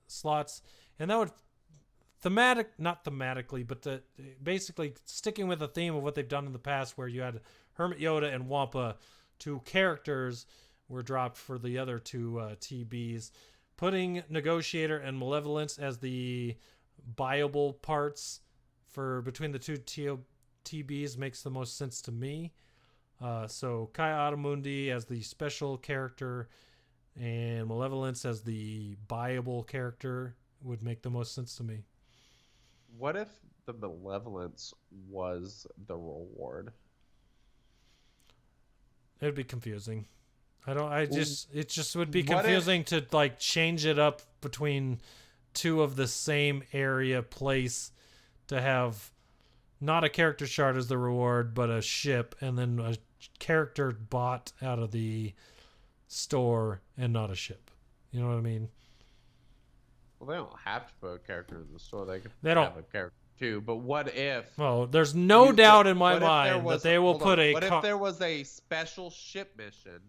slots, and that would not thematically, but basically sticking with the theme of what they've done in the past, where you had Hermit Yoda and Wampa, two characters were dropped for the other two TBs. Putting Negotiator and Malevolence as the buyable parts for between the two TBs makes the most sense to me. So Kaya Adamundi as the special character and Malevolence as the buyable character would make the most sense to me. What if the Malevolence was the reward? It would be confusing. It just would be confusing to like change it up between two of the same area place to have not a character shard as the reward, but a ship, and then a character bought out of the store and not a ship. You know what I mean? Well, they don't have to put a character in the store. They don't have a character too. But what if? Oh, there's no doubt in my mind that they will put a... What if there was a special ship mission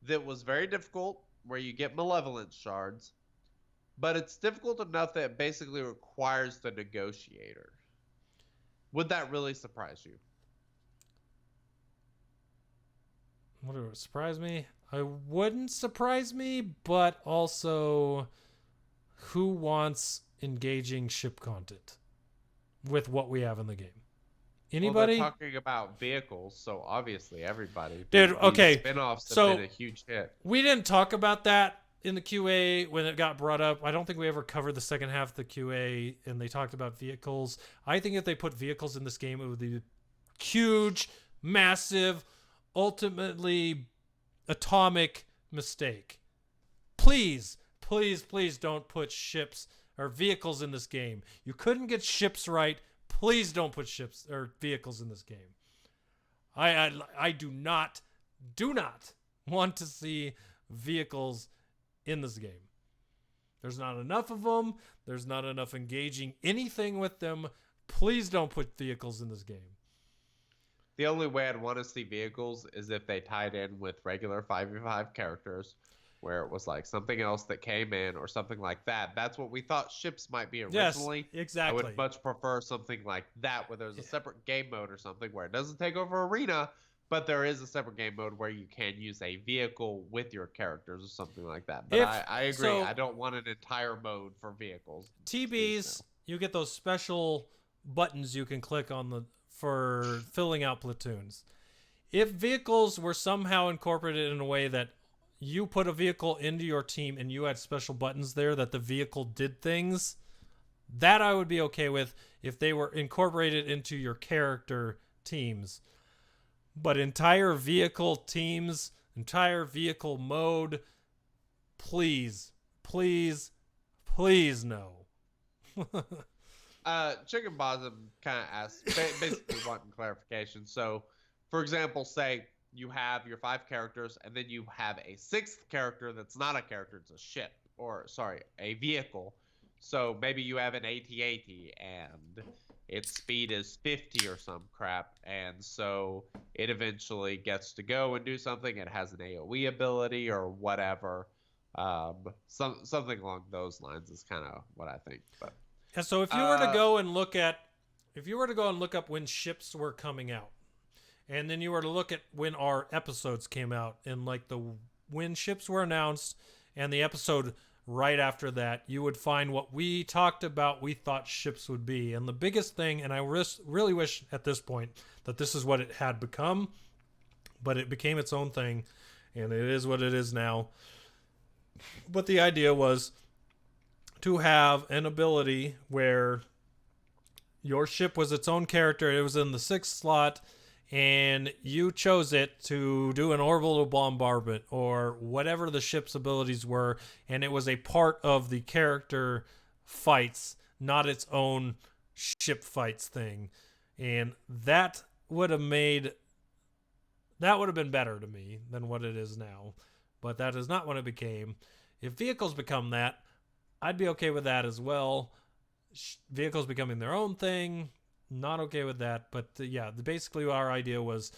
that was very difficult, where you get Malevolence shards, but it's difficult enough that it basically requires the Negotiator? Would that really surprise you? Would it surprise me? It wouldn't surprise me, but also, who wants engaging ship content with what we have in the game? Anybody? Well, they're talking about vehicles, so obviously everybody. Dude, okay. Spinoffs have been a huge hit. We didn't talk about that in the QA when it got brought up. I don't think we ever covered the second half of the QA, and they talked about vehicles. I think if they put vehicles in this game, it would be huge, massive, ultimately atomic mistake. Please, please, please don't put ships or vehicles in this game. You couldn't get ships right. Please don't put ships or vehicles in this game. I do not want to see vehicles in this game. There's not enough of them. There's not enough engaging anything with them. Please don't put vehicles in this game. The only way I'd want to see vehicles is if they tied in with regular 5v5 characters, where it was like something else that came in or something like that. That's what we thought ships might be originally. Yes, exactly. I would much prefer something like that, where there's a separate game mode or something where it doesn't take over arena, but there is a separate game mode where you can use a vehicle with your characters or something like that. But I agree. So, I don't want an entire mode for vehicles. TBs, you get those special buttons you can click on for filling out platoons. If vehicles were somehow incorporated in a way that you put a vehicle into your team and you had special buttons there that the vehicle did things, that I would be okay with if they were incorporated into your character teams. But entire vehicle teams, entire vehicle mode, please, please, please no. Chickenbottom kind of asked, basically wanting clarification. So, for example, say you have your 5 characters, and then you have a 6th character that's not a character, it's a ship, or, sorry, a vehicle. So maybe you have an AT-AT, and its speed is 50 or some crap, and so it eventually gets to go and do something. It has an AoE ability or whatever. Something along those lines is kind of what I think. But and so if you were to go and look up when ships were coming out, and then you were to look at when our episodes came out, and like when ships were announced and the episode right after that, you would find what we talked about we thought ships would be. And the biggest thing, and I really wish at this point that this is what it had become, but it became its own thing, and it is what it is now. But the idea was to have an ability where your ship was its own character. It was in the 6th slot, and you chose it to do an orbital bombardment or whatever the ship's abilities were, and it was a part of the character fights, not its own ship fights thing. And that would have been better to me than what it is now. But that is not what it became. If vehicles become that, I'd be okay with that as well. Vehicles becoming their own thing, not okay with that. But basically our idea was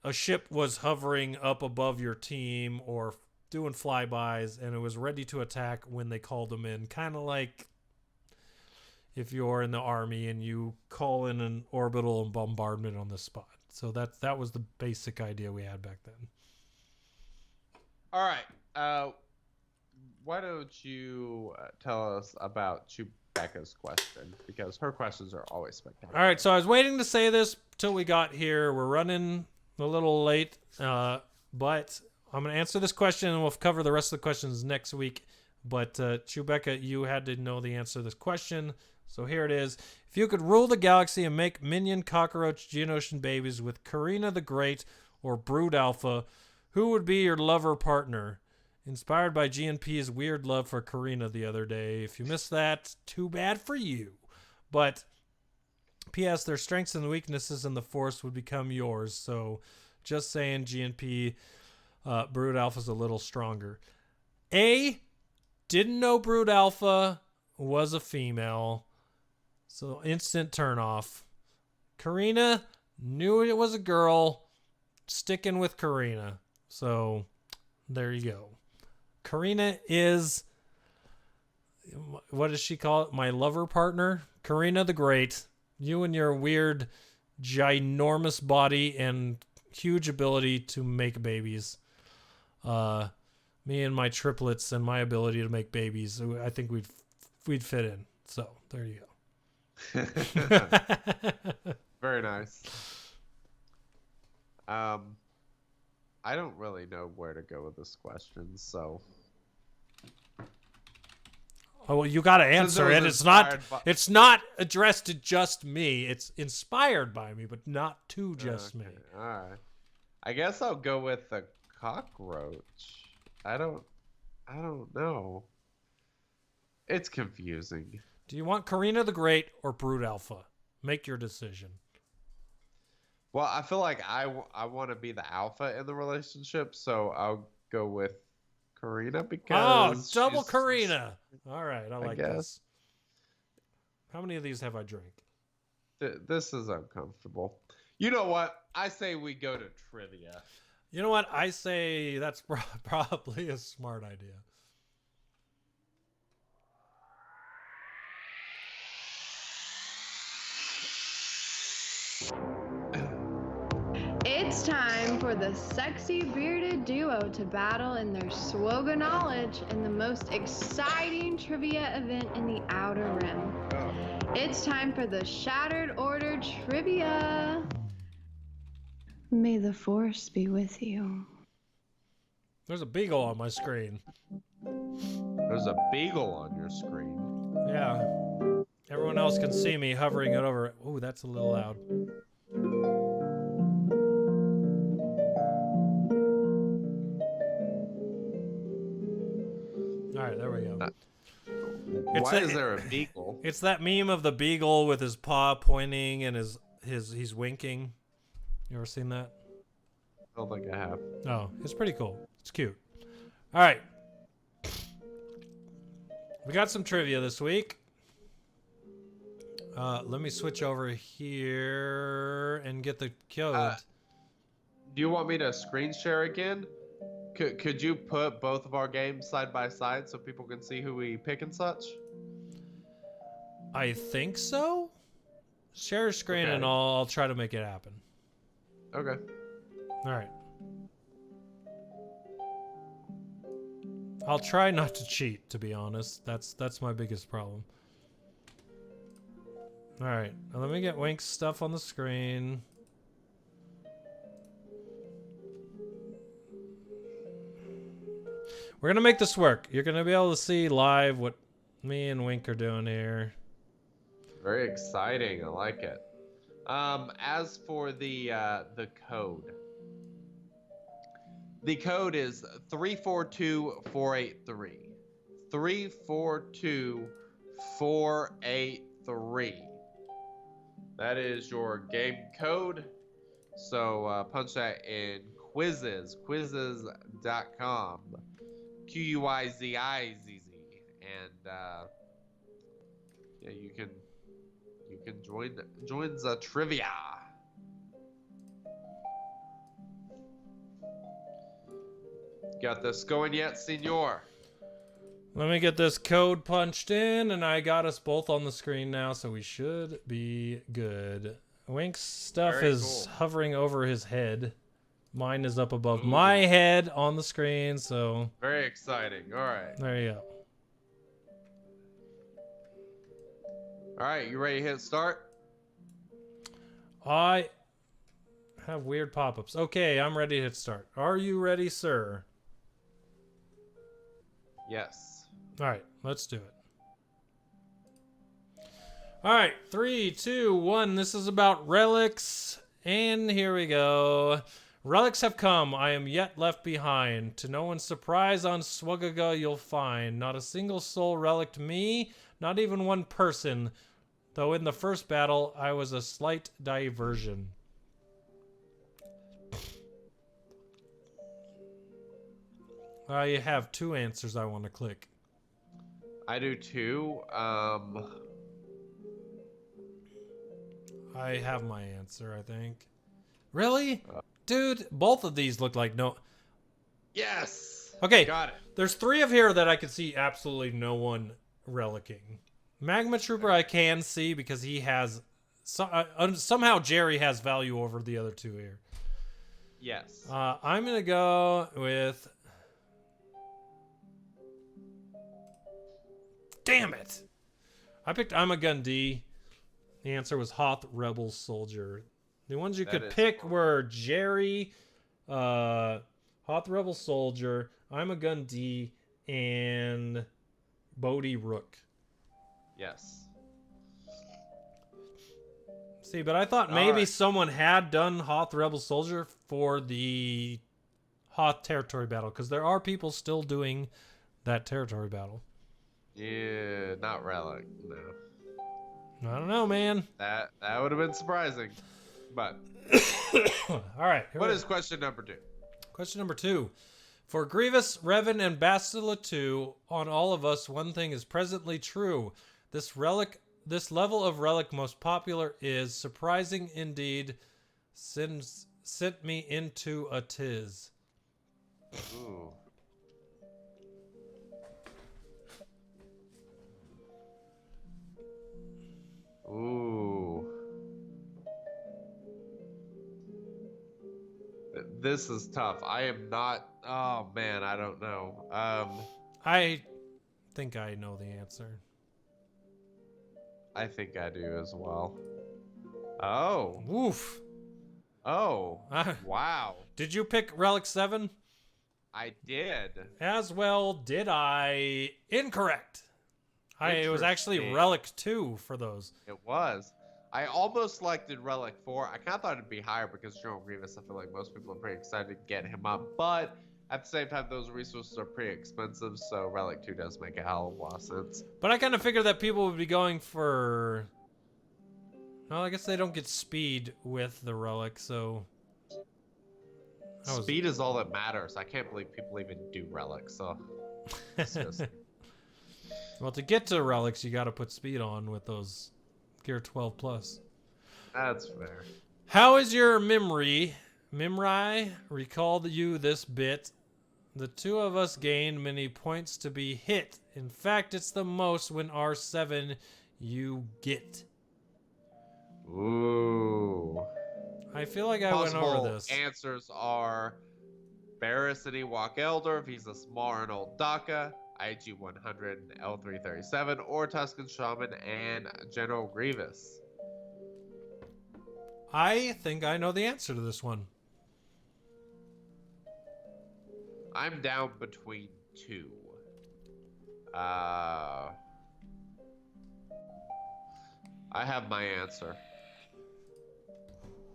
a ship was hovering up above your team or doing flybys, and it was ready to attack when they called them in. Kind of like if you're in the army and you call in an orbital bombardment on the spot. So that was the basic idea we had back then. all right. Why don't you tell us about Chewbacca's question, because her questions are always spectacular. All right, so I was waiting to say this till we got here. We're running a little late, but I'm going to answer this question, and we'll cover the rest of the questions next week. But Chewbacca, you had to know the answer to this question, so here it is. If you could rule the galaxy and make minion cockroach Geonosian babies with Karina the Great or Brood Alpha, who would be your lover partner? Inspired by GNP's weird love for Karina the other day. If you missed that, too bad for you. But P.S. their strengths and weaknesses in the Force would become yours. So just saying, GNP Brood Alpha's a little stronger. A, didn't know Brood Alpha was a female. So instant turn off. Karina, knew it was a girl. Sticking with Karina. So there you go. Karina is, what does she call it? My lover partner? Karina the Great. You and your weird, ginormous body and huge ability to make babies. Me and my triplets and my ability to make babies. I think we'd fit in. So there you go. Very nice. I don't really know where to go with this question, so Oh, well, you got to answer it. It's not addressed to just me. It's inspired by me, but not to just me. All right. I guess I'll go with the cockroach. I don't know. It's confusing. Do you want Karina the Great or Brood Alpha? Make your decision. Well, I feel like I want to be the alpha in the relationship, so I'll go with Karina because double Karina. All right, I like this. How many of these have I drank? This is uncomfortable. You know what? I say we go to trivia. You know what? I say that's probably a smart idea. It's time for the sexy bearded duo to battle in their SWGOH knowledge in the most exciting trivia event in the Outer Rim. It's time for the Shattered Order trivia. May the Force be with you. There's a beagle on my screen. There's a beagle on your screen. Yeah. Everyone else can see me hovering it over. Ooh, that's a little loud. All right, there we go. Why is there a beagle? It's that meme of the beagle with his paw pointing and he's winking. You ever seen that? I don't think I have. Oh, it's pretty cool. It's cute. All right. We got some trivia this week. Let me switch over here and get the code. Do you want me to screen share again? Could you put both of our games side by side so people can see who we pick and such? I think so. Share a screen and I'll try to make it happen. Okay. All right. I'll try not to cheat, to be honest. That's my biggest problem. All right. Now let me get Wink's stuff on the screen. We're going to make this work. You're going to be able to see live what me and Wink are doing here. Very exciting. I like it. As for the code. The code is 342483. 342483. That is your game code. So punch that in quizzes.com. QUIZIZZ. And yeah, you can join the trivia. Got this going yet, senor? Let me get this code punched in, and I got us both on the screen now, so we should be good. Wink's stuff is hovering over his head. Mine is up above my head on the screen, so... Very exciting. All right. There you go. All right, you ready to hit start? I have weird pop-ups. Okay, I'm ready to hit start. Are you ready, sir? Yes. All right, let's do it. All right, 3, 2, 1. This is about relics, and here we go. Relics have come, I am yet left behind. To no one's surprise, on SWGOH you'll find not a single soul relicked me, not even one person. Though in the first battle, I was a slight diversion. I have 2 answers I want to click. I do too. I have my answer, I think. Really? Dude, both of these look like no... Yes! Okay, Got it. There's 3 of here that I could see absolutely no one relicking. Magma Trooper I can see because he has... somehow Jerry has value over the other 2 here. Yes. I'm going to go with... Damn it! I picked I'm a Gun D. The answer was Hoth Rebel Soldier. The ones you could pick were Jerry, Hoth Rebel Soldier, I'm a Gun D, and Bodhi Rook. Yes. See, but I thought maybe someone had done Hoth Rebel Soldier for the Hoth territory battle, because there are people still doing that territory battle. Yeah, not Relic. No. I don't know, man. That would have been surprising. But all right. What is question number 2? Question number 2. For Grievous, Revan, and Bastila 2, on all of us, one thing is presently true. This level of relic most popular is surprising indeed. Sent me into a tiz. Ooh. Ooh. This is tough. I am not. Oh man, I don't know. I think I know the answer. I think I do as well. Oh. Woof. Oh. Wow. Did you pick Relic 7? I did. As well did I. Incorrect. It was actually Relic 2 for those. It was. I almost selected Relic 4. I kind of thought it'd be higher because General Grievous, I feel like most people are pretty excited to get him up. But at the same time, those resources are pretty expensive, so Relic 2 does make a hell of a lot of sense. But I kind of figured that people would be going for... Well, I guess they don't get speed with the Relic, so... Speed is all that matters. I can't believe people even do Relics, so... Well, to get to Relics, you got to put speed on with those Gear 12 Plus. That's fair. How is your memory? Recalled you this bit. The two of us gained many points to be hit. In fact, it's the most when R7 you get. Ooh. I feel like I went over this. Answers are Barris and Ewok Elder, Visas Mar and Old Daka, IG 100 and L337, or Tusken Shaman and General Grievous. I think I know the answer to this one. I'm down between 2. I have my answer.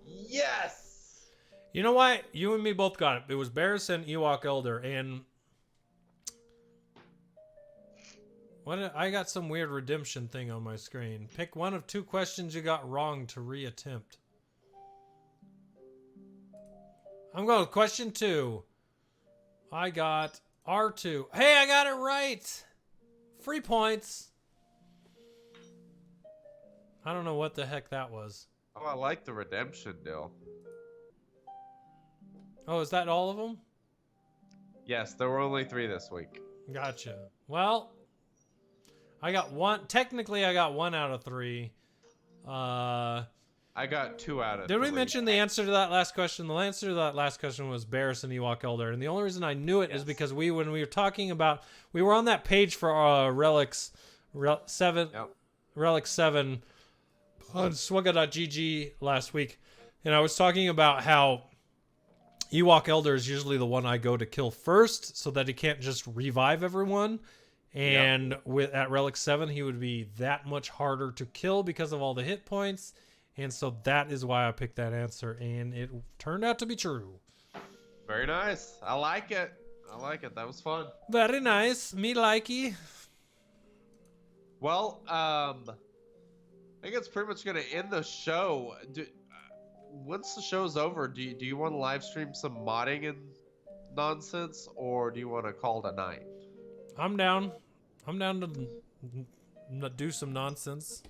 Yes! You know what? You and me both got it. It was Barris and Ewok Elder, and I got some weird redemption thing on my screen. Pick one of 2 questions you got wrong to reattempt. I'm going with question 2. I got R2. Hey, I got it right! Free points. I don't know what the heck that was. Oh, I like the redemption deal. Oh, is that all of them? Yes, there were only 3 this week. Gotcha. Well, I got 1. Technically, I got 1 out of 3. I got 2 out of 3. Did we mention the answer to that last question? The answer to that last question was Barris and Ewok Elder. And the only reason I knew it is because when we were talking about... We were on that page for Relics 7... Yep. Relic 7 on swugga.gg last week. And I was talking about how Ewok Elder is usually the one I go to kill first so that he can't just revive everyone. And at Relic 7, he would be that much harder to kill because of all the hit points. And so that is why I picked that answer. And it turned out to be true. Very nice. I like it. That was fun. Very nice. Me likey. Well, I think it's pretty much going to end the show. Once the show's over, do you want to live stream some modding and nonsense, or do you want to call it a night? I'm down. I'm down to do some nonsense.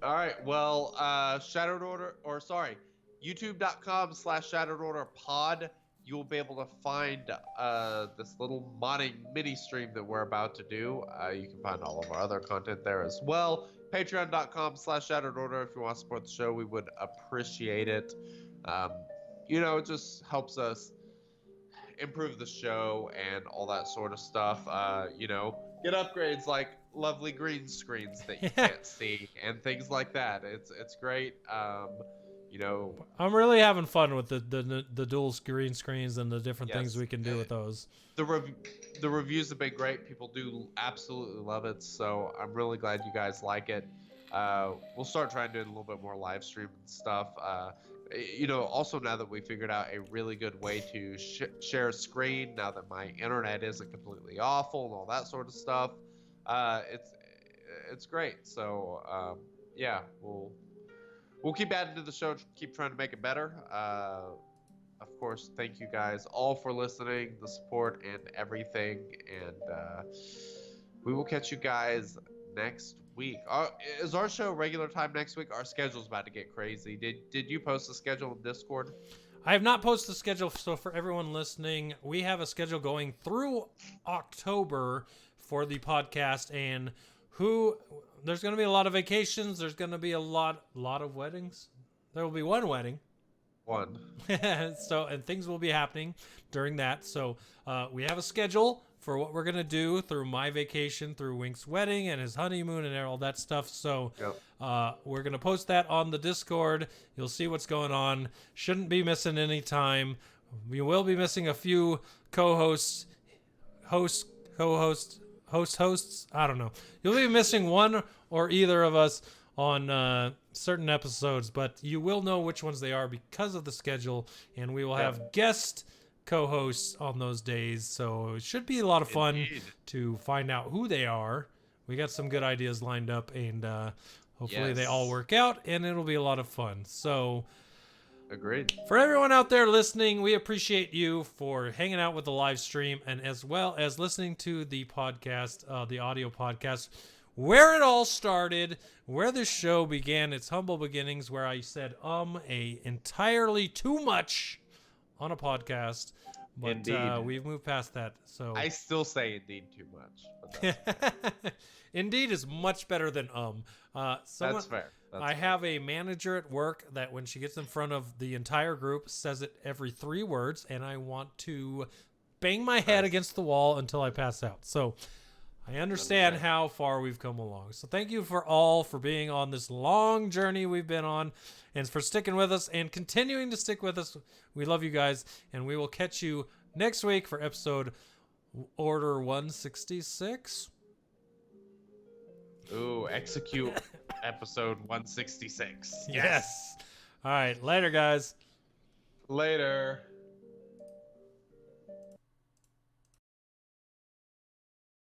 All right. Well, YouTube.com/ShatteredOrderPod. You will be able to find this little modding mini stream that we're about to do. You can find all of our other content there as well. Patreon.com/ShatteredOrder. If you want to support the show, we would appreciate it. It just helps us improve the show and all that sort of stuff. Get upgrades like lovely green screens that you can't see and things like that. It's great. you know, I'm really having fun with the dual green screens and the different things Yes. we can do with those. the reviews have been great. People do absolutely love it, so I'm really glad you guys like it. We'll start trying to do a little bit more live stream and stuff. You know, also now that we figured out a really good way to share a screen, now that my internet isn't completely awful and all that sort of stuff, it's great. So yeah, we'll keep adding to the show, keep trying to make it better. Of course, thank you guys all for listening, the support, and everything. And we will catch you guys next week. Is our show regular time next week? Our schedule's about to get crazy. Did you post the schedule in Discord? I have not posted the schedule, so for everyone listening, we have a schedule going through October for the podcast, and there's going to be a lot of vacations. There's going to be a lot of weddings. There will be one wedding. One. And things will be happening during that. So we have a schedule for what we're going to do through my vacation, through Wink's wedding and his honeymoon and all that stuff. So we're going to post that on the Discord. You'll see what's going on. Shouldn't be missing any time. We will be missing a few co-hosts, hosts. I don't know. You'll be missing one or either of us on certain episodes, but you will know which ones they are because of the schedule, and we will have guest co-hosts on those days, so it should be a lot of fun to find out who they are. We got some good ideas lined up, and hopefully they all work out, and it'll be a lot of fun. So agreed. For everyone out there listening, we appreciate you for hanging out with the live stream, and as well as listening to the podcast, the audio podcast, where it all started, where this show began its humble beginnings, where I said entirely too much on a podcast, but we've moved past that. So I still say indeed too much. But indeed is much better than that's fair. I have a manager at work that when she gets in front of the entire group says it every 3 words, and I want to bang my head against the wall until I pass out. So I understand how far we've come along. So thank you for being on this long journey we've been on, and for sticking with us and continuing to stick with us. We love you guys, and we will catch you next week for episode Order 166. Ooh, execute episode 166. Yes. All right. Later, guys. Later.